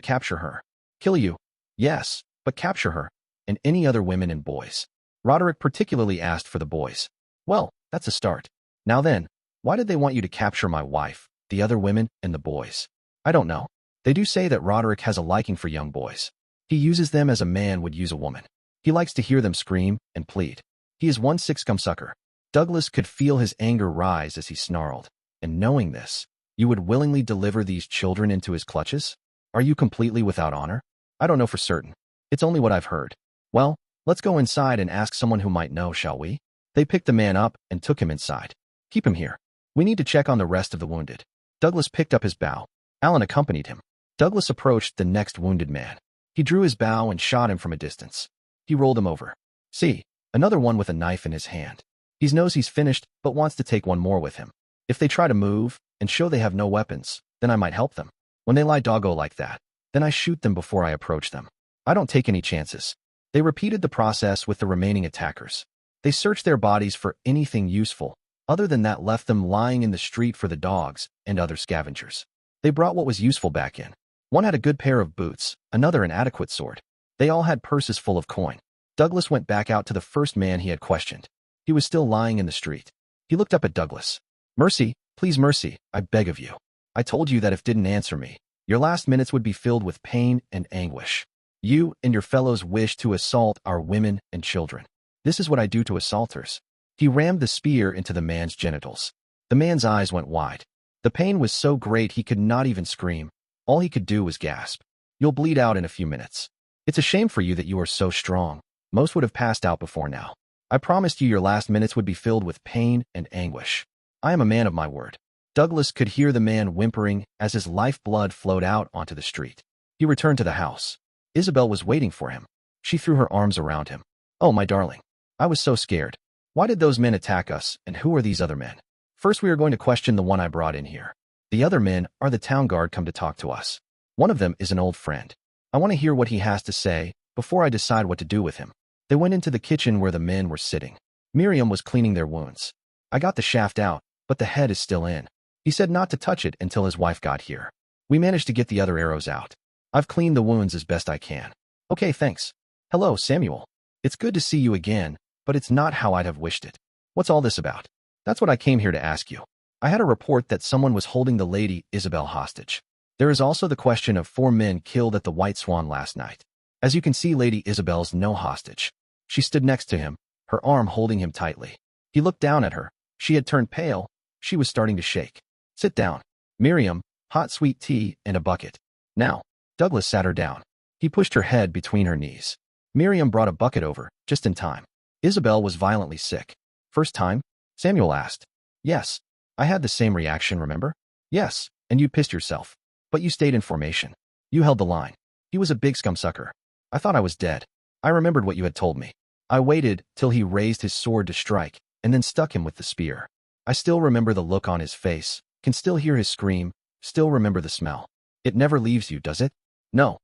capture her. Kill you. Yes, but capture her, and any other women and boys. Roderick particularly asked for the boys. Well, that's a start. Now then, why did they want you to capture my wife, the other women, and the boys? I don't know. They do say that Roderick has a liking for young boys. He uses them as a man would use a woman. He likes to hear them scream and plead. He is one sick scumsucker. Douglas could feel his anger rise as he snarled. And knowing this, you would willingly deliver these children into his clutches? Are you completely without honor? I don't know for certain. It's only what I've heard. Well, let's go inside and ask someone who might know, shall we? They picked the man up and took him inside. Keep him here. We need to check on the rest of the wounded. Douglas picked up his bow. Alan accompanied him. Douglas approached the next wounded man. He drew his bow and shot him from a distance. He rolled him over. See, another one with a knife in his hand. He knows he's finished, but wants to take one more with him. If they try to move and show they have no weapons, then I might help them. When they lie doggo like that, then I shoot them before I approach them. I don't take any chances. They repeated the process with the remaining attackers. They searched their bodies for anything useful, other than that left them lying in the street for the dogs and other scavengers. They brought what was useful back in. One had a good pair of boots, another an adequate sword. They all had purses full of coin. Douglas went back out to the first man he had questioned. He was still lying in the street. He looked up at Douglas. Mercy, please mercy, I beg of you. I told you that if didn't answer me, your last minutes would be filled with pain and anguish. You and your fellows wish to assault our women and children. This is what I do to assaulters. He rammed the spear into the man's genitals. The man's eyes went wide. The pain was so great he could not even scream. All he could do was gasp. You'll bleed out in a few minutes. It's a shame for you that you are so strong. Most would have passed out before now. I promised you your last minutes would be filled with pain and anguish. I am a man of my word. Douglas could hear the man whimpering as his lifeblood flowed out onto the street. He returned to the house. Isabel was waiting for him. She threw her arms around him. Oh, my darling. I was so scared. Why did those men attack us, and who are these other men? First, we are going to question the one I brought in here. The other men are the town guard come to talk to us. One of them is an old friend. I want to hear what he has to say before I decide what to do with him. They went into the kitchen where the men were sitting. Miriam was cleaning their wounds. I got the shaft out, but the head is still in. He said not to touch it until his wife got here. We managed to get the other arrows out. I've cleaned the wounds as best I can. Okay, thanks. Hello, Samuel. It's good to see you again, but it's not how I'd have wished it. What's all this about? That's what I came here to ask you. I had a report that someone was holding the Lady Isabel hostage. There is also the question of 4 men killed at the White Swan last night. As you can see, Lady Isabel's no hostage. She stood next to him, her arm holding him tightly. He looked down at her. She had turned pale. She was starting to shake. Sit down. Miriam, hot sweet tea and a bucket. Now. Douglas sat her down. He pushed her head between her knees. Miriam brought a bucket over, just in time. Isabel was violently sick. First time? Samuel asked. Yes. I had the same reaction, remember? Yes, and you pissed yourself. But you stayed in formation. You held the line. He was a big scumsucker. I thought I was dead. I remembered what you had told me. I waited till he raised his sword to strike, and then stuck him with the spear. I still remember the look on his face, can still hear his scream, still remember the smell. It never leaves you, does it? No,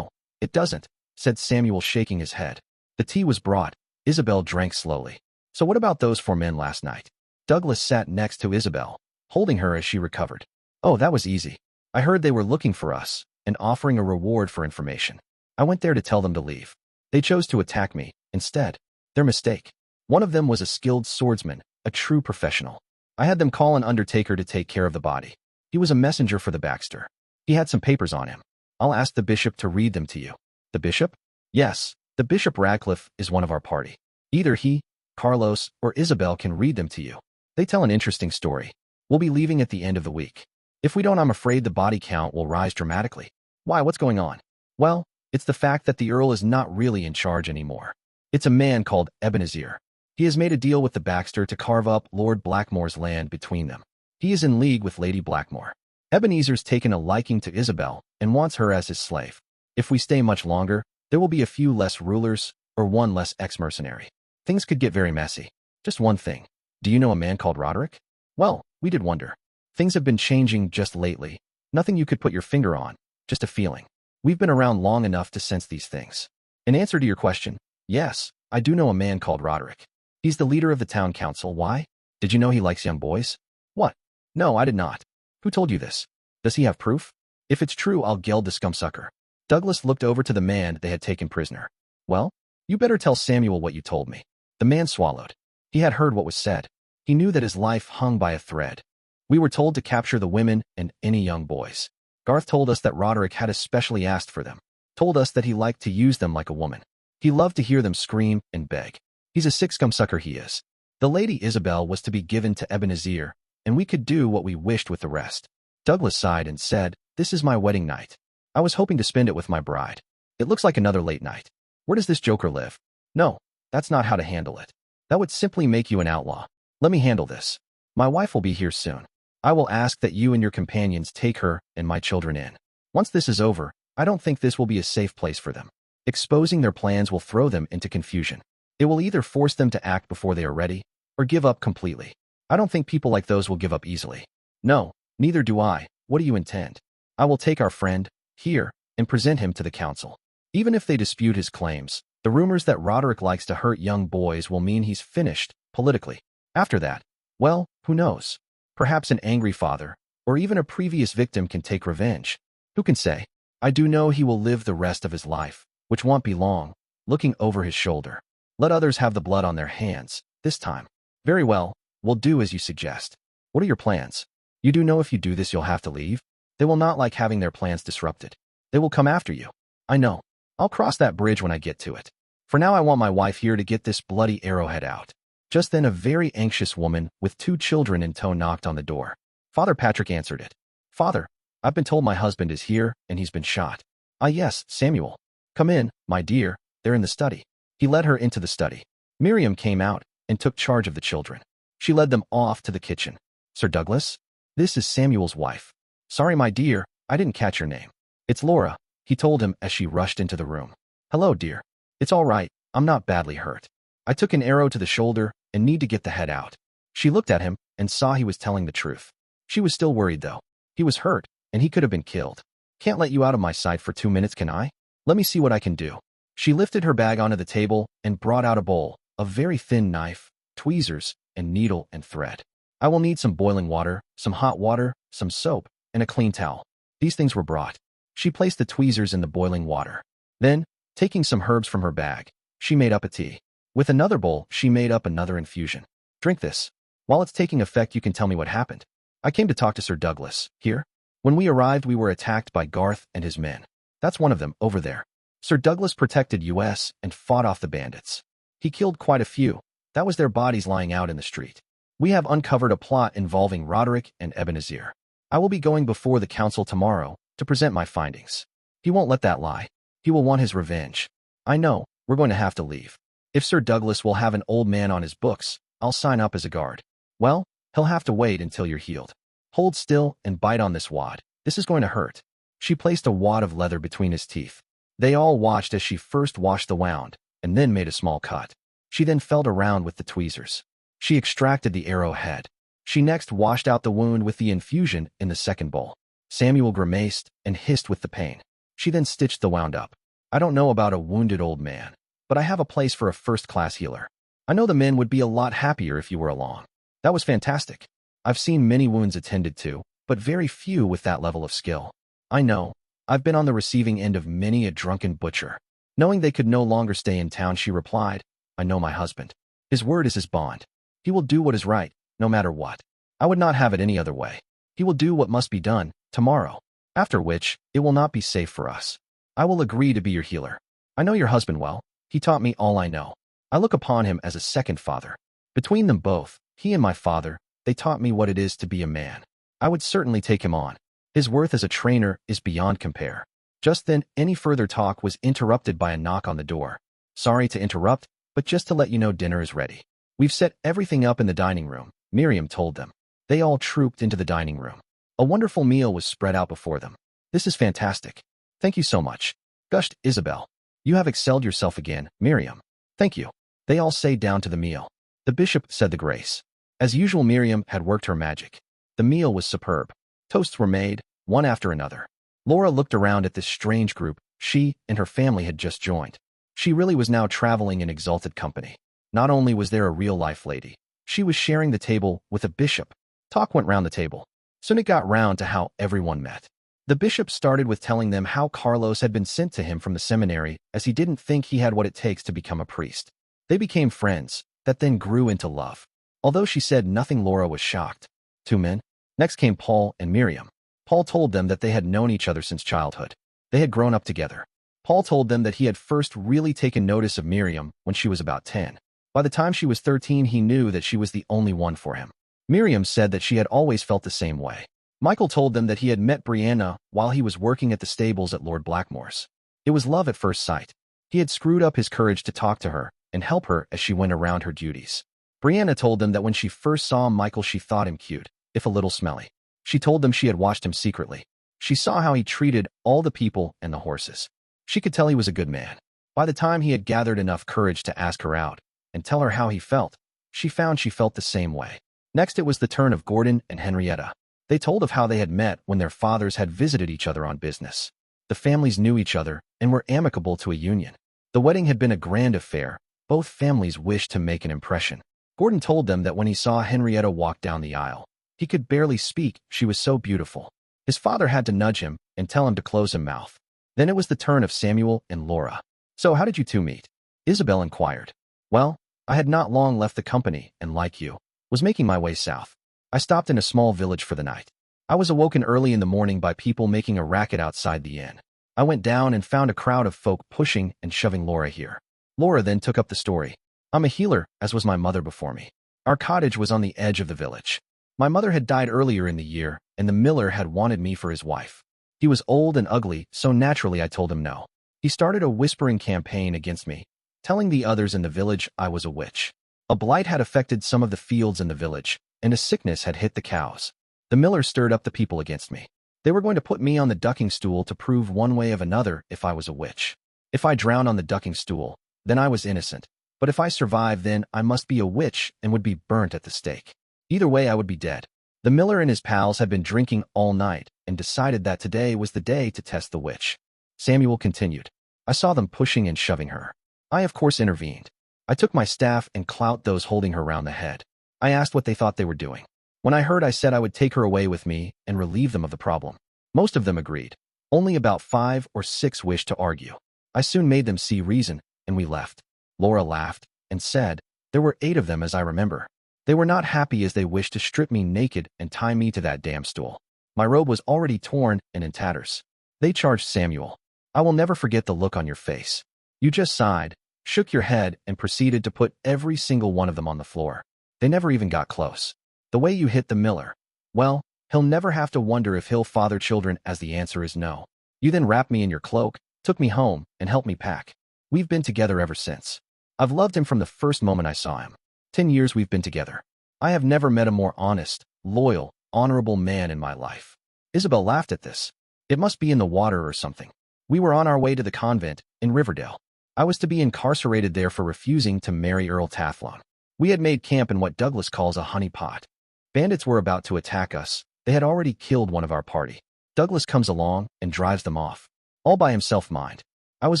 it doesn't, said Samuel, shaking his head. The tea was brought. Isabel drank slowly. So what about those 4 men last night? Douglas sat next to Isabel, holding her as she recovered. Oh, that was easy. I heard they were looking for us and offering a reward for information. I went there to tell them to leave. They chose to attack me instead. Their mistake. One of them was a skilled swordsman, a true professional. I had them call an undertaker to take care of the body. He was a messenger for the Baxter. He had some papers on him. I'll ask the bishop to read them to you. The bishop? Yes, the Bishop Radcliffe is one of our party. Either he, Carlos, or Isabel can read them to you. They tell an interesting story. We'll be leaving at the end of the week. If we don't, I'm afraid the body count will rise dramatically. Why, what's going on? Well, it's the fact that the Earl is not really in charge anymore. It's a man called Ebenezer. He has made a deal with the Baxter to carve up Lord Blackmore's land between them. He is in league with Lady Blackmore. Ebenezer's taken a liking to Isabel and wants her as his slave. If we stay much longer, there will be a few less rulers or 1 less ex-mercenary. Things could get very messy. Just one thing. Do you know a man called Roderick? Well, we did wonder. Things have been changing just lately. Nothing you could put your finger on, just a feeling. We've been around long enough to sense these things. In answer to your question, yes, I do know a man called Roderick. He's the leader of the town council. Why? Did you know he likes young boys? What? No, I did not. Who told you this? Does he have proof? If it's true, I'll geld the scumsucker. Douglas looked over to the man they had taken prisoner. Well, you better tell Samuel what you told me. The man swallowed. He had heard what was said. He knew that his life hung by a thread. We were told to capture the women and any young boys. Garth told us that Roderick had especially asked for them. Told us that he liked to use them like a woman. He loved to hear them scream and beg. He's a sick scumsucker, he is. The Lady Isabel was to be given to Ebenezer, and we could do what we wished with the rest. Douglas sighed and said, "This is my wedding night. I was hoping to spend it with my bride. It looks like another late night. Where does this joker live? No, that's not how to handle it. That would simply make you an outlaw. Let me handle this. My wife will be here soon. I will ask that you and your companions take her and my children in. Once this is over, I don't think this will be a safe place for them. Exposing their plans will throw them into confusion. It will either force them to act before they are ready, or give up completely. I don't think people like those will give up easily. No, neither do I. What do you intend? I will take our friend, here, and present him to the council. Even if they dispute his claims, the rumors that Roderick likes to hurt young boys will mean he's finished, politically. After that, well, who knows? Perhaps an angry father, or even a previous victim can take revenge. Who can say? I do know he will live the rest of his life, which won't be long, looking over his shoulder. Let others have the blood on their hands, this time. Very well, we'll do as you suggest. What are your plans? You do know if you do this you'll have to leave? They will not like having their plans disrupted. They will come after you. I know. I'll cross that bridge when I get to it. For now I want my wife here to get this bloody arrowhead out. Just then a very anxious woman with 2 children in tow knocked on the door. Father Patrick answered it. Father, I've been told my husband is here and he's been shot. Ah yes, Samuel. Come in, my dear, they're in the study. He led her into the study. Miriam came out and took charge of the children. She led them off to the kitchen. Sir Douglas? This is Samuel's wife. Sorry, my dear, I didn't catch your name. It's Laura, he told him as she rushed into the room. Hello, dear. It's all right, I'm not badly hurt. I took an arrow to the shoulder and need to get the head out. She looked at him, and saw he was telling the truth. She was still worried, though. He was hurt, and he could have been killed. Can't let you out of my sight for 2 minutes, can I? Let me see what I can do. She lifted her bag onto the table and brought out a bowl, a very thin knife, tweezers, and needle and thread. I will need some boiling water, some hot water, some soap, and a clean towel. These things were brought. She placed the tweezers in the boiling water. Then, taking some herbs from her bag, she made up a tea. With another bowl, she made up another infusion. Drink this. While it's taking effect, you can tell me what happened. I came to talk to Sir Douglas, here. When we arrived, we were attacked by Garth and his men. That's one of them, over there. Sir Douglas protected us and fought off the bandits. He killed quite a few. That was their bodies lying out in the street. We have uncovered a plot involving Roderick and Ebenezer. I will be going before the council tomorrow to present my findings. He won't let that lie. He will want his revenge. I know, we're going to have to leave. If Sir Douglas will have an old man on his books, I'll sign up as a guard. Well, he'll have to wait until you're healed. Hold still and bite on this wad. This is going to hurt. She placed a wad of leather between his teeth. They all watched as she first washed the wound, and then made a small cut. She then felt around with the tweezers. She extracted the arrowhead. She next washed out the wound with the infusion in the second bowl. Samuel grimaced and hissed with the pain. She then stitched the wound up. I don't know about a wounded old man, but I have a place for a first-class healer. I know the men would be a lot happier if you were along. That was fantastic. I've seen many wounds attended to, but very few with that level of skill. I know. I've been on the receiving end of many a drunken butcher. Knowing they could no longer stay in town, she replied, I know my husband. His word is his bond. He will do what is right, no matter what. I would not have it any other way. He will do what must be done, tomorrow. After which, it will not be safe for us. I will agree to be your healer. I know your husband well. He taught me all I know. I look upon him as a second father. Between them both, he and my father, they taught me what it is to be a man. I would certainly take him on. His worth as a trainer is beyond compare. Just then, any further talk was interrupted by a knock on the door. Sorry to interrupt, but just to let you know dinner is ready. We've set everything up in the dining room, Miriam told them. They all trooped into the dining room. A wonderful meal was spread out before them. This is fantastic. Thank you so much, gushed Isabel. You have excelled yourself again, Miriam. Thank you. They all sat down to the meal. The bishop said the grace. As usual, Miriam had worked her magic. The meal was superb. Toasts were made, one after another. Laura looked around at this strange group she and her family had just joined. She really was now traveling in exalted company. Not only was there a real-life lady, she was sharing the table with a bishop. Talk went round the table. Soon it got round to how everyone met. The bishop started with telling them how Carlos had been sent to him from the seminary as he didn't think he had what it takes to become a priest. They became friends, that then grew into love. Although she said nothing, Laura was shocked. 2 men. Next came Paul and Miriam. Paul told them that they had known each other since childhood. They had grown up together. Paul told them that he had first really taken notice of Miriam when she was about 10. By the time she was 13, he knew that she was the only one for him. Miriam said that she had always felt the same way. Michael told them that he had met Brianna while he was working at the stables at Lord Blackmore's. It was love at first sight. He had screwed up his courage to talk to her and help her as she went around her duties. Brianna told them that when she first saw Michael, she thought him cute, if a little smelly. She told them she had watched him secretly. She saw how he treated all the people and the horses. She could tell he was a good man. By the time he had gathered enough courage to ask her out and tell her how he felt, she found she felt the same way. Next, it was the turn of Gordon and Henrietta. They told of how they had met when their fathers had visited each other on business. The families knew each other and were amicable to a union. The wedding had been a grand affair. Both families wished to make an impression. Gordon told them that when he saw Henrietta walk down the aisle, he could barely speak, she was so beautiful. His father had to nudge him and tell him to close his mouth. Then it was the turn of Samuel and Laura. So how did you two meet? Isabel inquired. Well, I had not long left the company and, like you, was making my way south. I stopped in a small village for the night. I was awoken early in the morning by people making a racket outside the inn. I went down and found a crowd of folk pushing and shoving Laura here. Laura then took up the story. I'm a healer, as was my mother before me. Our cottage was on the edge of the village. My mother had died earlier in the year, and the miller had wanted me for his wife. He was old and ugly, so naturally I told him no. He started a whispering campaign against me, telling the others in the village I was a witch. A blight had affected some of the fields in the village, and a sickness had hit the cows. The miller stirred up the people against me. They were going to put me on the ducking stool to prove one way of another if I was a witch. If I drowned on the ducking stool, then I was innocent. But if I survived, then I must be a witch and would be burnt at the stake. Either way, I would be dead. The miller and his pals had been drinking all night and decided that today was the day to test the witch. Samuel continued. I saw them pushing and shoving her. I, of course, intervened. I took my staff and clout those holding her round the head. I asked what they thought they were doing. When I heard, I said I would take her away with me and relieve them of the problem. Most of them agreed. Only about 5 or 6 wished to argue. I soon made them see reason, and we left. Laura laughed and said, there were 8 of them as I remember. They were not happy as they wished to strip me naked and tie me to that damn stool. My robe was already torn and in tatters. They charged Samuel. I will never forget the look on your face. You just sighed, shook your head, and proceeded to put every single one of them on the floor. They never even got close. The way you hit the miller. Well, he'll never have to wonder if he'll father children, as the answer is no. You then wrapped me in your cloak, took me home, and helped me pack. We've been together ever since. I've loved him from the first moment I saw him. 10 years we've been together. I have never met a more honest, loyal, honorable man in my life. Isabel laughed at this. It must be in the water or something. We were on our way to the convent in Riverdale. I was to be incarcerated there for refusing to marry Earl Tathlone. We had made camp in what Douglas calls a honey pot. Bandits were about to attack us. They had already killed one of our party. Douglas comes along and drives them off. All by himself, mind. I was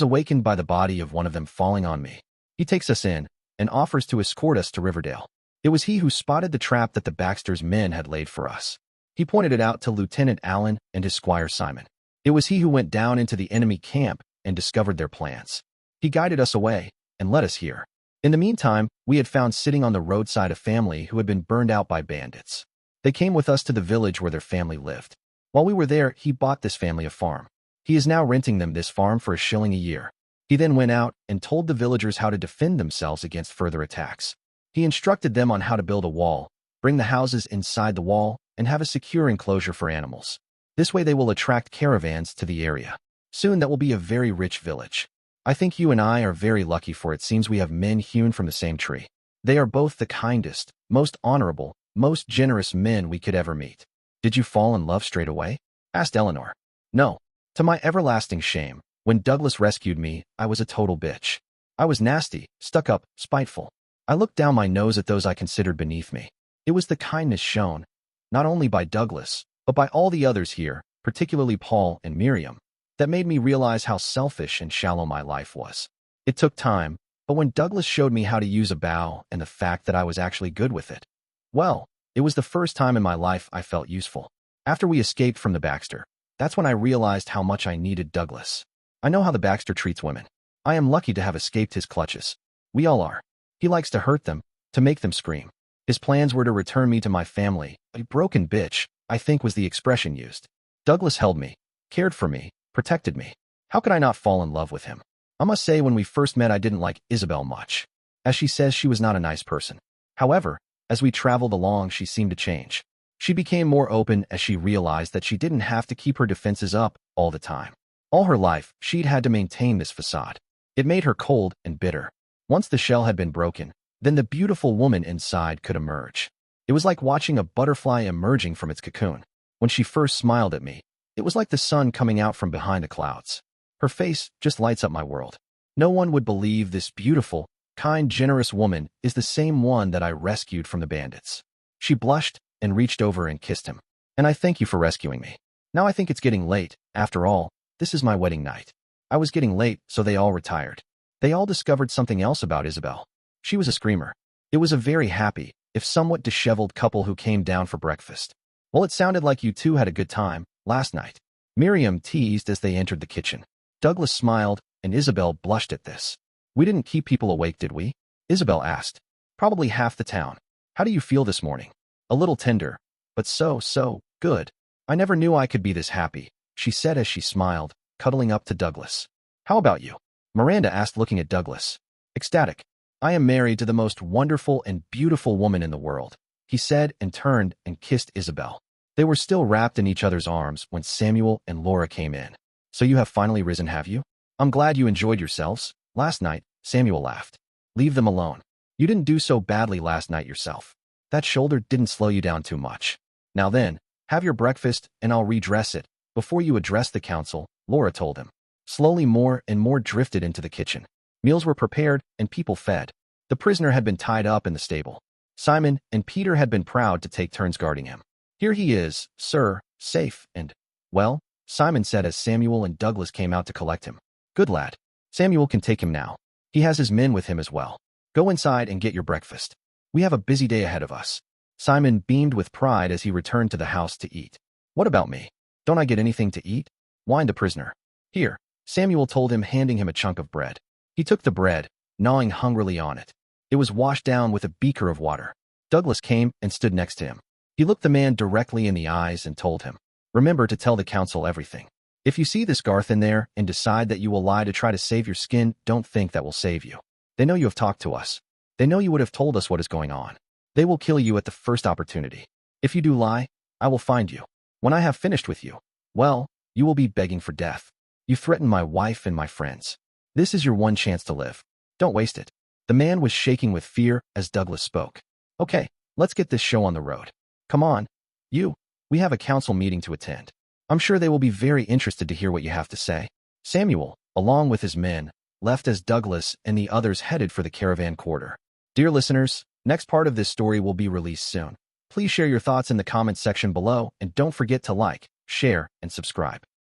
awakened by the body of one of them falling on me. He takes us in and offers to escort us to Riverdale. It was he who spotted the trap that the Baxter's men had laid for us. He pointed it out to Lieutenant Allen and his squire Simon. It was he who went down into the enemy camp and discovered their plans. He guided us away and led us here. In the meantime, we had found sitting on the roadside a family who had been burned out by bandits. They came with us to the village where their family lived. While we were there, he bought this family a farm. He is now renting them this farm for $1 a year. He then went out and told the villagers how to defend themselves against further attacks. He instructed them on how to build a wall, bring the houses inside the wall, and have a secure enclosure for animals. This way they will attract caravans to the area. Soon that will be a very rich village. I think you and I are very lucky, for it seems we have men hewn from the same tree. They are both the kindest, most honorable, most generous men we could ever meet. Did you fall in love straight away? Asked Eleanor. No. To my everlasting shame, when Douglas rescued me, I was a total bitch. I was nasty, stuck up, spiteful. I looked down my nose at those I considered beneath me. It was the kindness shown, not only by Douglas, but by all the others here, particularly Paul and Miriam, that made me realize how selfish and shallow my life was. It took time, but when Douglas showed me how to use a bow and the fact that I was actually good with it, well, it was the first time in my life I felt useful. After we escaped from the Baxter, that's when I realized how much I needed Douglas. I know how the Baxter treats women. I am lucky to have escaped his clutches. We all are. He likes to hurt them, to make them scream. His plans were to return me to my family. A broken bitch, I think, was the expression used. Douglas held me, cared for me, protected me. How could I not fall in love with him? I must say, when we first met, I didn't like Isabel much. As she says, she was not a nice person. However, as we traveled along, she seemed to change. She became more open as she realized that she didn't have to keep her defenses up all the time. All her life, she'd had to maintain this facade. It made her cold and bitter. Once the shell had been broken, then the beautiful woman inside could emerge. It was like watching a butterfly emerging from its cocoon. When she first smiled at me, it was like the sun coming out from behind the clouds. Her face just lights up my world. No one would believe this beautiful, kind, generous woman is the same one that I rescued from the bandits. She blushed and reached over and kissed him. And I thank you for rescuing me. Now I think it's getting late. After all, this is my wedding night. I was getting late, so they all retired. They all discovered something else about Isabel. She was a screamer. It was a very happy, if somewhat disheveled couple who came down for breakfast. Well, it sounded like you two had a good time last night. Miriam teased as they entered the kitchen. Douglas smiled, and Isabel blushed at this. We didn't keep people awake, did we? Isabel asked. Probably half the town. How do you feel this morning? A little tender, but so good. I never knew I could be this happy, she said as she smiled, cuddling up to Douglas. How about you? Miranda asked, looking at Douglas. Ecstatic. I am married to the most wonderful and beautiful woman in the world, he said, and turned and kissed Isabel. They were still wrapped in each other's arms when Samuel and Laura came in. So you have finally risen, have you? I'm glad you enjoyed yourselves. Last night, Samuel laughed. Leave them alone. You didn't do so badly last night yourself. That shoulder didn't slow you down too much. Now then, have your breakfast and I'll redress it before you address the council, Laura told him. Slowly more and more drifted into the kitchen. Meals were prepared and people fed. The prisoner had been tied up in the stable. Simon and Peter had been proud to take turns guarding him. "Here he is, sir, safe and—" "Well," Simon said as Samuel and Douglas came out to collect him. "Good lad. Samuel can take him now. He has his men with him as well. Go inside and get your breakfast. We have a busy day ahead of us." Simon beamed with pride as he returned to the house to eat. "What about me? Don't I get anything to eat?" whined the prisoner. "Here," Samuel told him, handing him a chunk of bread. He took the bread, gnawing hungrily on it. It was washed down with a beaker of water. Douglas came and stood next to him. He looked the man directly in the eyes and told him, "Remember to tell the council everything. If you see this Garth in there and decide that you will lie to try to save your skin, don't think that will save you. They know you have talked to us. They know you would have told us what is going on. They will kill you at the first opportunity. If you do lie, I will find you. When I have finished with you, well, you will be begging for death. You threaten my wife and my friends. This is your one chance to live. Don't waste it." The man was shaking with fear as Douglas spoke. "Okay, let's get this show on the road. Come on, you. We have a council meeting to attend. I'm sure they will be very interested to hear what you have to say." Samuel, along with his men, left as Douglas and the others headed for the caravan quarter. Dear listeners, next part of this story will be released soon. Please share your thoughts in the comments section below and don't forget to like, share, and subscribe.